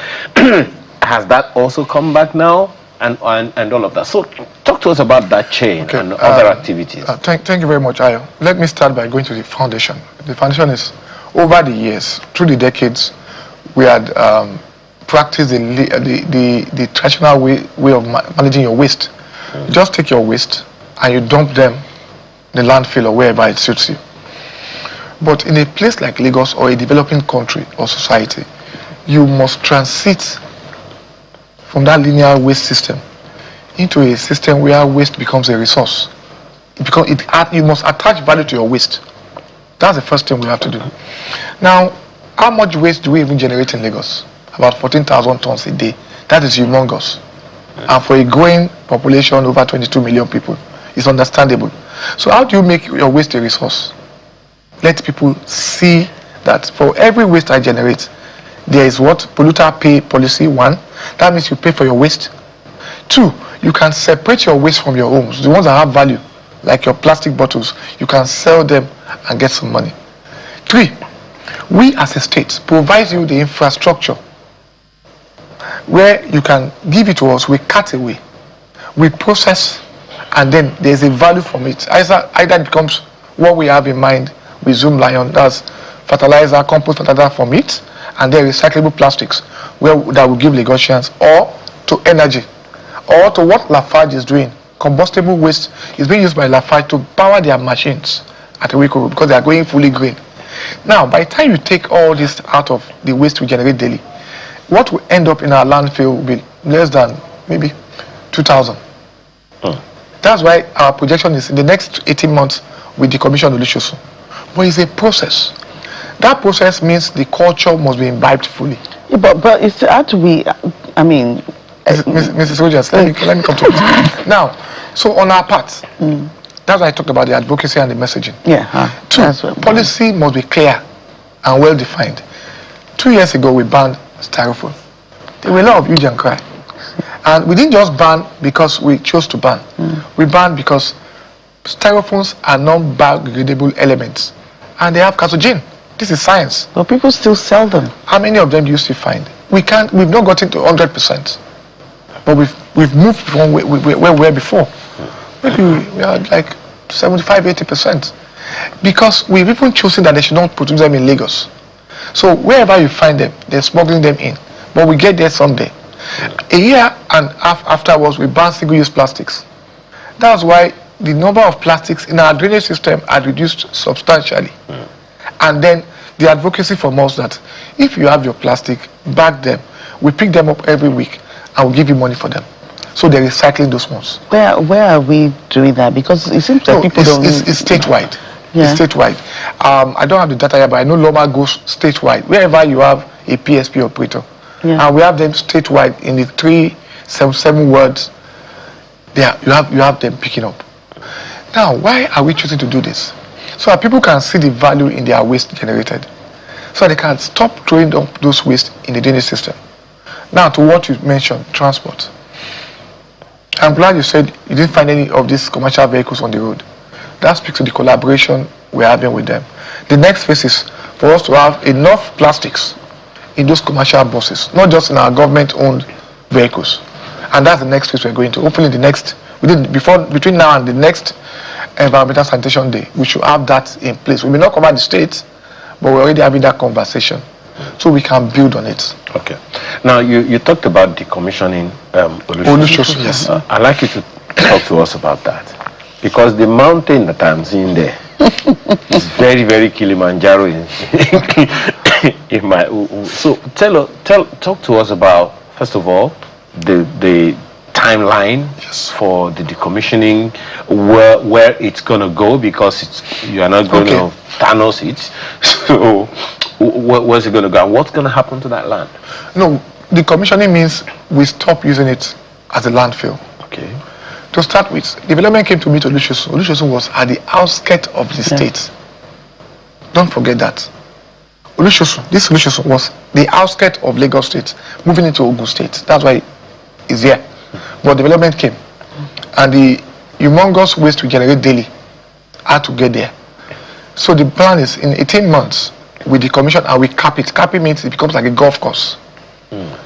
Has that also come back now? And all of that. So talk to us about that chain and other activities. Thank you very much, Ayo. Let me start by going to the foundation. The foundation is, over the years, through the decades, we had practiced the traditional way of managing your waste. You just take your waste and you dump them in the landfill or wherever it suits you. But in a place like Lagos or a developing country or society, you must transit from that linear waste system into a system where waste becomes a resource. You must attach value to your waste. That's the first thing we have to do. Now, how much waste do we even generate in Lagos? About 14,000 tons a day. That is humongous. And for a growing population, over 22 million people, it's understandable. So how do you make your waste a resource? Let people see that for every waste I generate, there is what? Polluter pay policy, 1. That means you pay for your waste. 2, you can separate your waste from your homes. The ones that have value, like your plastic bottles, you can sell them and get some money. 3, we as a state provide you the infrastructure where you can give it to us, we cut away, we process, and then there's a value from it. Either it becomes what we have in mind with Zoom Lion, that's fertilizer, compost fertilizer from it, and then recyclable plastics that will give Lagosians, or to energy, or to what Lafarge is doing. Combustible waste is being used by Lafarge to power their machines at Ewiko because they are going fully green. Now, by the time you take all this out of the waste we generate daily, what will end up in our landfill will be less than maybe 2,000. That's why our projection is in the next 18 months we decommission Olusosun. But it's a process. That process means the culture must be imbibed fully. Yeah, but it's had to be, I mean... Mrs. Rogers, let me come to this. Now, so on our part, that's why I talked about the advocacy and the messaging. Yeah. 2, policy must be clear and well defined. 2 years ago, we banned styrofoam. There were a lot of huge and cry. And we didn't just ban because we chose to ban. We banned because styrofoams are non-biodegradable elements and they have carcinogen. This is science. But people still sell them. How many of them do you still find? We've not gotten to 100%. But we've moved from where we were before. Maybe we are like 75-80%. Because we've even chosen that they should not produce them in Lagos. So wherever you find them, they're smuggling them in. But we get there someday. A year and a half afterwards, we banned single-use plastics. That's why the number of plastics in our drainage system had reduced substantially. And then the advocacy from us that if you have your plastic, bag them. We pick them up every week and we give you money for them. So they're recycling those ones. Where are we doing that? Because it seems that people don't... It's statewide. Yeah. It's statewide. I don't have the data yet, but I know Loma goes statewide. Wherever you have a PSP operator. Yeah. And we have them statewide in the 377 words. You have them picking up. Now, why are we choosing to do this? So that people can see the value in their waste generated. So they can stop throwing those waste in the drainage system. Now, to what you mentioned, transport. I'm glad you said you didn't find any of these commercial vehicles on the road. That speaks to the collaboration we're having with them. The next phase is for us to have enough plastics in those commercial buses, not just in our government-owned vehicles. And that's the next phase we're going to. Hopefully between now and the next Environmental Sanitation Day, we should have that in place. We may not cover the states, but we're already having that conversation. So we can build on it. Okay. Now, you talked about decommissioning Olusosun, yes. I'd like you to talk to us about that. Because the mountain that I'm seeing there is very, very Kilimanjaro in my... So talk to us about, first of all, the timeline for the decommissioning, where it's going to go, because you are not going to Thanos it. So where's it going to go? What's going to happen to that land? No, decommissioning means we stop using it as a landfill. Okay. To start with, development came to meet Olusosun. Olusosun was at the outskirts of the state. Don't forget that. This Olusosun was the outskirts of Lagos State, moving into Ogun State. That's why it's here. But development came. And the humongous waste we generate daily had to get there. So the plan is in 18 months, we decommission and we cap it. Capping means it becomes like a golf course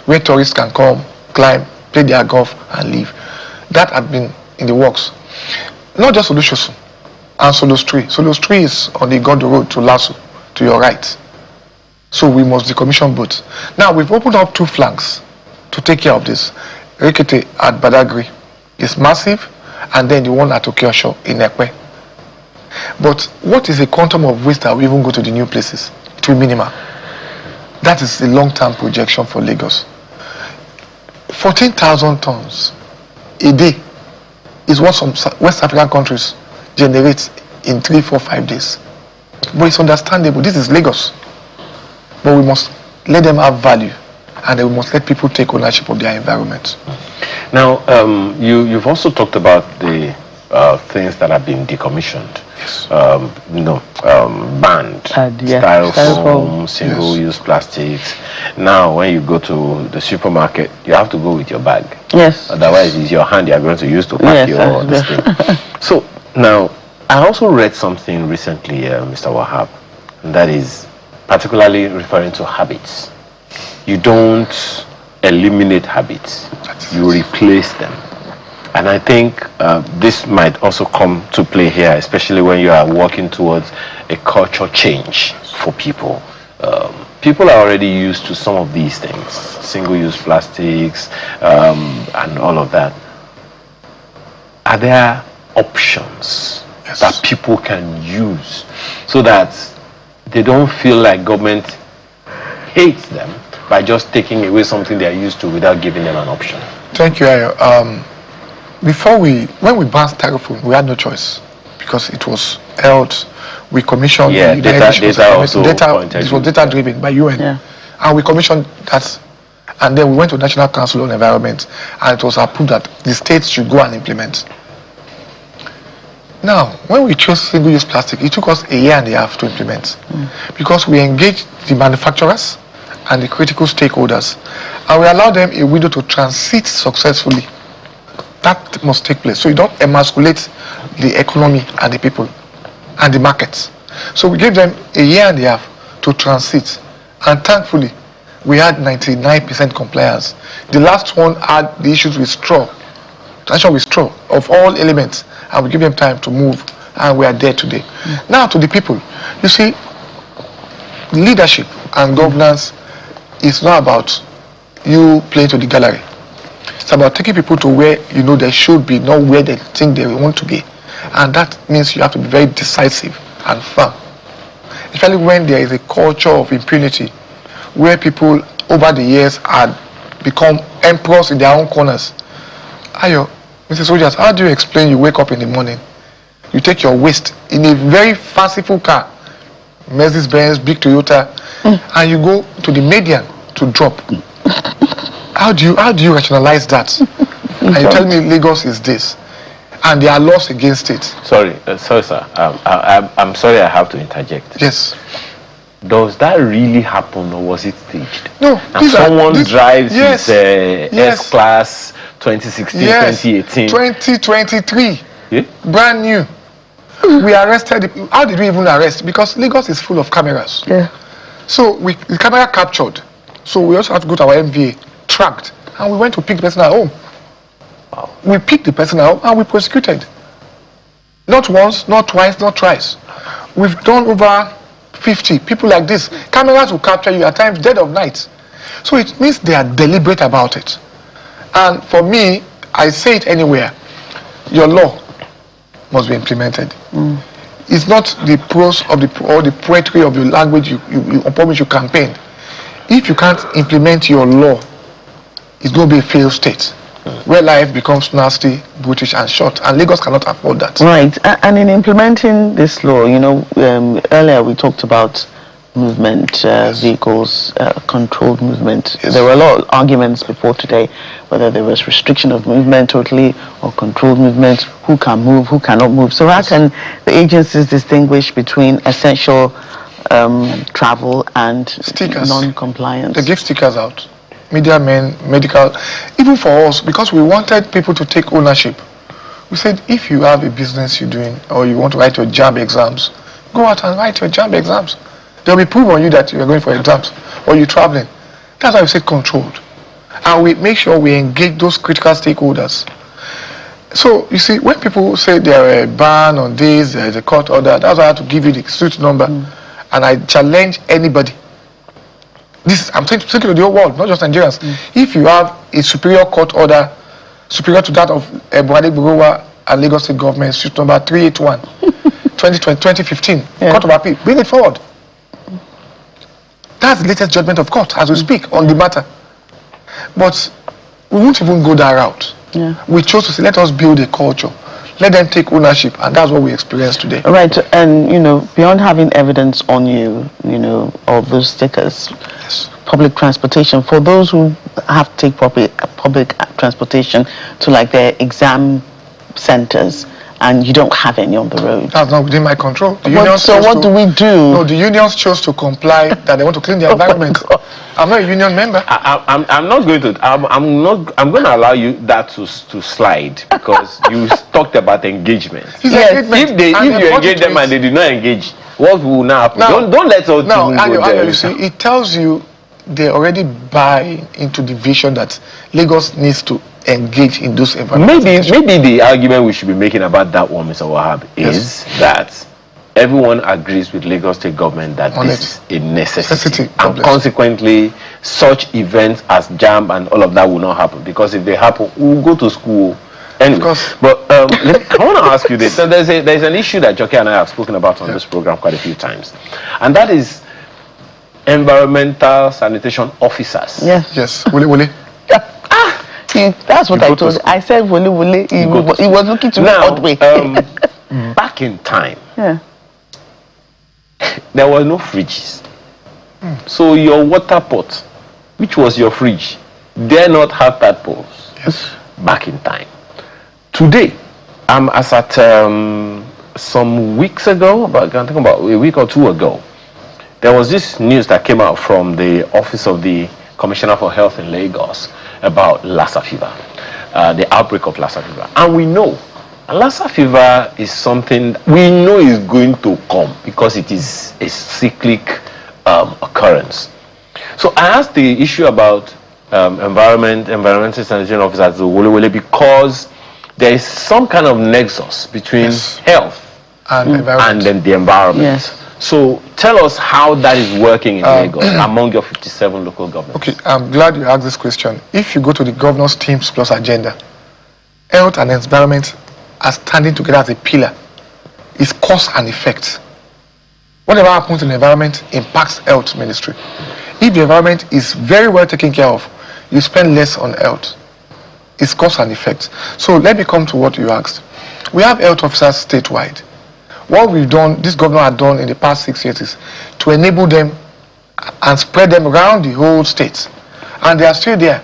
where tourists can come, climb, play their golf and leave. That had been in the works. Not just Olusosun and Solos 3. Solos 3 is on the Gondo Road to Lasso, to your right. So we must decommission both. Now we've opened up 2 flanks to take care of this. Rekete at Badagry is massive, and then the one at Okiosho in Ekwe. But what is the quantum of waste that we even go to the new places? It will be minimal. That is the long-term projection for Lagos. 14,000 tons a day is what some West African countries generate in 3, 4, 5 days. But it's understandable. This is Lagos. But we must let them have value, and then we must let people take ownership of their environment. Now, you've also talked about the things that have been decommissioned. Yes. Banned, styrofoam, single-use plastics. Now, when you go to the supermarket, you have to go with your bag. Yes. Otherwise, it's your hand you are going to use to pack your this thing. So now, I also read something recently, Mr. Wahab, and that is particularly referring to habits. You don't eliminate habits, you replace them. And I think this might also come to play here, especially when you are working towards a culture change for people. People are already used to some of these things, single-use plastics and all of that. Are there options that people can use so that they don't feel like government hates them by just taking away something they are used to without giving them an option? Thank you, Ayo. When we banned styrofoam, we had no choice because it was held. We commissioned data it was data driven by UN, and we commissioned that, and then we went to National Council on Environment, and it was approved that the states should go and implement. Now, when we chose single-use plastic, it took us a year and a half to implement because we engaged the manufacturers and the critical stakeholders, and we allowed them a window to transit successfully. That must take place. So you don't emasculate the economy and the people and the markets. So we gave them a year and a half to transit, and thankfully we had 99% compliance. The last one had the issues with straw, of all elements, and we give them time to move, and we are there today. Now to the people, you see, leadership and governance is not about you playing to the gallery. It's about taking people to where you know they should be, not where they think they want to be. And that means you have to be very decisive and firm. Especially when there is a culture of impunity, where people over the years had become emperors in their own corners. Ayo, Mr. Soldiers, how do you explain you wake up in the morning, you take your waste in a very fanciful car, Mercedes-Benz, big Toyota, and you go to the median to drop? How do you rationalize that? And you tell me Lagos is this, and there are laws against it. Sorry, sir. I'm sorry I have to interject. Yes. Does that really happen, or was it staged? No. And someone drives his S-Class 2016, 2018. 2023. Yeah? Brand new. We arrested. How did we even arrest? Because Lagos is full of cameras. Yeah. So the camera captured. So we also have to go to our MVA, tracked, and we went to pick the person at home. Wow. We picked the person at home and we prosecuted. Not once, not twice, not thrice. We've done over 50 people like this. Cameras will capture you at times dead of night. So it means they are deliberate about it. And for me, I say it anywhere, your law must be implemented. It's not the prose of or the poetry of your language upon which you campaign. If you can't implement your law, it's going to be a failed state, where life becomes nasty, brutish, and short, and Lagos cannot afford that. Right, and in implementing this law, earlier we talked about movement, vehicles, controlled movement. Yes. There were a lot of arguments before today, whether there was restriction of movement totally or controlled movement, who can move, who cannot move. So how can the agencies distinguish between essential travel and Stickers. non-compliance? They give stickers out. Media men, medical, even for us, because we wanted people to take ownership. We said, if you have a business you're doing, or you want to write your JAMB exams, go out and write your JAMB exams. There will be proof on you that you are going for exams, or you're traveling. That's why we say controlled. And we make sure we engage those critical stakeholders. So, you see, when people say there are a ban on this, there is a court order, that's why I have to give you the suit number. And I challenge anybody I'm thinking of the whole world, not just Nigerians. If you have a superior court order, superior to that of Buhari Bugowa and Lagos State Government, suit number 381, 2015, Court of Appeal, bring it forward. That's the latest judgment of court as we speak on the matter. But we won't even go that route. We chose to say, let us build a culture. Let them take ownership, and that's what we experience today. Right, and beyond having evidence on you, of those stickers, public transportation, for those who have to take public transportation to like their exam centers, and you don't have any on the road. That's not within my control. So what do we do? No, the unions chose to comply that they want to clean the environment. I'm not a union member. I'm not going to. I'm going to allow you that to slide because you talked about engagement. Engagement. If you engage them and they do not engage, what will now happen? Don't let us go there. You see, it tells you they already buy into the vision that Lagos needs to engage in those environments. Maybe the argument we should be making about that one, Mr. Wahab, is that everyone agrees with Lagos State Government that this is a necessity. And consequently, such events as JAM and all of that will not happen, because if they happen, we'll go to school anyway. But I want to ask you this. So there's an issue that Joke and I have spoken about on this program quite a few times, and that is environmental sanitation officers. Yes. Wole. That's what I told you. I said wole. He was looking to me odd way. Back in time, there were no fridges. So your water pot, which was your fridge, dare not have tadpoles. Back in time. Today, as at some weeks ago, I can think about a week or two ago, there was this news that came out from the office of the Commissioner for Health in Lagos about Lassa fever, the outbreak of Lassa fever. And we know Lassa fever is something we know is going to come because it is a cyclic occurrence. So I asked the issue about environmental sanitation officers, the Wole, because there is some kind of nexus between health and then the environment. So tell us how that is working in Lagos among your 57 local governments. Okay, I'm glad you asked this question. If you go to the governor's Teams Plus agenda, health and environment are standing together as a pillar. It's cause and effect. Whatever happens in the environment impacts health ministry. If the environment is very well taken care of, you spend less on health. It's cause and effect. So let me come to what you asked. We have health officers statewide. What we've done, this governor had done in the past 6 years, is to enable them and spread them around the whole state. And they are still there.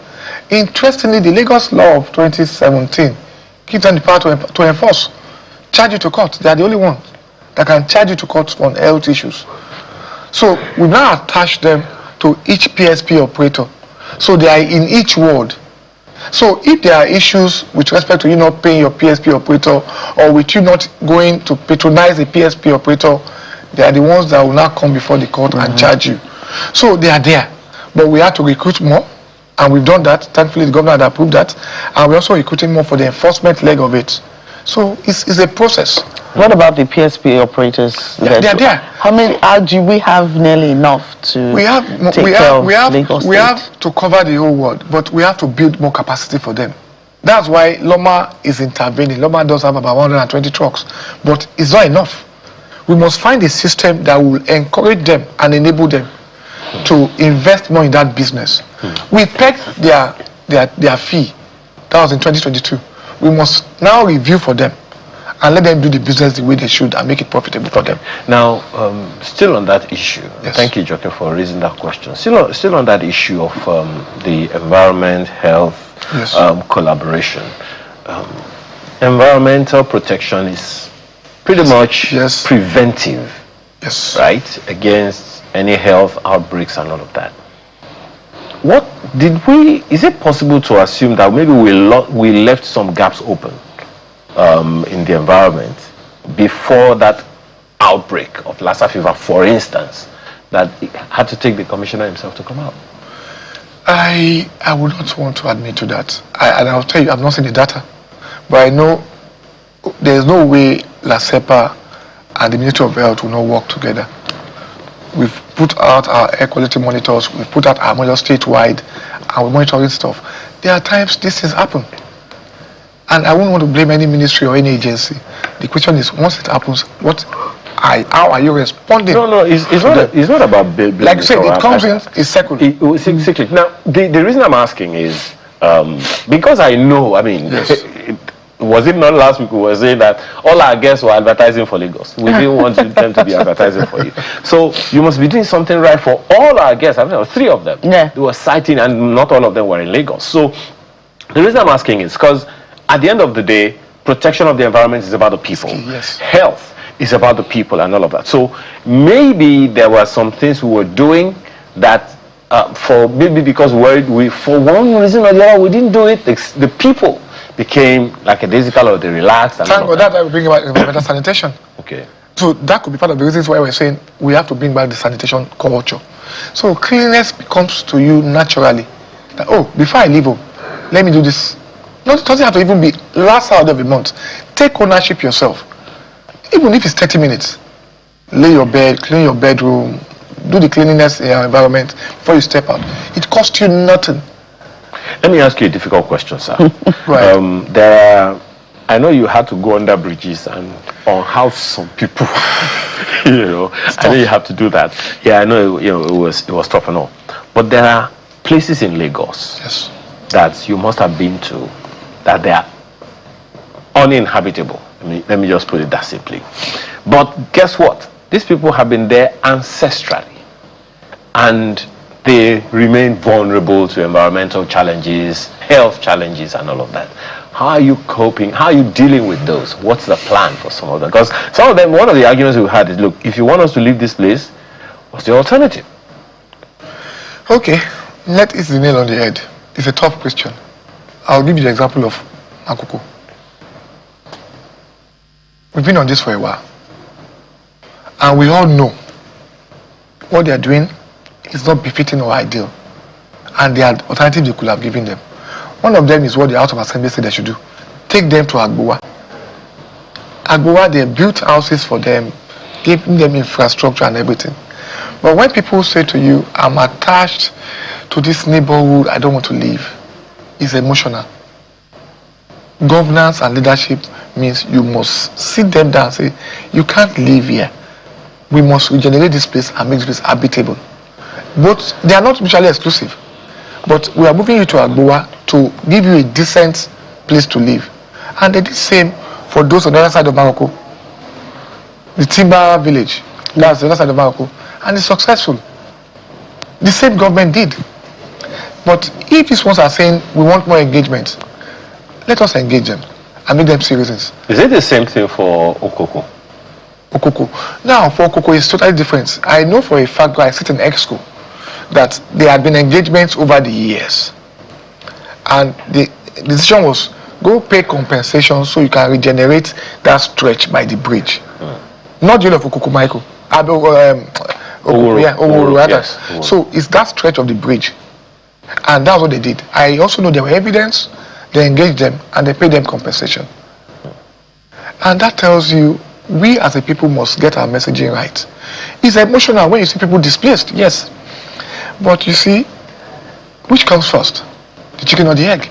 Interestingly, the Lagos law of 2017 gives them the power to enforce, charge you to court. They are the only ones that can charge you to court on health issues. So we've now attached them to each PSP operator. So they are in each ward. So if there are issues with respect to you not paying your PSP operator, or with you not going to patronize a PSP operator, they are the ones that will now come before the court and charge you. So they are there. But we have to recruit more, and we've done that. Thankfully, the governor had approved that. And we're also recruiting more for the enforcement leg of it. So it's a process. What about the PSP operators? They are there. How many? Do we have nearly enough to we have to cover the whole world, but we have to build more capacity for them. That's why Loma is intervening. Loma does have about 120 trucks, but it's not enough. We must find a system that will encourage them and enable them to invest more in that business. We pegged their fee. That was in 2022. We must now review for them and let them do the business the way they should and make it profitable for them. Now, still on that issue, thank you, Joke, for raising that question. Still on that issue of the environment, health, collaboration. Environmental protection is pretty much preventive, right, against any health outbreaks and all of that. Is it possible to assume that maybe we left some gaps open in the environment before that outbreak of Lassa fever, for instance, that it had to take the commissioner himself to come out? I would not want to admit to that. And I'll tell you, I've not seen the data. But I know there's no way LASEPA and the Ministry of Health will not work together. We've put out our air quality monitors. We've put out our monitors statewide, and we're monitoring stuff. There are times these things happen. And I wouldn't want to blame any ministry or any agency. The question is, once it happens, how are you responding? No, it's not about building. Like you said, it comes in, it's second. Now, the reason I'm asking is, because I know, I mean, Yes. was it not last week we were saying that all our guests were advertising for Lagos? We didn't want them to be advertising for you. So you must be doing something right for all our guests. I mean, there were 3 of them. Yeah. They were citing, and not all of them were in Lagos. So the reason I'm asking is because at the end of the day, protection of the environment is about the people. Yes. Health is about the people and all of that. So maybe there were some things we were doing that because we for one reason or the other we didn't do it. The people became like a daisical or they relaxed. And Thank God, that's why we bring about environmental sanitation. Okay. So that could be part of the reasons why we're saying we have to bring back the sanitation culture. So cleanliness comes to you naturally. That, before I leave home, let me do this. It doesn't have to even be last hour of the month. Take ownership yourself. Even if it's 30 minutes. Lay your bed, clean your bedroom, do the cleanliness in your environment before you step out. It costs you nothing. Let me ask you a difficult question, sir. Right. I know you had to go under bridges and unhouse some people. I know you have to do that. Yeah, I know. It was tough and all. But there are places in Lagos, Yes, that you must have been to, that they are uninhabitable. Let me just put it that simply. But guess what? These people have been there ancestrally, and they remain vulnerable to environmental challenges, health challenges, and all of that. How are you coping? How are you dealing with those? What's the plan for some of them? Because some of them, one of the arguments we had is, look, if you want us to leave this place, what's the alternative? Okay, let hit the nail on the head. It's a tough question. I'll give you the example of Akuku. We've been on this for a while. And we all know what they are doing is not befitting or ideal. And there are alternatives they could have given them. One of them is what the House of Assembly said they should do. Take them to Agbowa. Agbowa, they built houses for them, giving them infrastructure and everything. But when people say to you, I'm attached to this neighborhood, I don't want to leave, it's emotional. Governance and leadership means you must sit them down and say, you can't live here. We must regenerate this place and make this place habitable. But they are not mutually exclusive. But we are moving you to Agbowa to give you a decent place to live. And they did the same for those on the other side of Morocco. The Timber Village, that's the other side of Morocco. And it's successful. The same government did. But if these ones are saying we want more engagement, let us engage them and make them citizens. Is it the same thing for Okoko? Okoko. Now, for Okoko, it's totally different. I know for a fact, I sit in EXCO, that there had been engagements over the years. And the decision was, go pay compensation so you can regenerate that stretch by the bridge. Not the of Okoko, Michael. Yes. So it's that stretch of the bridge. And that's what they did. I also know there were evidence, they engaged them, and they paid them compensation. And that tells you, we as a people must get our messaging right. It's emotional when you see people displaced, yes. But you see, which comes first? The chicken or the egg?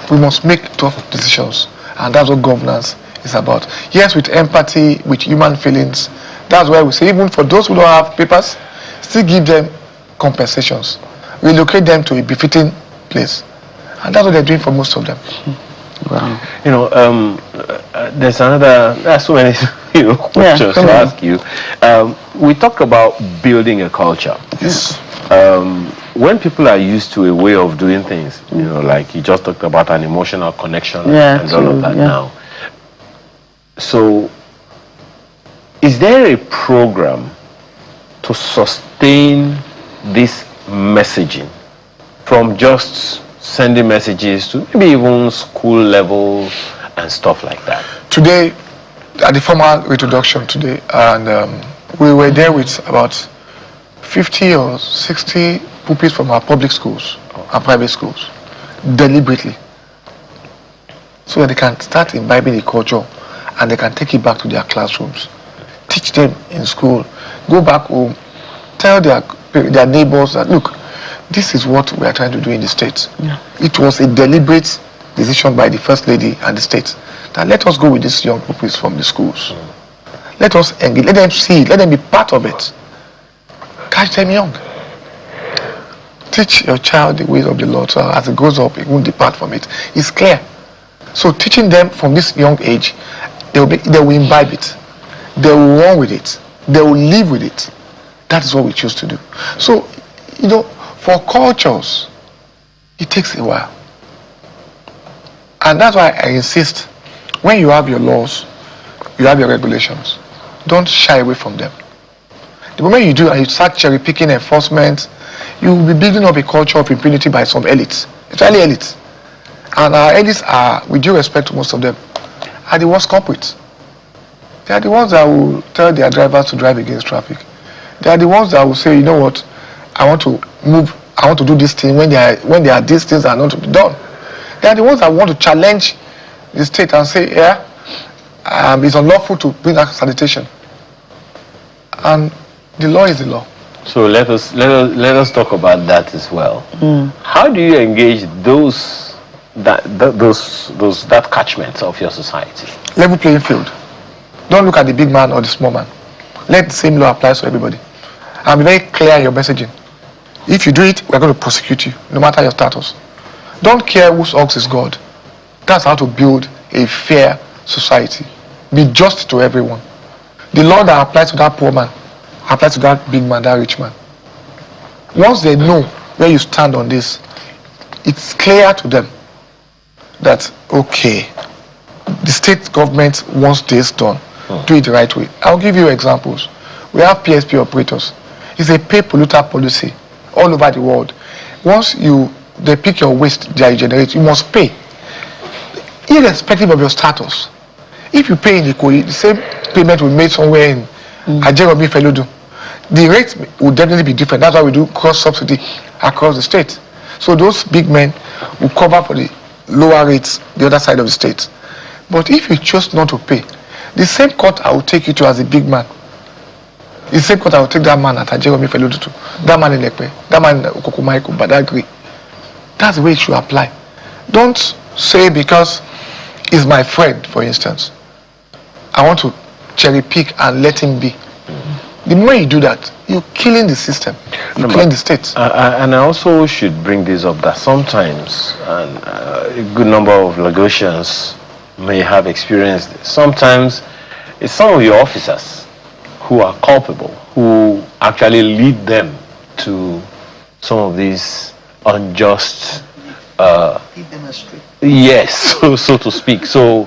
We must make tough decisions. And that's what governance is about. Yes, with empathy, with human feelings. That's why we say, even for those who don't have papers, still give them compensations. Relocate them to a befitting place. And that's what they're doing for most of them. Wow. There are so many questions to ask you. We talk about building a culture. Yes. When people are used to a way of doing things, like you just talked about an emotional connection and all of that now. So, is there a program to sustain this messaging from just sending messages to maybe even school level and stuff like that? Today, At the formal introduction today, and we were there with about 50 or 60 pupils from our public schools and private schools, deliberately, so that they can start imbibing the culture and they can take it back to their classrooms. teach them in school, go back home, tell their neighbors that, look, this is what we are trying to do in the state. Yeah. It was a deliberate decision by the First Lady and the state that let us go with these young people from the schools. Let us engage, let them see it, let them be part of it. Catch them young. Teach your child the ways of the Lord, so as it grows up, it won't depart from it. It's clear. So teaching them from this young age, they will imbibe it. They will run with it. They will live with it. That is what we choose to do. So, you know, for cultures, it takes a while. And that's why I insist, when you have your laws, you have your regulations, don't shy away from them. The moment you do and you start cherry picking enforcement, you will be building up a culture of impunity by some elites, especially elites. And our elites are, with due respect to most of them, are the worst culprits. They are the ones that will tell their drivers to drive against traffic. They are the ones that will say, you know what, I want to move, I want to do this thing when there are these things that are not to be done. They are the ones that want to challenge the state and say, yeah, it's unlawful to bring out sanitation. And the law is the law. So let us talk about that as well. How do you engage that catchment of your society? Level playing field. Don't look at the big man or the small man. Let the same law apply to everybody. And be very clear in your messaging. If you do it, we're going to prosecute you, no matter your status. Don't care whose ox is God. That's how to build a fair society. Be just to everyone. The law that applies to that poor man applies to that big man, that rich man. Once they know where you stand on this, it's clear to them that, okay, the state government wants this done. Do it the right way. I'll give you examples. We have PSP operators. It's a pay polluter policy all over the world. Once they pick your waste that you generate, you must pay, irrespective of your status. If you pay in Ikoyi, the same payment will be made somewhere in Ajeromi Felodu. The rate will definitely be different. That's why we do cross subsidy across the state. So those big men will cover for the lower rates the other side of the state. But if you choose not to pay, the same court I will take you to as a big man, the same court I will take that man at Ajeromi Felodu to, that man in Ekpe, that man in Okokomaiko, Badagry. That's the way it should apply. Don't say because he's my friend, for instance, I want to cherry pick and let him be. The more you do that, you're killing the system. You're killing the state. And I also should bring this up that sometimes, and a good number of Lagosians may have experienced this. Sometimes it's some of your officers who are culpable, who actually lead them to some of these unjust Lead them astray. yes, so to speak. So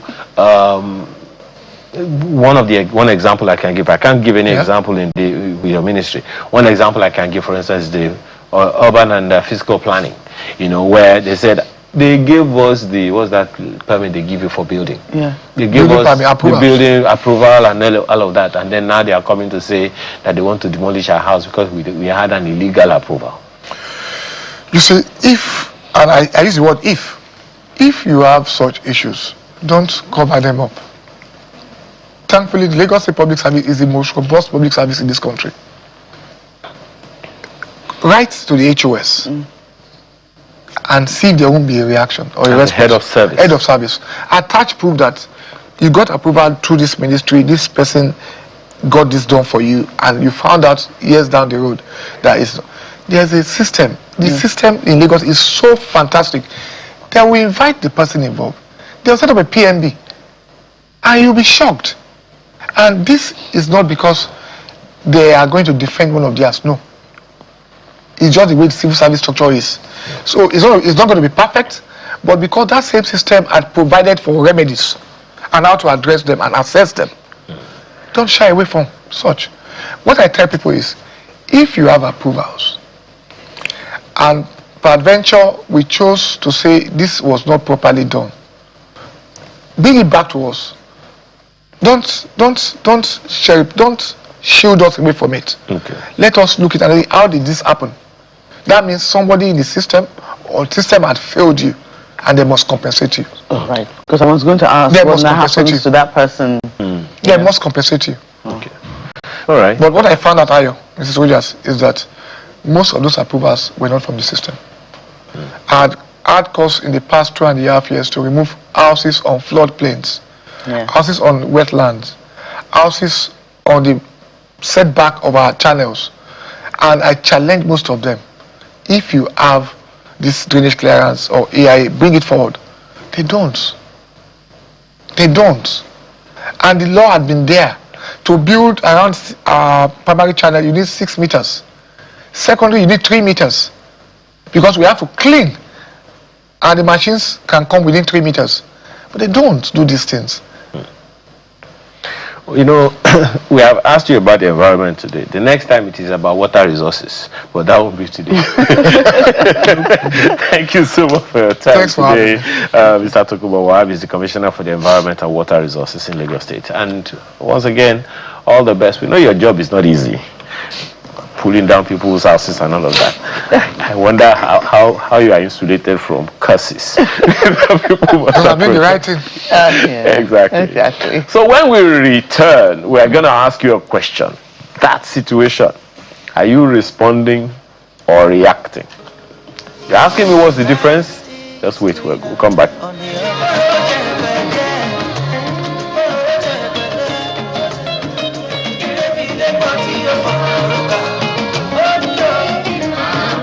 one example I can give, I can't give any example with your ministry. One example I can give, for instance, is the urban and physical planning, where they said they gave us what's that permit they give you for building? Yeah. They gave us the building approval and all of that, and then now they are coming to say that they want to demolish our house because we had an illegal approval. You see, and I use the word if you have such issues, don't cover them up. Thankfully, the Lagos State Public Service is the most robust public service in this country. Write to the HOS and see if there won't be a reaction or a response. Head of service. Head of service. Attach proof that you got approval through this ministry, this person got this done for you, and you found out years down the road that there's a system. The system in Lagos is so fantastic that we invite the person involved. They'll set up a PNB and you'll be shocked. And this is not because they are going to defend one of theirs, no. It's just the way the civil service structure is. So it's not going to be perfect, but because that same system had provided for remedies and how to address them and assess them, don't shy away from such. What I tell people is, if you have approvals, and peradventure we chose to say this was not properly done, bring it back to us. Don't shield us away from it. Okay. Let us look at it. How did this happen? That means somebody in the system or system had failed you, and they must compensate you. Oh, right. Because I was going to ask what happens to that person. They must compensate you. Okay. All right. But what I found out, Mrs. Rogers, is that most of those approvals were not from the system. I had costs in the past 2.5 years to remove houses on floodplains, houses on wetlands, houses on the setback of our channels, and I challenge most of them. If you have this drainage clearance or AIA, bring it forward. They don't. They don't. And the law had been there. To build around primary channel, you need 6 meters. Secondly, you need 3 meters. Because we have to clean. And the machines can come within 3 meters. But they don't do these things. You know, we have asked you about the environment today. The next time it is about water resources, but that won't be today. Thank you so much for your time. Thanks today. Mr. Tokubo Wahab is the Commissioner for the Environment and Water Resources in Lagos State. And once again, all the best. We know your job is not easy, pulling down people's houses and all of that. I wonder how you are insulated from curses. Because I'm doing the right thing. Exactly. So when we return, we are going to ask you a question. That situation, are you responding or reacting? You're asking me what's the difference? Just wait, we'll come back.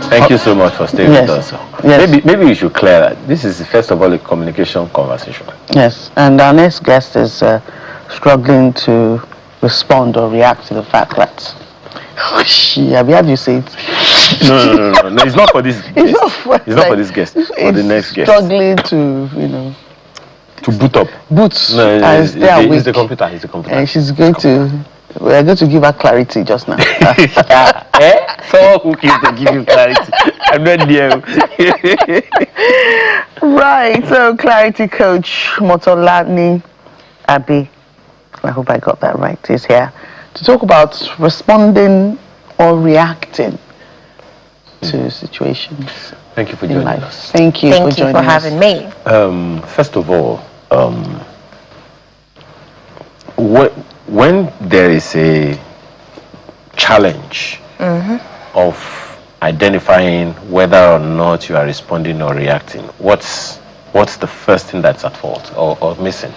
Thank you so much for staying with us. Yes. Maybe you should clear that. This is, first of all, a communication conversation. Yes, and our next guest is struggling to respond or react to the fact that have you say it? No. It's not for this guest. It's not for this guest. For the next guest. Struggling to, to boot up. Boots. No, and stay awake. It's the computer. It's the computer. And she's going to. We are going to give her clarity just now. Someone who came to give you clarity. I'm not there. Right. So, clarity coach Motolani Abi, I hope I got that right, is here to talk about responding or reacting to situations. Thank you for joining us. Thank you for joining us. Having me. First of all, when there is a challenge of identifying whether or not you are responding or reacting, what's the first thing that's at fault or missing?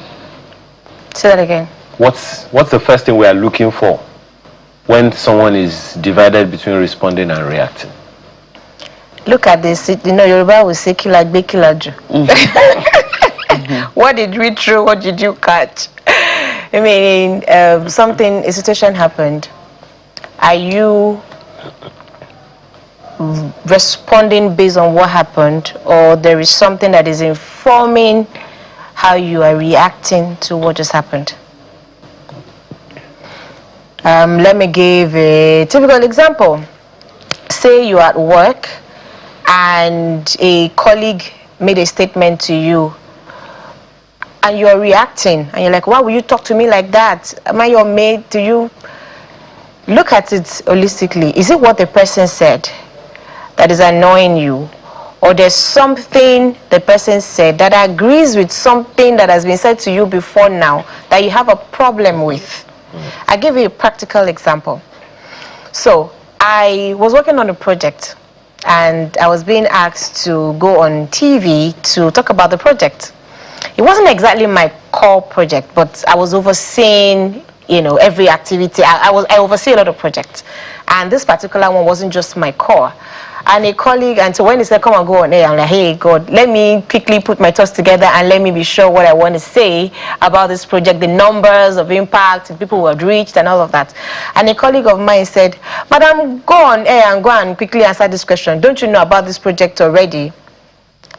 Say that again. What's the first thing we are looking for when someone is divided between responding and reacting? Look at this. Yoruba will say kilagbe kilaju. What did we throw? What did you catch? I mean, a situation happened. Are you responding based on what happened, or there is something that is informing how you are reacting to what just happened? Let me give a typical example. Say you're at work and a colleague made a statement to you, and you're reacting, and you're like, why would you talk to me like that? Am I your mate? Do you look at it holistically? Is it what the person said that is annoying you? Or there's something the person said that agrees with something that has been said to you before now that you have a problem with? I'll give you a practical example. So I was working on a project and I was being asked to go on TV to talk about the project. It wasn't exactly my core project, but I was overseeing, every activity. I oversee a lot of projects. And this particular one wasn't just my core. And a colleague, and so when he said, come and go on air, I'm like, hey, God, let me quickly put my thoughts together and let me be sure what I want to say about this project, the numbers of impact, the people who had reached and all of that. And a colleague of mine said, Madam, go on air and go and quickly answer this question. Don't you know about this project already?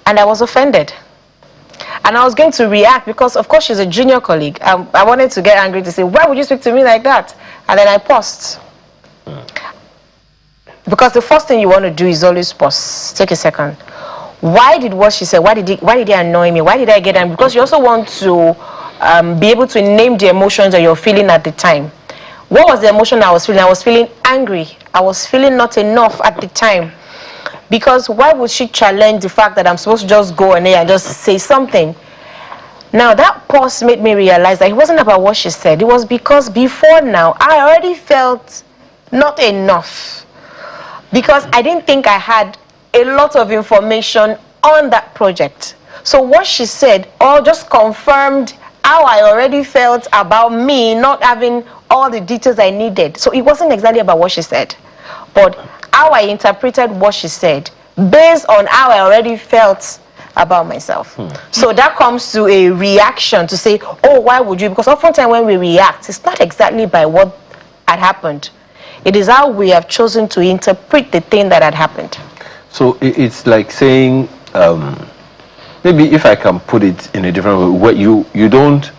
And I was offended. And I was going to react because, of course, she's a junior colleague. I wanted to get angry to say, why would you speak to me like that? And then I paused. Because the first thing you want to do is always pause. Take a second. Why did what she said, why did it annoy me? Why did I get angry? Because you also want to be able to name the emotions that you're feeling at the time. What was the emotion I was feeling? I was feeling angry. I was feeling not enough at the time. Because why would she challenge the fact that I'm supposed to just go on air and just say something? Now that pause made me realize that it wasn't about what she said. It was because before now, I already felt not enough. Because I didn't think I had a lot of information on that project. So what she said all just confirmed how I already felt about me not having all the details I needed. So it wasn't exactly about what she said, but how I interpreted what she said based on how I already felt about myself. So that comes to a reaction to say, oh, why would you? Because oftentimes when we react, it's not exactly by what had happened. It is how we have chosen to interpret the thing that had happened. So it's like saying, maybe if I can put it in a different way, where you don't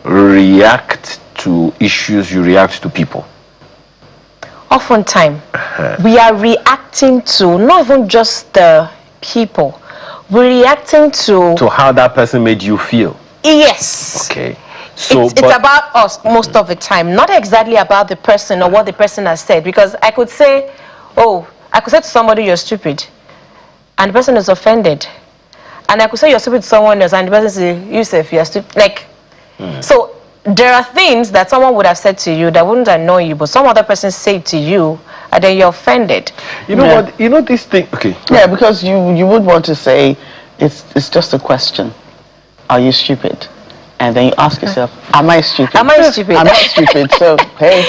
react to issues, you react to people. Oftentimes, we are reacting to not even just the people. We're reacting to how that person made you feel. Yes. Okay. So it's about us most of the time, not exactly about the person or what the person has said. Because I could say, I could say to somebody, you're stupid, and the person is offended. And I could say you're stupid to someone else, and the person says, Yusuf, you're stupid. Like, so there are things that someone would have said to you that wouldn't annoy you, but some other person said to you, and then you're offended. You know what? You know this thing. Okay. Yeah, because you would want to say, it's just a question. Are you stupid? And then you ask yourself, am I stupid? Am I stupid? Am I stupid? So, hey,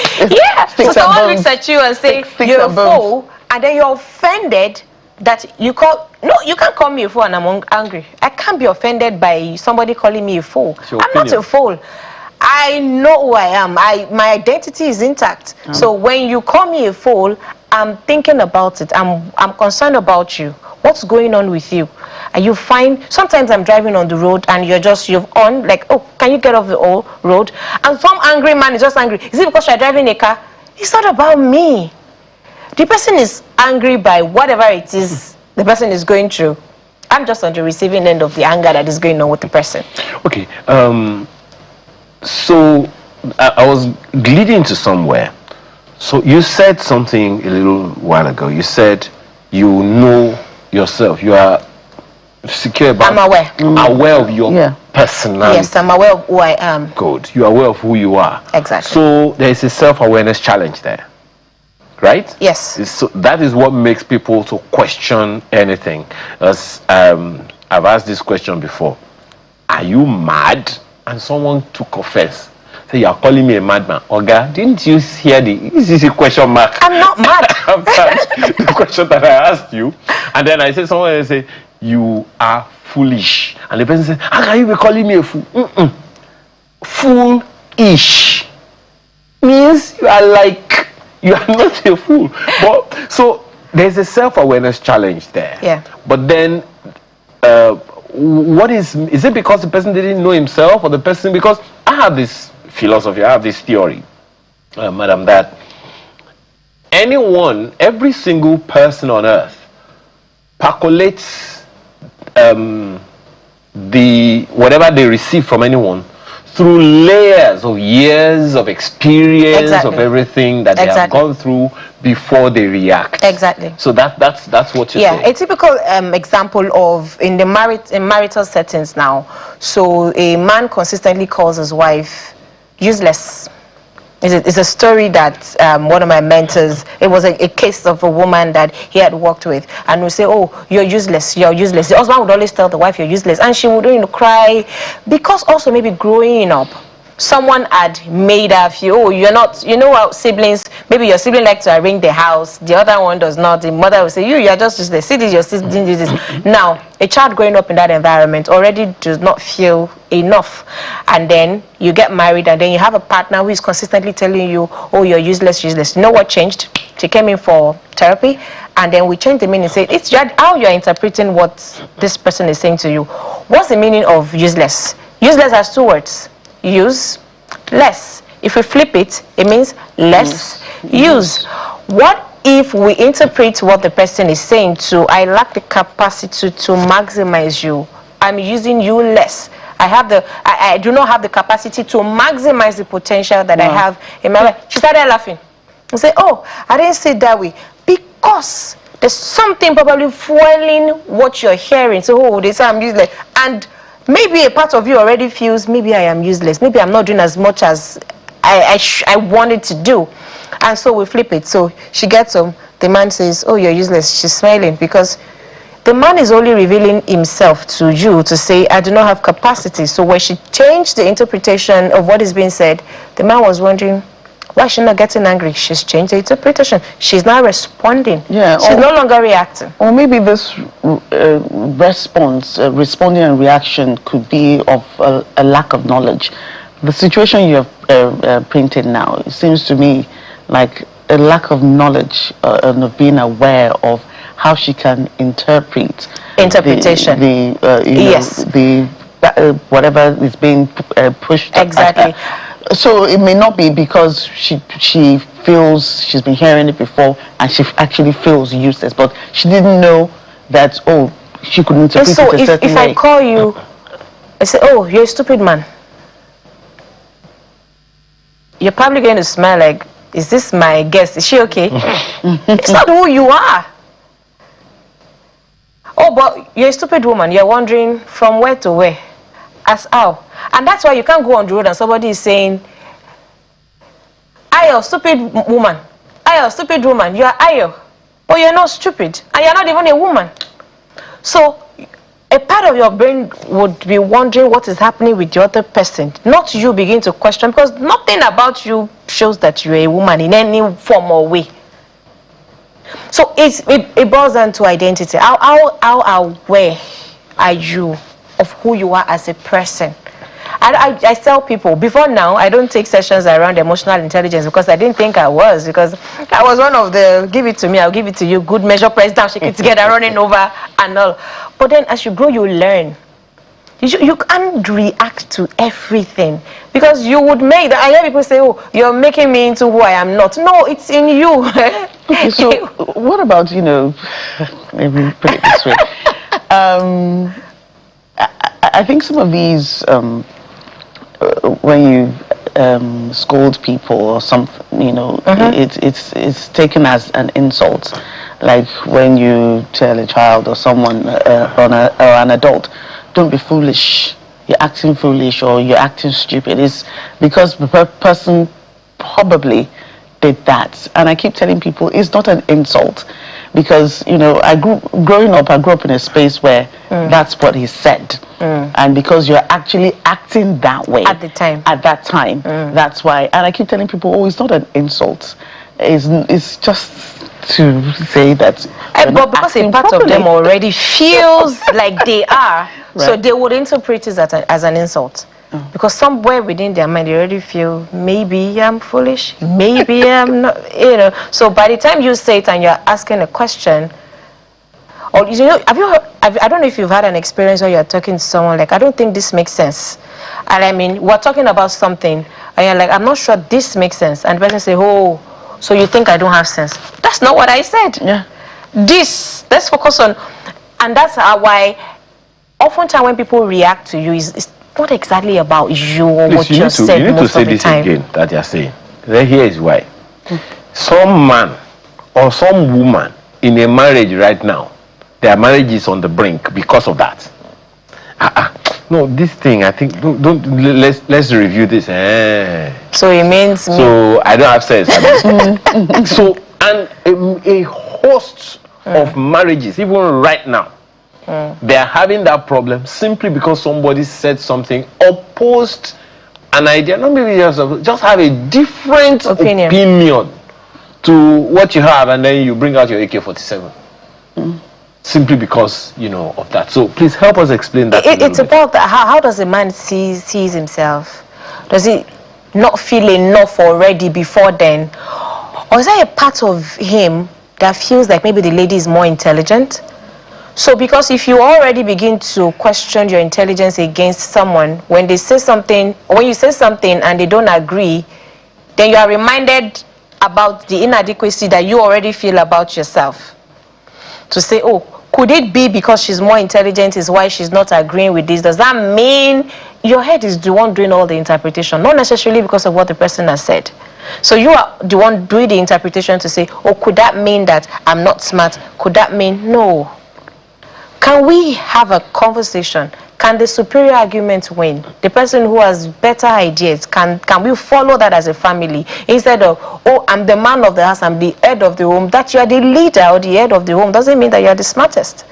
so someone looks at you and say, you're a fool, and then you're offended that you call, no, you can't call me a fool and I'm angry. I can't be offended by somebody calling me a fool. I'm not a fool. I know who I am. My identity is intact. So when you call me a fool, I'm thinking about it. I'm concerned about you. What's going on with you? And you find, sometimes I'm driving on the road and you've on, like, oh, can you get off the road? And some angry man is just angry. Is it because you're driving a car? It's not about me. The person is angry by whatever it is the person is going through. I'm just on the receiving end of the anger that is going on with the person. Okay. So I was leading to somewhere. So you said something a little while ago. You said you know yourself. You are secure about. I'm aware. Aware of your personality. Yes, I'm aware of who I am. Good. You are aware of who you are. Exactly. So there is a self-awareness challenge there, right? Yes. So that is what makes people to question anything. As I've asked this question before. Are you mad? And someone took offense. Say, you are calling me a madman. Oga, didn't you hear this is a question mark? I'm not mad. The question that I asked you. And then I said, someone else say, you are foolish. And the person said, how can you be calling me a fool? Foolish means you are not a fool. But so there's a self-awareness challenge there. Yeah. But then what is it because the person didn't know himself, or the person, because I have this philosophy, I have this theory, madam, that every single person on earth percolates whatever they receive from anyone through layers of years of experience, of everything that they have gone through before they react. Exactly. So that's what you're saying. A typical example of in marital settings now. So a man consistently calls his wife useless. It's a story that one of my mentors, it was a case of a woman that he had worked with, and would say, oh, you're useless, you're useless. The husband would always tell the wife, you're useless, and she would cry, because also maybe growing up, someone had made her feel, oh, you're not, you know how siblings, maybe your sibling likes to arrange the house, the other one does not. The mother will say, you're just useless, see this, your sister didn't do this. Now, a child growing up in that environment already does not feel enough. And then you get married, and then you have a partner who is consistently telling you, oh, you're useless, useless. You know what changed? She came in for therapy, and then we changed the meaning and said, it's how you're interpreting what this person is saying to you. What's the meaning of useless? Useless has two words. Use, less. If we flip it, it means less use. What if we interpret what the person is saying to, I lack the capacity to maximize you. I'm using you less. I do not have the capacity to maximize the potential that I have in my life. She started laughing. I said, oh, I didn't say it that way. Because there's something probably fueling what you're hearing. So, oh, they say I'm useless. And maybe a part of you already feels, maybe I am useless, maybe I'm not doing as much as I wanted to do. And so we flip it. So she gets home, the man says, oh, you're useless. She's smiling because the man is only revealing himself to you to say, I do not have capacity. So when she changed the interpretation of what is being said, the man was wondering, why is she not getting angry? She's changed the interpretation. She's now responding. Yeah, she's no longer reacting. Or maybe this response, responding and reaction could be of a lack of knowledge. The situation you have painted now, it seems to me like a lack of knowledge and of being aware of how she can interpret interpretation. Yes. Whatever is being pushed. Exactly. So it may not be because she feels she's been hearing it before and she actually feels useless, but she didn't know that, oh, she could interpret it a certain way. So if I call you, I say, oh, you're a stupid man, you're probably going to smile like, is this my guest? Is she okay? It's not who you are. Oh, but you're a stupid woman. You're wondering from where to where. As how. And that's why you can't go on the road and somebody is saying, Ayo, stupid woman. Ayo, stupid woman. You are Ayo. But you're not stupid. And you're not even a woman. So a part of your brain would be wondering what is happening with the other person. Not you begin to question, because nothing about you shows that you're a woman in any form or way. So it boils down to identity. How aware are you of who you are as a person? And I tell people, before now, I don't take sessions around emotional intelligence because I didn't think I was. Because I was one of the, give it to me, I'll give it to you, good measure, press down, shake it together, running over and all. But then as you grow, you learn. You can't react to everything. Because you would make that. I hear people say, oh, you're making me into who I am not. No, it's in you. Okay, so what about, let me put it this way. I think some of these, when you scold people or something, it's taken as an insult. Like when you tell a child or someone or an adult, don't be foolish, you're acting foolish or you're acting stupid. It's because the person probably did that. And I keep telling people it's not an insult, because growing up, I grew up in a space where that's what he said. And because you're actually acting that way at that time, that's why. And I keep telling people, oh, it's not an insult, it's just to say that. But because a part of them already feels like they are, right. So they would interpret it as an insult. Because somewhere within their mind they already feel, maybe I'm foolish, maybe I'm not, So by the time you say it and you're asking a question, or have you heard, I don't know if you've had an experience where you're talking to someone like, I don't think this makes sense. And I mean, we're talking about something and you're like, I'm not sure this makes sense. And the person say, oh, so you think I don't have sense? That's not what I said. Yeah. Let's focus on, and that's why oftentimes when people react to you, it's not exactly about you or what you said. You need to say this again that you're saying. Then here is why. Some man or some woman in a marriage right now, their marriage is on the brink because of that. No, this thing, I think, let's review this. So it means so I don't have sense. So, and a host of marriages, even right now, they are having that problem simply because somebody said something, opposed an idea, not maybe just have a different opinion to what you have, and then you bring out your AK-47. Simply because, of that. So please help us explain that. It's about how does a man sees himself? Does he not feel enough already before then? Or is there a part of him that feels like maybe the lady is more intelligent? So because if you already begin to question your intelligence against someone, when they say something, or when you say something and they don't agree, then you are reminded about the inadequacy that you already feel about yourself. To say, oh, could it be because she's more intelligent is why she's not agreeing with this? Does that mean your head is the one doing all the interpretation? Not necessarily because of what the person has said. So you are the one doing the interpretation to say, oh, could that mean that I'm not smart? Could that mean no? Can we have a conversation? can the superior argument win? The person who has better ideas, can we follow that as a family? Instead of, oh, I'm the man of the house, I'm the head of the home, that you are the leader or the head of the home doesn't mean that you are the smartest.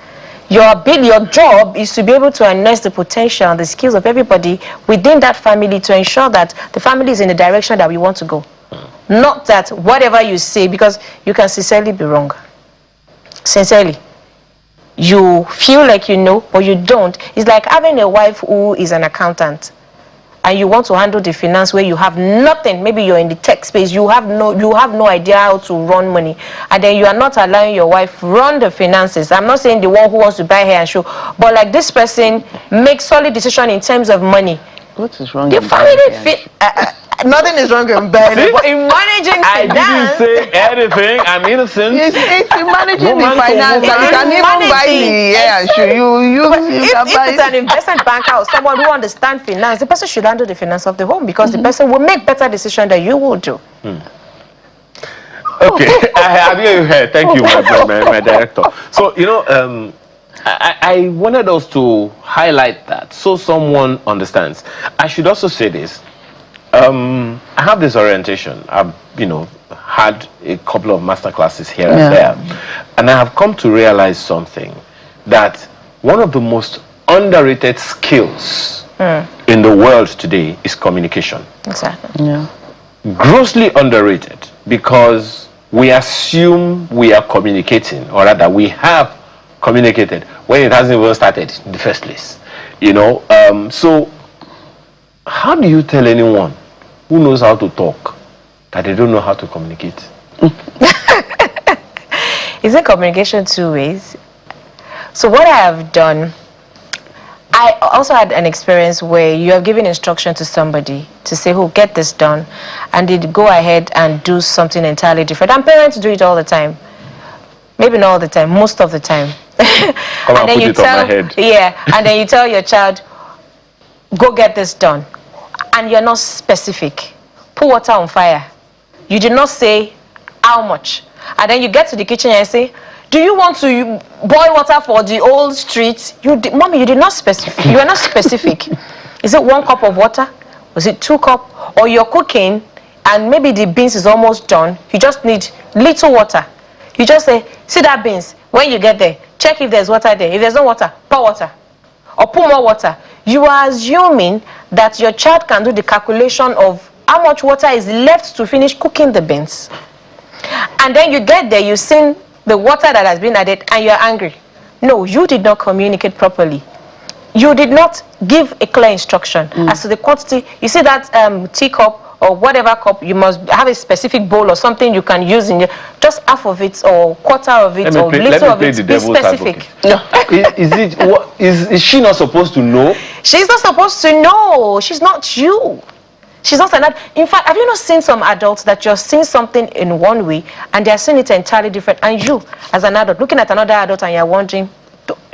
Your job is to be able to harness the potential and the skills of everybody within that family to ensure that the family is in the direction that we want to go. Not that whatever you say, because you can sincerely be wrong. Sincerely. You feel like you know, but you don't. It's like having a wife who is an accountant and you want to handle the finance where you have nothing. Maybe you're in the tech space, you have no idea how to run money, and then you are not allowing your wife run the finances. I'm not saying the one who wants to buy hair and show, but like this person makes solid decision in terms of money. What is wrong? The family fit. Nothing is wrong in buying, but in managing I finance. didn't say anything. I'm innocent. It's in managing Woman the to finance. woman. You can even buy the hair and shoe. If it's an investment banker or someone who understands finance, the person should handle the finance of the home, because the person will make better decisions than you will do. Okay, I have you here. Thank you, my director. So, you know, I wanted us to highlight that so someone understands. I should also say this. I have this orientation. I've, you know, had a couple of master classes here and there. And I have come to realize something, that one of the most underrated skills in the world today is communication. Exactly. Yeah. Grossly underrated, because we assume we are communicating, or rather we have communicated when it hasn't even started in the first place. You know, so how do you tell anyone who knows how to talk that they don't know how to communicate? Isn't communication two ways? So what I have done, I also had an experience where you have given instruction to somebody to say, oh, get this done, and they go ahead and do something entirely different. And parents do it all the time. Maybe not all the time, most of the time. Come and then put you it tell, on my head. yeah, and then you tell your child, go get this done, and you're not specific. Put water on fire. You did not say how much. And then you get to the kitchen and say, do you want to boil water for the whole street? Mommy, you did not specify. You are not specific. Is it 1 cup of water? Was it 2 cups? Or you're cooking and maybe the beans is almost done. You just need little water. You just say, see that beans. When you get there, check if there's water there. If there's no water, pour water. Or put more water. You are assuming that your child can do the calculation of how much water is left to finish cooking the beans. And then you get there, you've seen the water that has been added, and you're angry. No, you did not communicate properly. You did not give a clear instruction as to the quantity. You see that teacup or whatever cup, you must have a specific bowl or something you can use in just half of it or quarter of it or little of it. Be specific. Is she not supposed to know? She's not supposed to know. She's not you. She's not an adult. In fact, have you not seen some adults that you're seeing something in one way and they're seeing it entirely different? And you, as an adult, looking at another adult and you're wondering,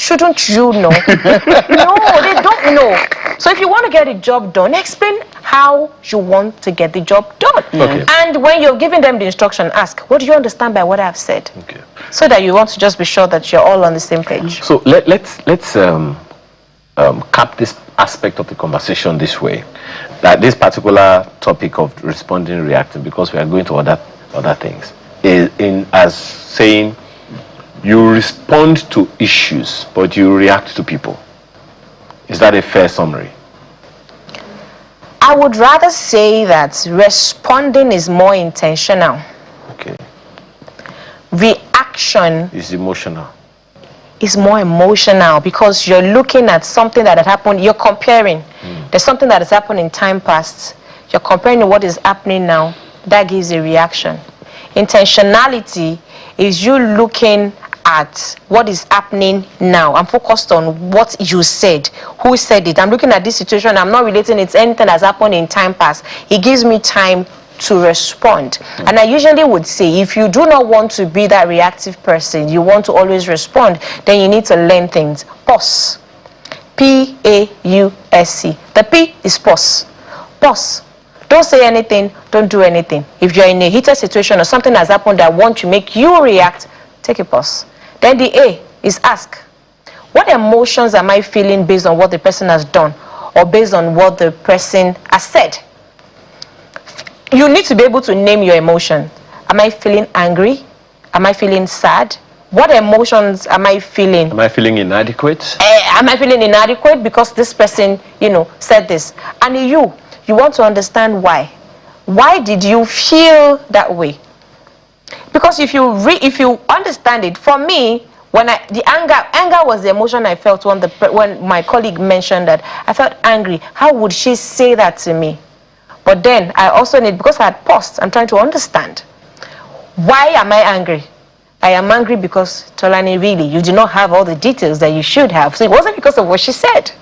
shouldn't you know? No, they don't know. So if you want to get the job done, explain how you want to get the job done. Okay. And when you're giving them the instruction, ask, what do you understand by what I've said? Okay. So that you want to just be sure that you're all on the same page. So let's cap this aspect of the conversation this way, that this particular topic of responding, reacting, because we are going to other things, is in as saying you respond to issues but you react to people. Is that a fair summary? I would rather say that responding is more intentional. Okay. Reaction Is emotional. is more emotional, because you're looking at something that had happened, you're comparing. There's something that has happened in time past, you're comparing to what is happening now. That gives a reaction. Intentionality is you looking at what is happening now. I'm focused on what you said, who said it. I'm looking at this situation, I'm not relating it to anything that's happened in time past. It gives me time to respond. And I usually would say, if you do not want to be that reactive person, you want to always respond, then you need to learn things. Pause. P-A-U-S-E. The P is pause. Pause. Don't say anything, don't do anything. If you're in a heated situation or something has happened that wants to make you react, take a pause. Then the A is ask. What emotions am I feeling based on what the person has done or based on what the person has said? You need to be able to name your emotion. Am I feeling angry? Am I feeling sad? What emotions am I feeling? Am I feeling inadequate? Am I feeling inadequate because this person, said this? And you want to understand why. Why did you feel that way? Because if you understand it, for me, when the anger was the emotion I felt when my colleague mentioned that. I felt angry. How would she say that to me? But then I also because I had paused, I'm trying to understand. Why am I angry? I am angry because, Tolani, really, you do not have all the details that you should have. So it wasn't because of what she said.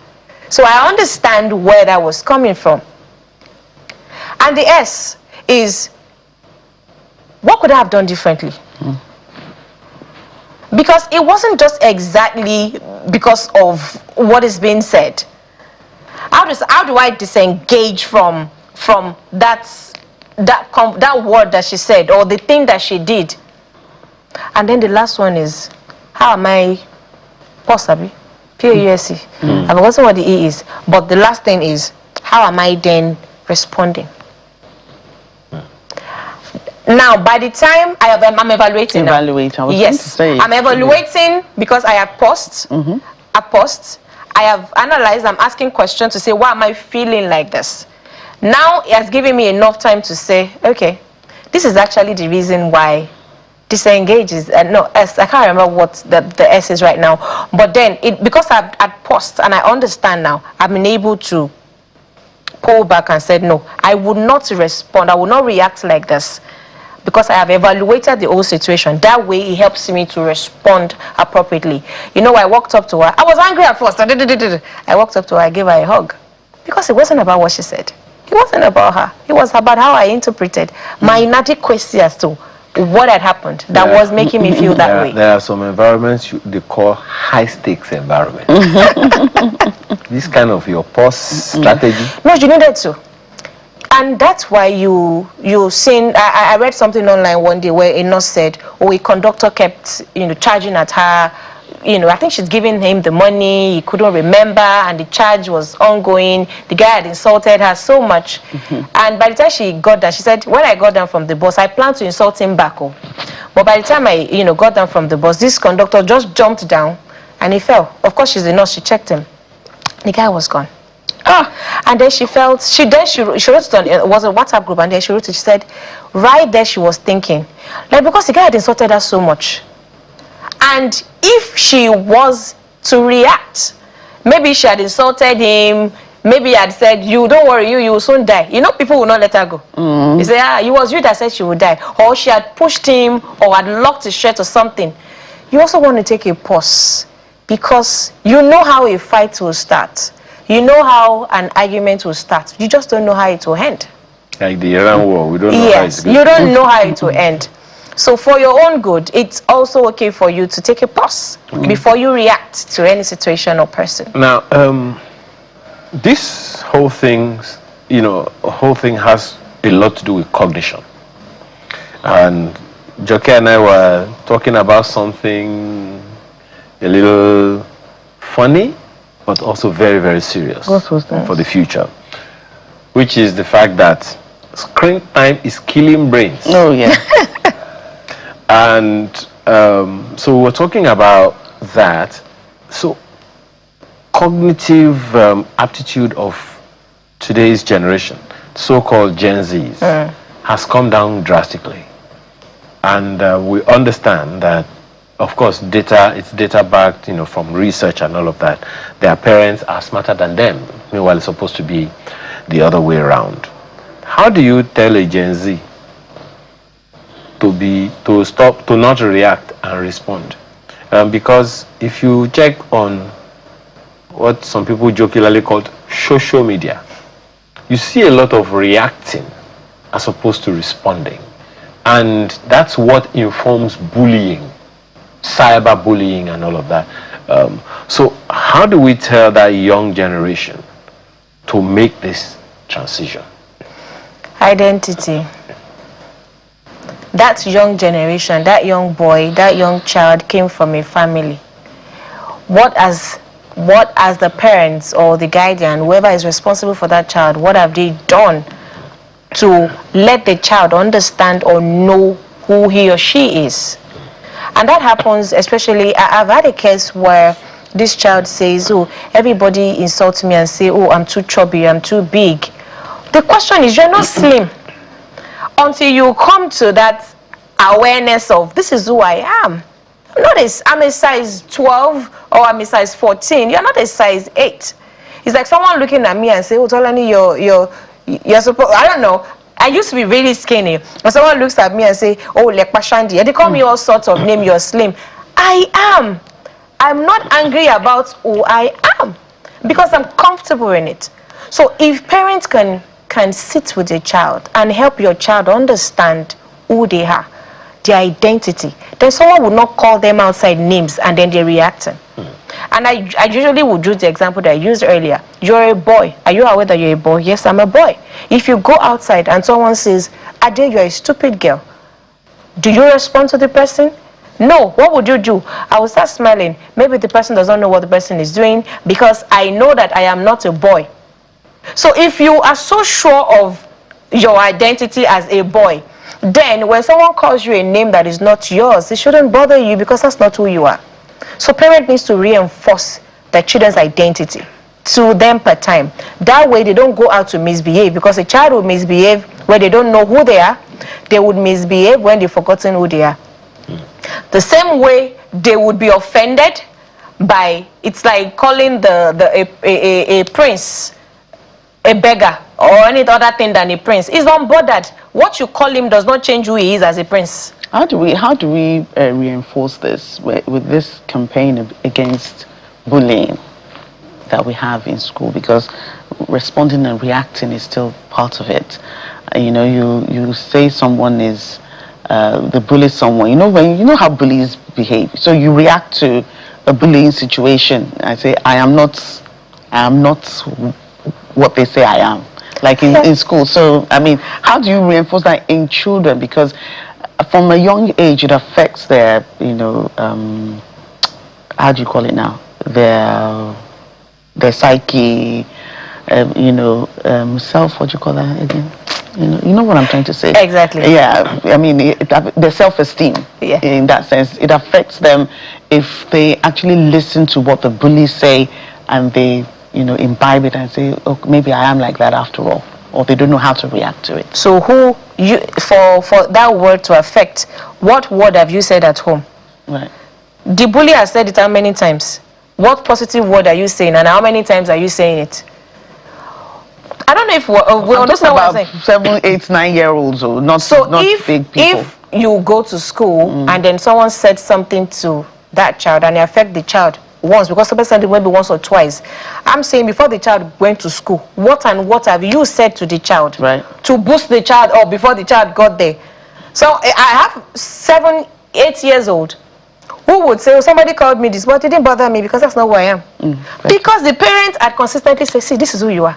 So I understand where that was coming from. And the S is, what could I have done differently? Because it wasn't just exactly because of what is being said. How do I disengage from that word that she said or the thing that she did? And then the last one is, how am I possibly PAUSC? I've forgotten what the E is, but the last thing is, how am I then responding? Now, by the time I'm evaluating. Yes, I'm evaluating because I have paused. I paused. I have analyzed. I'm asking questions to say, why am I feeling like this? Now, it has given me enough time to say, okay, this is actually the reason why disengage is no S. I can't remember what the S is right now. But then, because I've paused and I understand now, I've been able to pull back and said, no, I would not respond. I will not react like this. Because I have evaluated the whole situation. That way, it helps me to respond appropriately. I walked up to her. I was angry at first. I walked up to her. I gave her a hug. Because it wasn't about what she said. It wasn't about her. It was about how I interpreted my inadequacy as to what had happened that was making me feel that way. There are some environments they call high-stakes environment. This kind of your pause strategy. No, you needed to. And that's why you seen. I read something online one day where a nurse said, a conductor kept charging at her. I think she's giving him the money. He couldn't remember, and the charge was ongoing. The guy had insulted her so much, and by the time she got down, she said, "When I got down from the bus, I planned to insult him back, but by the time I got down from the bus, this conductor just jumped down, and he fell. Of course, she's a nurse. She checked him. The guy was gone." And then she wrote it on, it was a WhatsApp group, and then she wrote it. She said, right there she was thinking, because the guy had insulted her so much, and if she was to react, maybe she had insulted him, maybe had said, "You don't worry, you will soon die." People will not let her go. They say, it was you that said she would die, or she had pushed him, or had locked his shirt or something. You also want to take a pause, because you know how a fight will start. You know how an argument will start. You just don't know how it will end. Like the Iran war, we don't know how it's going. You don't know how it will end. So for your own good, it's also okay for you to take a pause before you react to any situation or person. Now, this whole thing, has a lot to do with cognition. And Joke and I were talking about something a little funny, but also very, very serious for the future, which is the fact that screen time is killing brains. Oh, yeah. And so we're talking about that. So cognitive aptitude of today's generation, so-called Gen Zs, has come down drastically. And we understand that, of course, it's data-backed, from research and all of that. Their parents are smarter than them. Meanwhile, it's supposed to be the other way around. How do you tell a Gen Z to not react and respond? Because if you check on what some people jokingly call social media, you see a lot of reacting as opposed to responding. And that's what informs bullying, cyberbullying and all of that. So how do we tell that young generation to make this transition? Identity. That young generation, that young boy, that young child came from a family what as the parents or the guardian, whoever is responsible for that child, what have they done to let the child understand or know who he or she is? And that happens especially, I've had a case where this child says, oh, everybody insults me and say, oh, I'm too chubby, I'm too big. The question is, you're not slim. Until you come to that awareness of, this is who I am. I'm a size 12 or I'm a size 14. You're not a size 8. It's like someone looking at me and say, oh, Tolani, you're supposed, I don't know. I used to be really skinny. When someone looks at me and say, oh, Lekpashandi, they call me all sorts of names, you're slim. I am. I'm not angry about who I am because I'm comfortable in it. So if parents can sit with a child and help your child understand who they are, their identity, then someone would not call them outside names and then they're reacting. And I usually would use the example that I used earlier. You're a boy. Are you aware that you're a boy? Yes, I'm a boy. If you go outside and someone says, Ade, you're a stupid girl, do you respond to the person? No. What would you do? I will start smiling. Maybe the person doesn't know what the person is doing because I know that I am not a boy. So if you are so sure of your identity as a boy, then when someone calls you a name that is not yours, it shouldn't bother you because that's not who you are. So parent needs to reinforce their children's identity to them per time. That way they don't go out to misbehave, because a child will misbehave when they don't know who they are. They would misbehave when they've forgotten who they are. The same way they would be offended by, it's like calling a prince a beggar or any other thing than a prince. He's unbothered. What you call him does not change who he is as a prince. How do we reinforce this with this campaign against bullying that we have in school? Because responding and reacting is still part of it. You know, you say someone is the bully someone. You know how bullies behave. So you react to a bullying situation. I say I am not what they say I am, like in school. So I mean, how do you reinforce that in children? Because from a young age it affects their, how do you call it now, their psyche, self, what do you call that again? You know what I'm trying to say. Exactly. Yeah, I mean, their self-esteem. Yeah. In that sense, it affects them if they actually listen to what the bullies say and they imbibe it and say, oh, maybe I am like that after all, or they don't know how to react to it. So for that word to affect, what word have you said at home? Right. The bully has said it how many times? What positive word are you saying, and how many times are you saying it? I don't know if we understand what I'm saying. 7, 8, 9-year-olds, or not big people. If you go to school and then someone said something to that child and it affect the child once, because somebody said it maybe once or twice, I'm saying before the child went to school, what have you said to the child, right, to boost the child up before the child got there? So I have 7, 8 years old who would say, oh, somebody called me this, but it didn't bother me because that's not who I am. Because the parents had consistently said, see, this is who you are.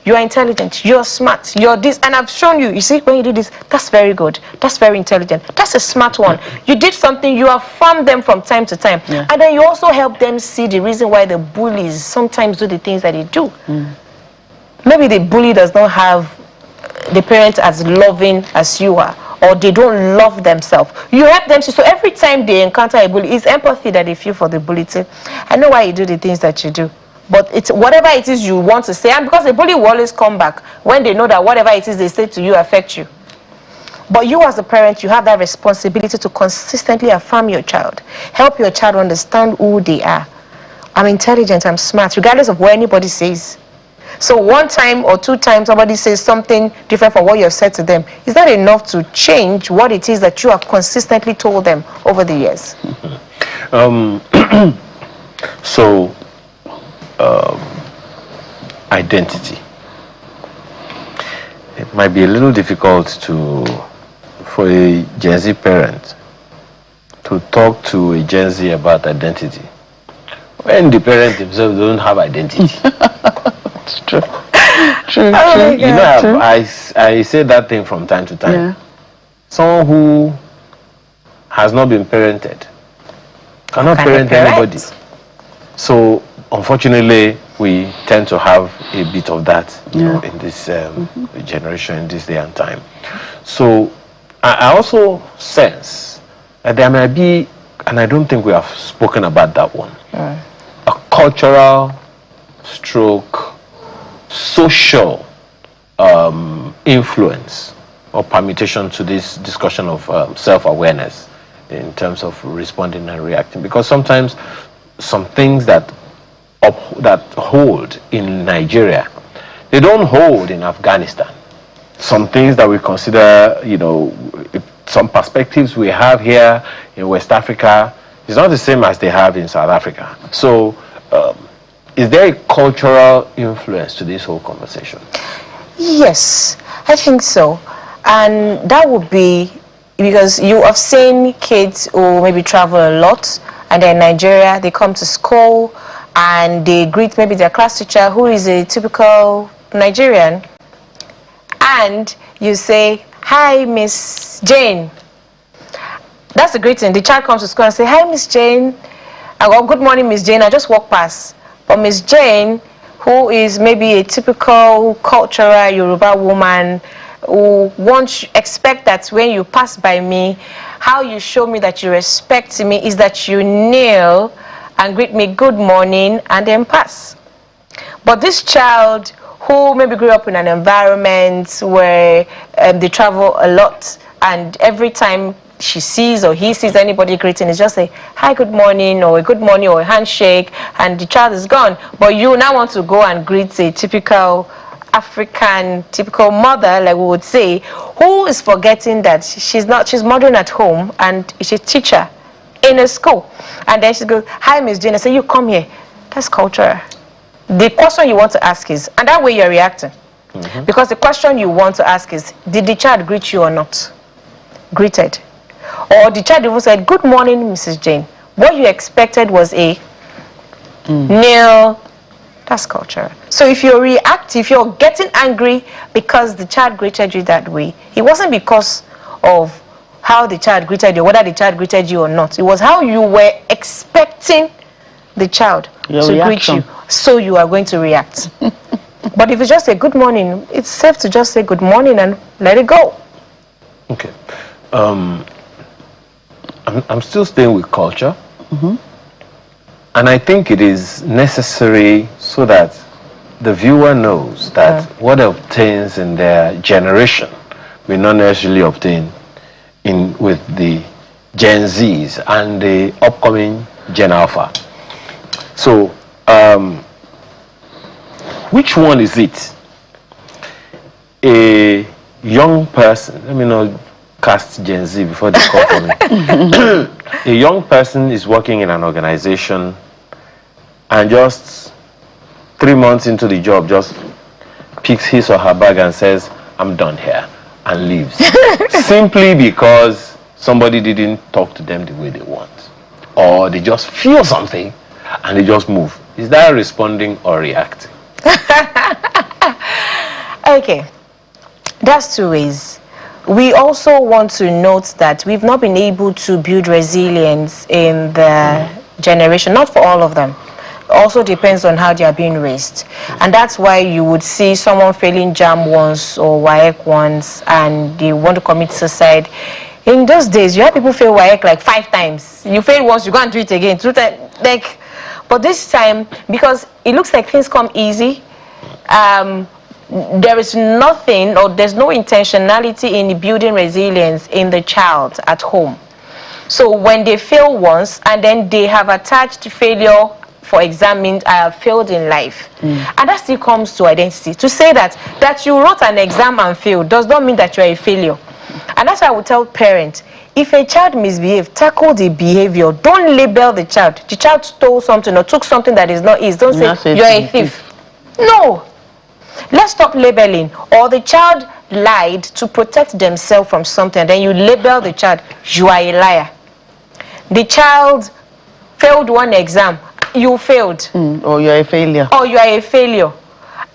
You are intelligent, you're smart, you're this, and I've shown you see, when you do this, that's very good, that's very intelligent, that's a smart one. You did something, you affirm them from time to time, and then you also help them see the reason why the bullies sometimes do the things that they do. Maybe the bully does not have the parents as loving as you are, or they don't love themselves. You help them see. So every time they encounter a bully, it's empathy that they feel for the bully too. I know why you do the things that you do, but it's whatever it is you want to say, and because the bully will always come back when they know that whatever it is they say to you affects you. But you as a parent, you have that responsibility to consistently affirm your child, help your child understand who they are. I'm intelligent, I'm smart, regardless of what anybody says. So 1 time or 2 times somebody says something different from what you have said to them, is that enough to change what it is that you have consistently told them over the years? Identity. It might be a little difficult for a Gen Z parent to talk to a Gen Z about identity when the parents themselves don't have identity. It's true. True. I say that thing from time to time. Yeah. Someone who has not been parented cannot parent anybody. So unfortunately, we tend to have a bit of that, you know, in this generation, in this day and time. So I also sense that there may be, and I don't think we have spoken about that one, a cultural stroke social influence or permutation to this discussion of self-awareness in terms of responding and reacting, because sometimes some things that hold in Nigeria, they don't hold in Afghanistan. Some things that we consider, you know, some perspectives we have here in West Africa is not the same as they have in South Africa. So is there a cultural influence to this whole conversation? Yes, I think so. And that would be because you have seen kids who maybe travel a lot and they're in Nigeria, they come to school and they greet maybe their class teacher who is a typical Nigerian, and you say, "Hi, Miss Jane." That's the greeting. The child comes to school and say, "Hi, Miss Jane." I go, "Good morning, Miss Jane." I just walk past. But Miss Jane, who is maybe a typical cultural Yoruba woman, who expect that when you pass by me, how you show me that you respect me is that you kneel and greet me good morning and then pass. But this child who maybe grew up in an environment where they travel a lot, and every time she sees or he sees anybody greeting, it's just say, "Hi, good morning," or a good morning, or a handshake, and the child is gone. But you now want to go and greet a typical African, typical mother, like we would say, who is forgetting that she's mothering at home and she's a teacher in a school. And then she goes, "Hi, Miss Jane." I say, "You come here." That's culture. The question you want to ask is, and that way you're reacting. Because the question you want to ask is, did the child greet you or not? Greeted. Or the child even said, "Good morning, Mrs. Jane." What you expected was a kneel. That's culture. So if you're reactive, if you're getting angry because the child greeted you that way, it wasn't because of how the child greeted you, whether the child greeted you or not. It was how you were expecting the child to greet you. So you are going to react. But if it's just a good morning, it's safe to just say good morning and let it go. Okay. I'm still staying with culture. And I think it is necessary so that the viewer knows that what obtains in their generation will not necessarily obtain with the Gen Zs and the upcoming Gen Alpha. So, which one is it? A young person, let me not cast Gen Z before they call for me. A young person is working in an organization and just 3 months into the job just picks his or her bag and says, "I'm done here," and leaves. Simply because somebody didn't talk to them the way they want. Or they just feel something and they just move. Is that responding or reacting? Okay, that's two ways. We also want to note that we've not been able to build resilience in the generation, not for all of them. It also depends on how they are being raised. And that's why you would see someone failing JAM once or WAEC once and they want to commit suicide. In those days, you had people fail WAEC like 5 times. You fail once, you go and do it again. 2 times, but this time, because it looks like things come easy, there is nothing, or there's no intentionality in building resilience in the child at home. So when they fail once and then they have attached failure, for exam means I have failed in life, and that still comes to identity. To say that you wrote an exam and failed does not mean that you are a failure. And that's why I would tell parents, if a child misbehaves, tackle the behavior. Don't label the child. The child stole something or took something that is not his. Don't say you're a thief. No. Let's stop labeling. Or the child lied to protect themselves from something, then you label the child, you are a liar. The child failed one exam, you failed. Or you're a failure. Or you are a failure.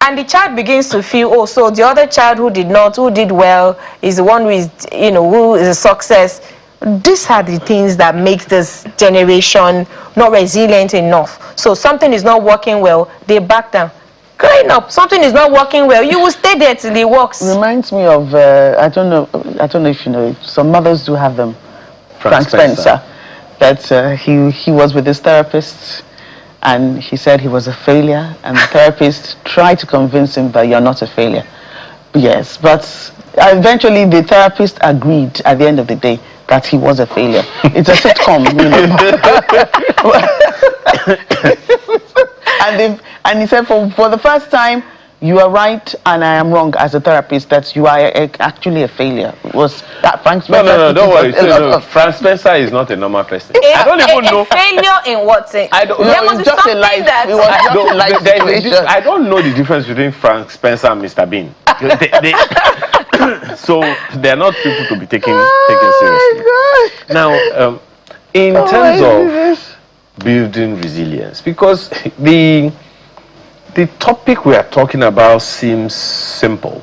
And the child begins to feel, oh, so the other child who did well, is the one who is, who is a success. These are the things that makes this generation not resilient enough. So something is not working well, they back down. Growing up, something is not working well, you will stay there till it works. Reminds me of I don't know if you know it. Some mothers do have them. Frank Spencer. That he was with his therapist, and he said he was a failure, and the therapist tried to convince him that you're not a failure. Yes, but eventually the therapist agreed at the end of the day that he was a failure. It's a sitcom, you know. And he said for the first time, you are right and I am wrong as a therapist, that you are actually a failure. Was that Frank Spencer? No, don't worry. No, Frank Spencer is not a normal person. I don't even know. A failure in what sense? I don't there know. must be something that... I don't know the difference between Frank Spencer and Mr. Bean. So they're not people to be taken seriously. Now, in terms of building resilience, because the topic we are talking about seems simple,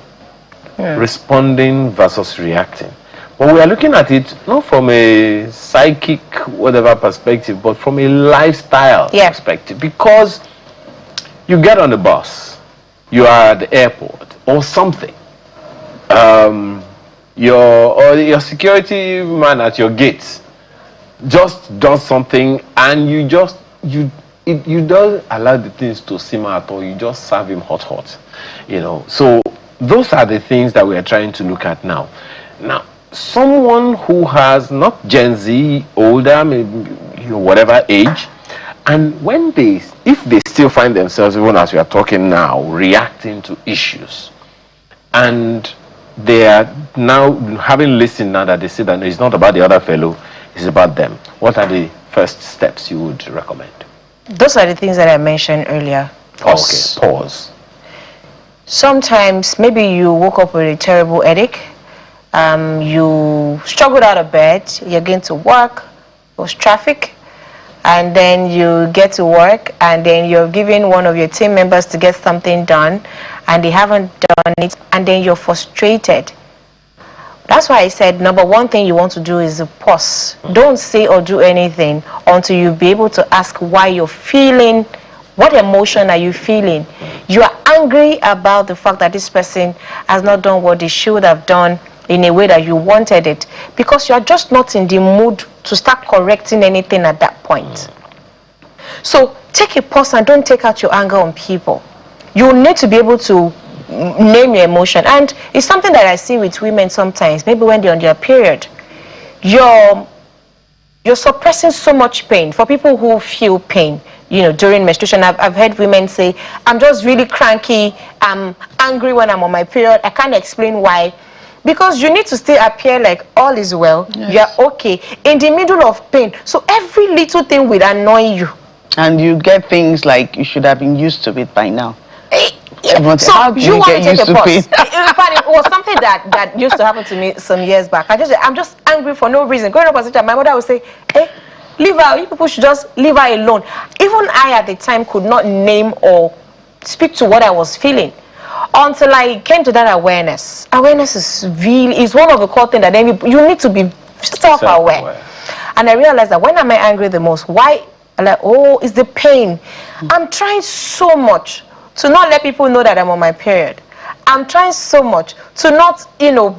responding versus reacting. But we are looking at it not from a psychic whatever perspective, but from a lifestyle perspective. Because you get on the bus, you are at the airport or something. Your security man at your gate just does something, and you don't allow the things to simmer at all. You just serve him hot, you know. So those are the things that we are trying to look at now. Now, someone who has not Gen Z, older, maybe, you know, whatever age, and if they still find themselves, even as we are talking now, reacting to issues, and they are now having listened now that they see that it's not about the other fellow, it's about them. What are the first steps you would recommend? Those are the things that I mentioned earlier. Pause. Okay, pause. Sometimes maybe you woke up with a terrible headache. You struggled out of bed. You're going to work. It was traffic. And then you get to work, and then you're giving one of your team members to get something done, and they haven't done it, and then you're frustrated. That's why I said number one thing you want to do is pause. Don't say or do anything until you be able to ask why you're feeling. What emotion are you feeling? You are angry about the fact that this person has not done what they should have done in a way that you wanted it, because you are just not in the mood to start correcting anything at that point. So take a pause and don't take out your anger on people. You need to be able to name your emotion, and it's something that I see with women sometimes. Maybe when they're on their period, you're suppressing so much pain. For people who feel pain, you know, during menstruation, I've heard women say, I'm just really cranky, I'm angry when I'm on my period, I can't explain why. Because you need to still appear like all is well, you're okay, in the middle of pain. So every little thing will annoy you. And you get things like you should have been used to it by now. So you want to take a pause. In fact, it was something that used to happen to me some years back. I'm just angry for no reason. Growing up as a child, my mother would say, hey, leave her, you people should just leave her alone. Even I at the time could not name or speak to what I was feeling until I came to that awareness. Awareness is one of the core things that you need to be self-aware. And I realized that when am I angry the most? Why? I'm like, oh, it's the pain. I'm trying so much to not let people know that I'm on my period. I'm trying so much to not,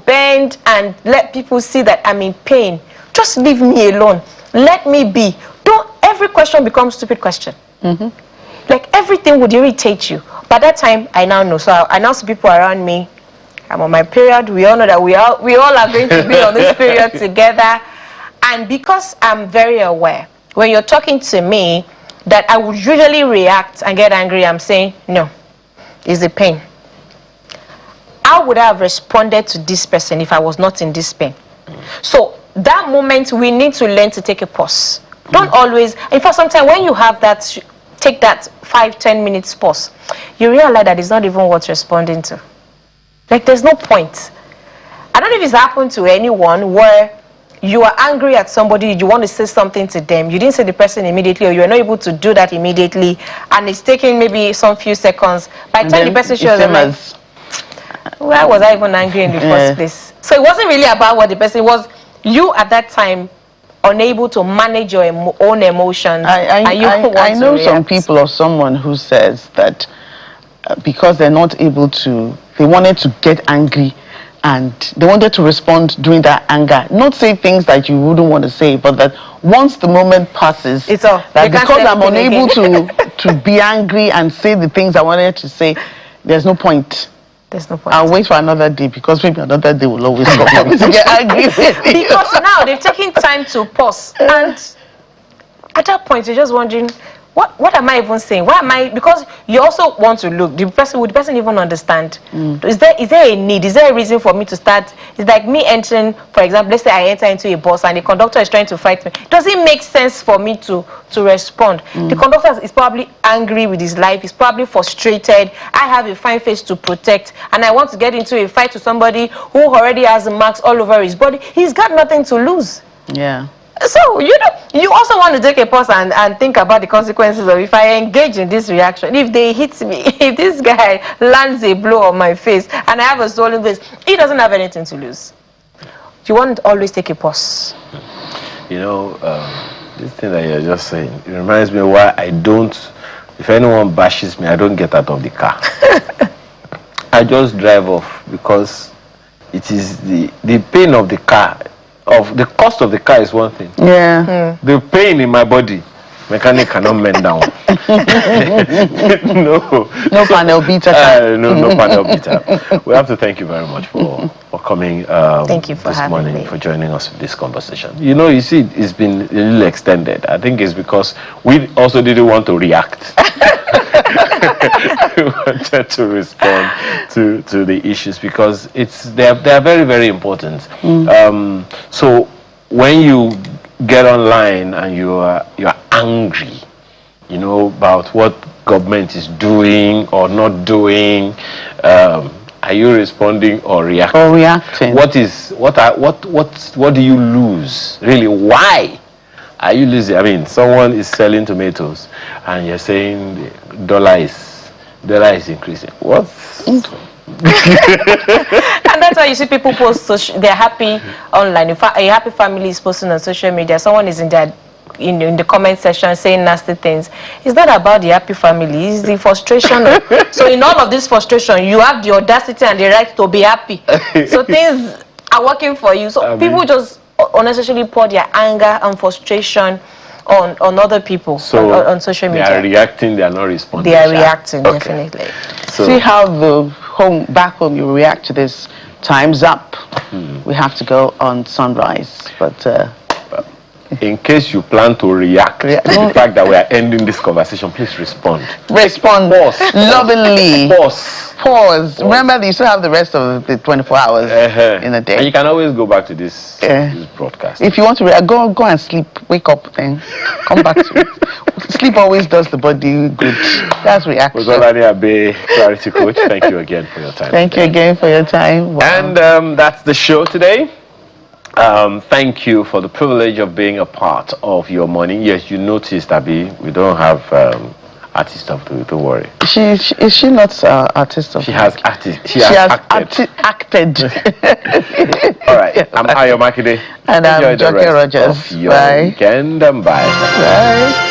bend and let people see that I'm in pain. Just leave me alone. Let me be. Every question becomes a stupid question. Like everything would irritate you. By that time, I now know. So I now see people around me. I'm on my period. We all know that we all are going to be on this period together. And because I'm very aware, when you're talking to me, that I would usually react and get angry, I'm saying, no, it's the pain. How would I have responded to this person if I was not in this pain? So that moment, we need to learn to take a pause. Don't always, in fact, sometimes when you have that, take that 5-10 minutes pause, you realize that it's not even worth responding to. Like, there's no point. I don't know if it's happened to anyone where you are angry at somebody, you want to say something to them, you didn't say the person immediately, or you're not able to do that immediately, and it's taking maybe some few seconds. By the time the person shows up, like, why was I even angry in the first place? So it wasn't really about what the person was. you at that time unable to manage your own emotions. I know some people or someone who says that because they're not able to, they wanted to get angry and they wanted to respond during that anger. Not say things that you wouldn't want to say, but that once the moment passes, it's all, that because I'm unable to be angry and say the things I wanted to say, there's no point. There's no point. I'll wait for another day because maybe another day will always come for me to get angry with you. Because now they've taken time to pause. And at that point, you're just wondering, what am I even saying? Why am I? Because you also want to look. Would the person even understand? Is there a need? Is there a reason for me to start? It's like me entering, for example, let's say I enter into a bus and the conductor is trying to fight me. Does it make sense for me to respond? The conductor is probably angry with his life. He's probably frustrated. I have a fine face to protect, and I want to get into a fight with somebody who already has marks all over his body. He's got nothing to lose. Yeah. So, you also want to take a pause and think about the consequences of if I engage in this reaction. If they hit me, if this guy lands a blow on my face and I have a swollen face, he doesn't have anything to lose. You want to always take a pause. This thing that you're just saying, it reminds me of why I don't, if anyone bashes me, I don't get out of the car. I just drive off because it is the pain of the car. Of the cost of the car is one thing. Yeah. The pain in my body, mechanic cannot mend down. No panel beater. No panel beater. We have to thank you very much for coming. Thank you for this having morning me. for joining us in this conversation. You see, it's been a little extended. I think it's because we also didn't want to react. We wanted to respond to the issues because they are very, very important. So when you get online and you're angry, about what government is doing or not doing, are you responding or reacting? Or reacting. What do you lose? Really, why are you losing? I mean, someone is selling tomatoes and you're saying dollar is increasing. What? And that's why you see people post they're happy online. If a happy family is posting on social media, someone is in the comment section saying nasty things. It's not about the happy family, it's the frustration. So in all of this frustration, you have the audacity and the right to be happy. So things are working for you. So people just unnecessarily pour their anger and frustration on other people, so on social media. They are reacting, they are not responding. They are reacting, definitely. So see how back home you react to this. Time's up. We have to go on sunrise. But in case you plan to react to the fact that we are ending this conversation, please respond. Respond. Pause. Lovingly. Pause. Remember, you still have the rest of the 24 hours in a day. And you can always go back to this broadcast. If you want to react, go and sleep. Wake up, then come back to it. Sleep always does the body good. That's reaction. Clarity Coach, thank you again for your time. Thank you again for your time. Wow. And that's the show today. Thank you for the privilege of being a part of your morning. Yes, you noticed, Abby, we don't have artist of the week. Don't worry. Is she not artist of? She has acted. She has acted. All right. I'm Ayo Makide. And I'm Joke Rogers. Bye. Weekend and bye. Bye.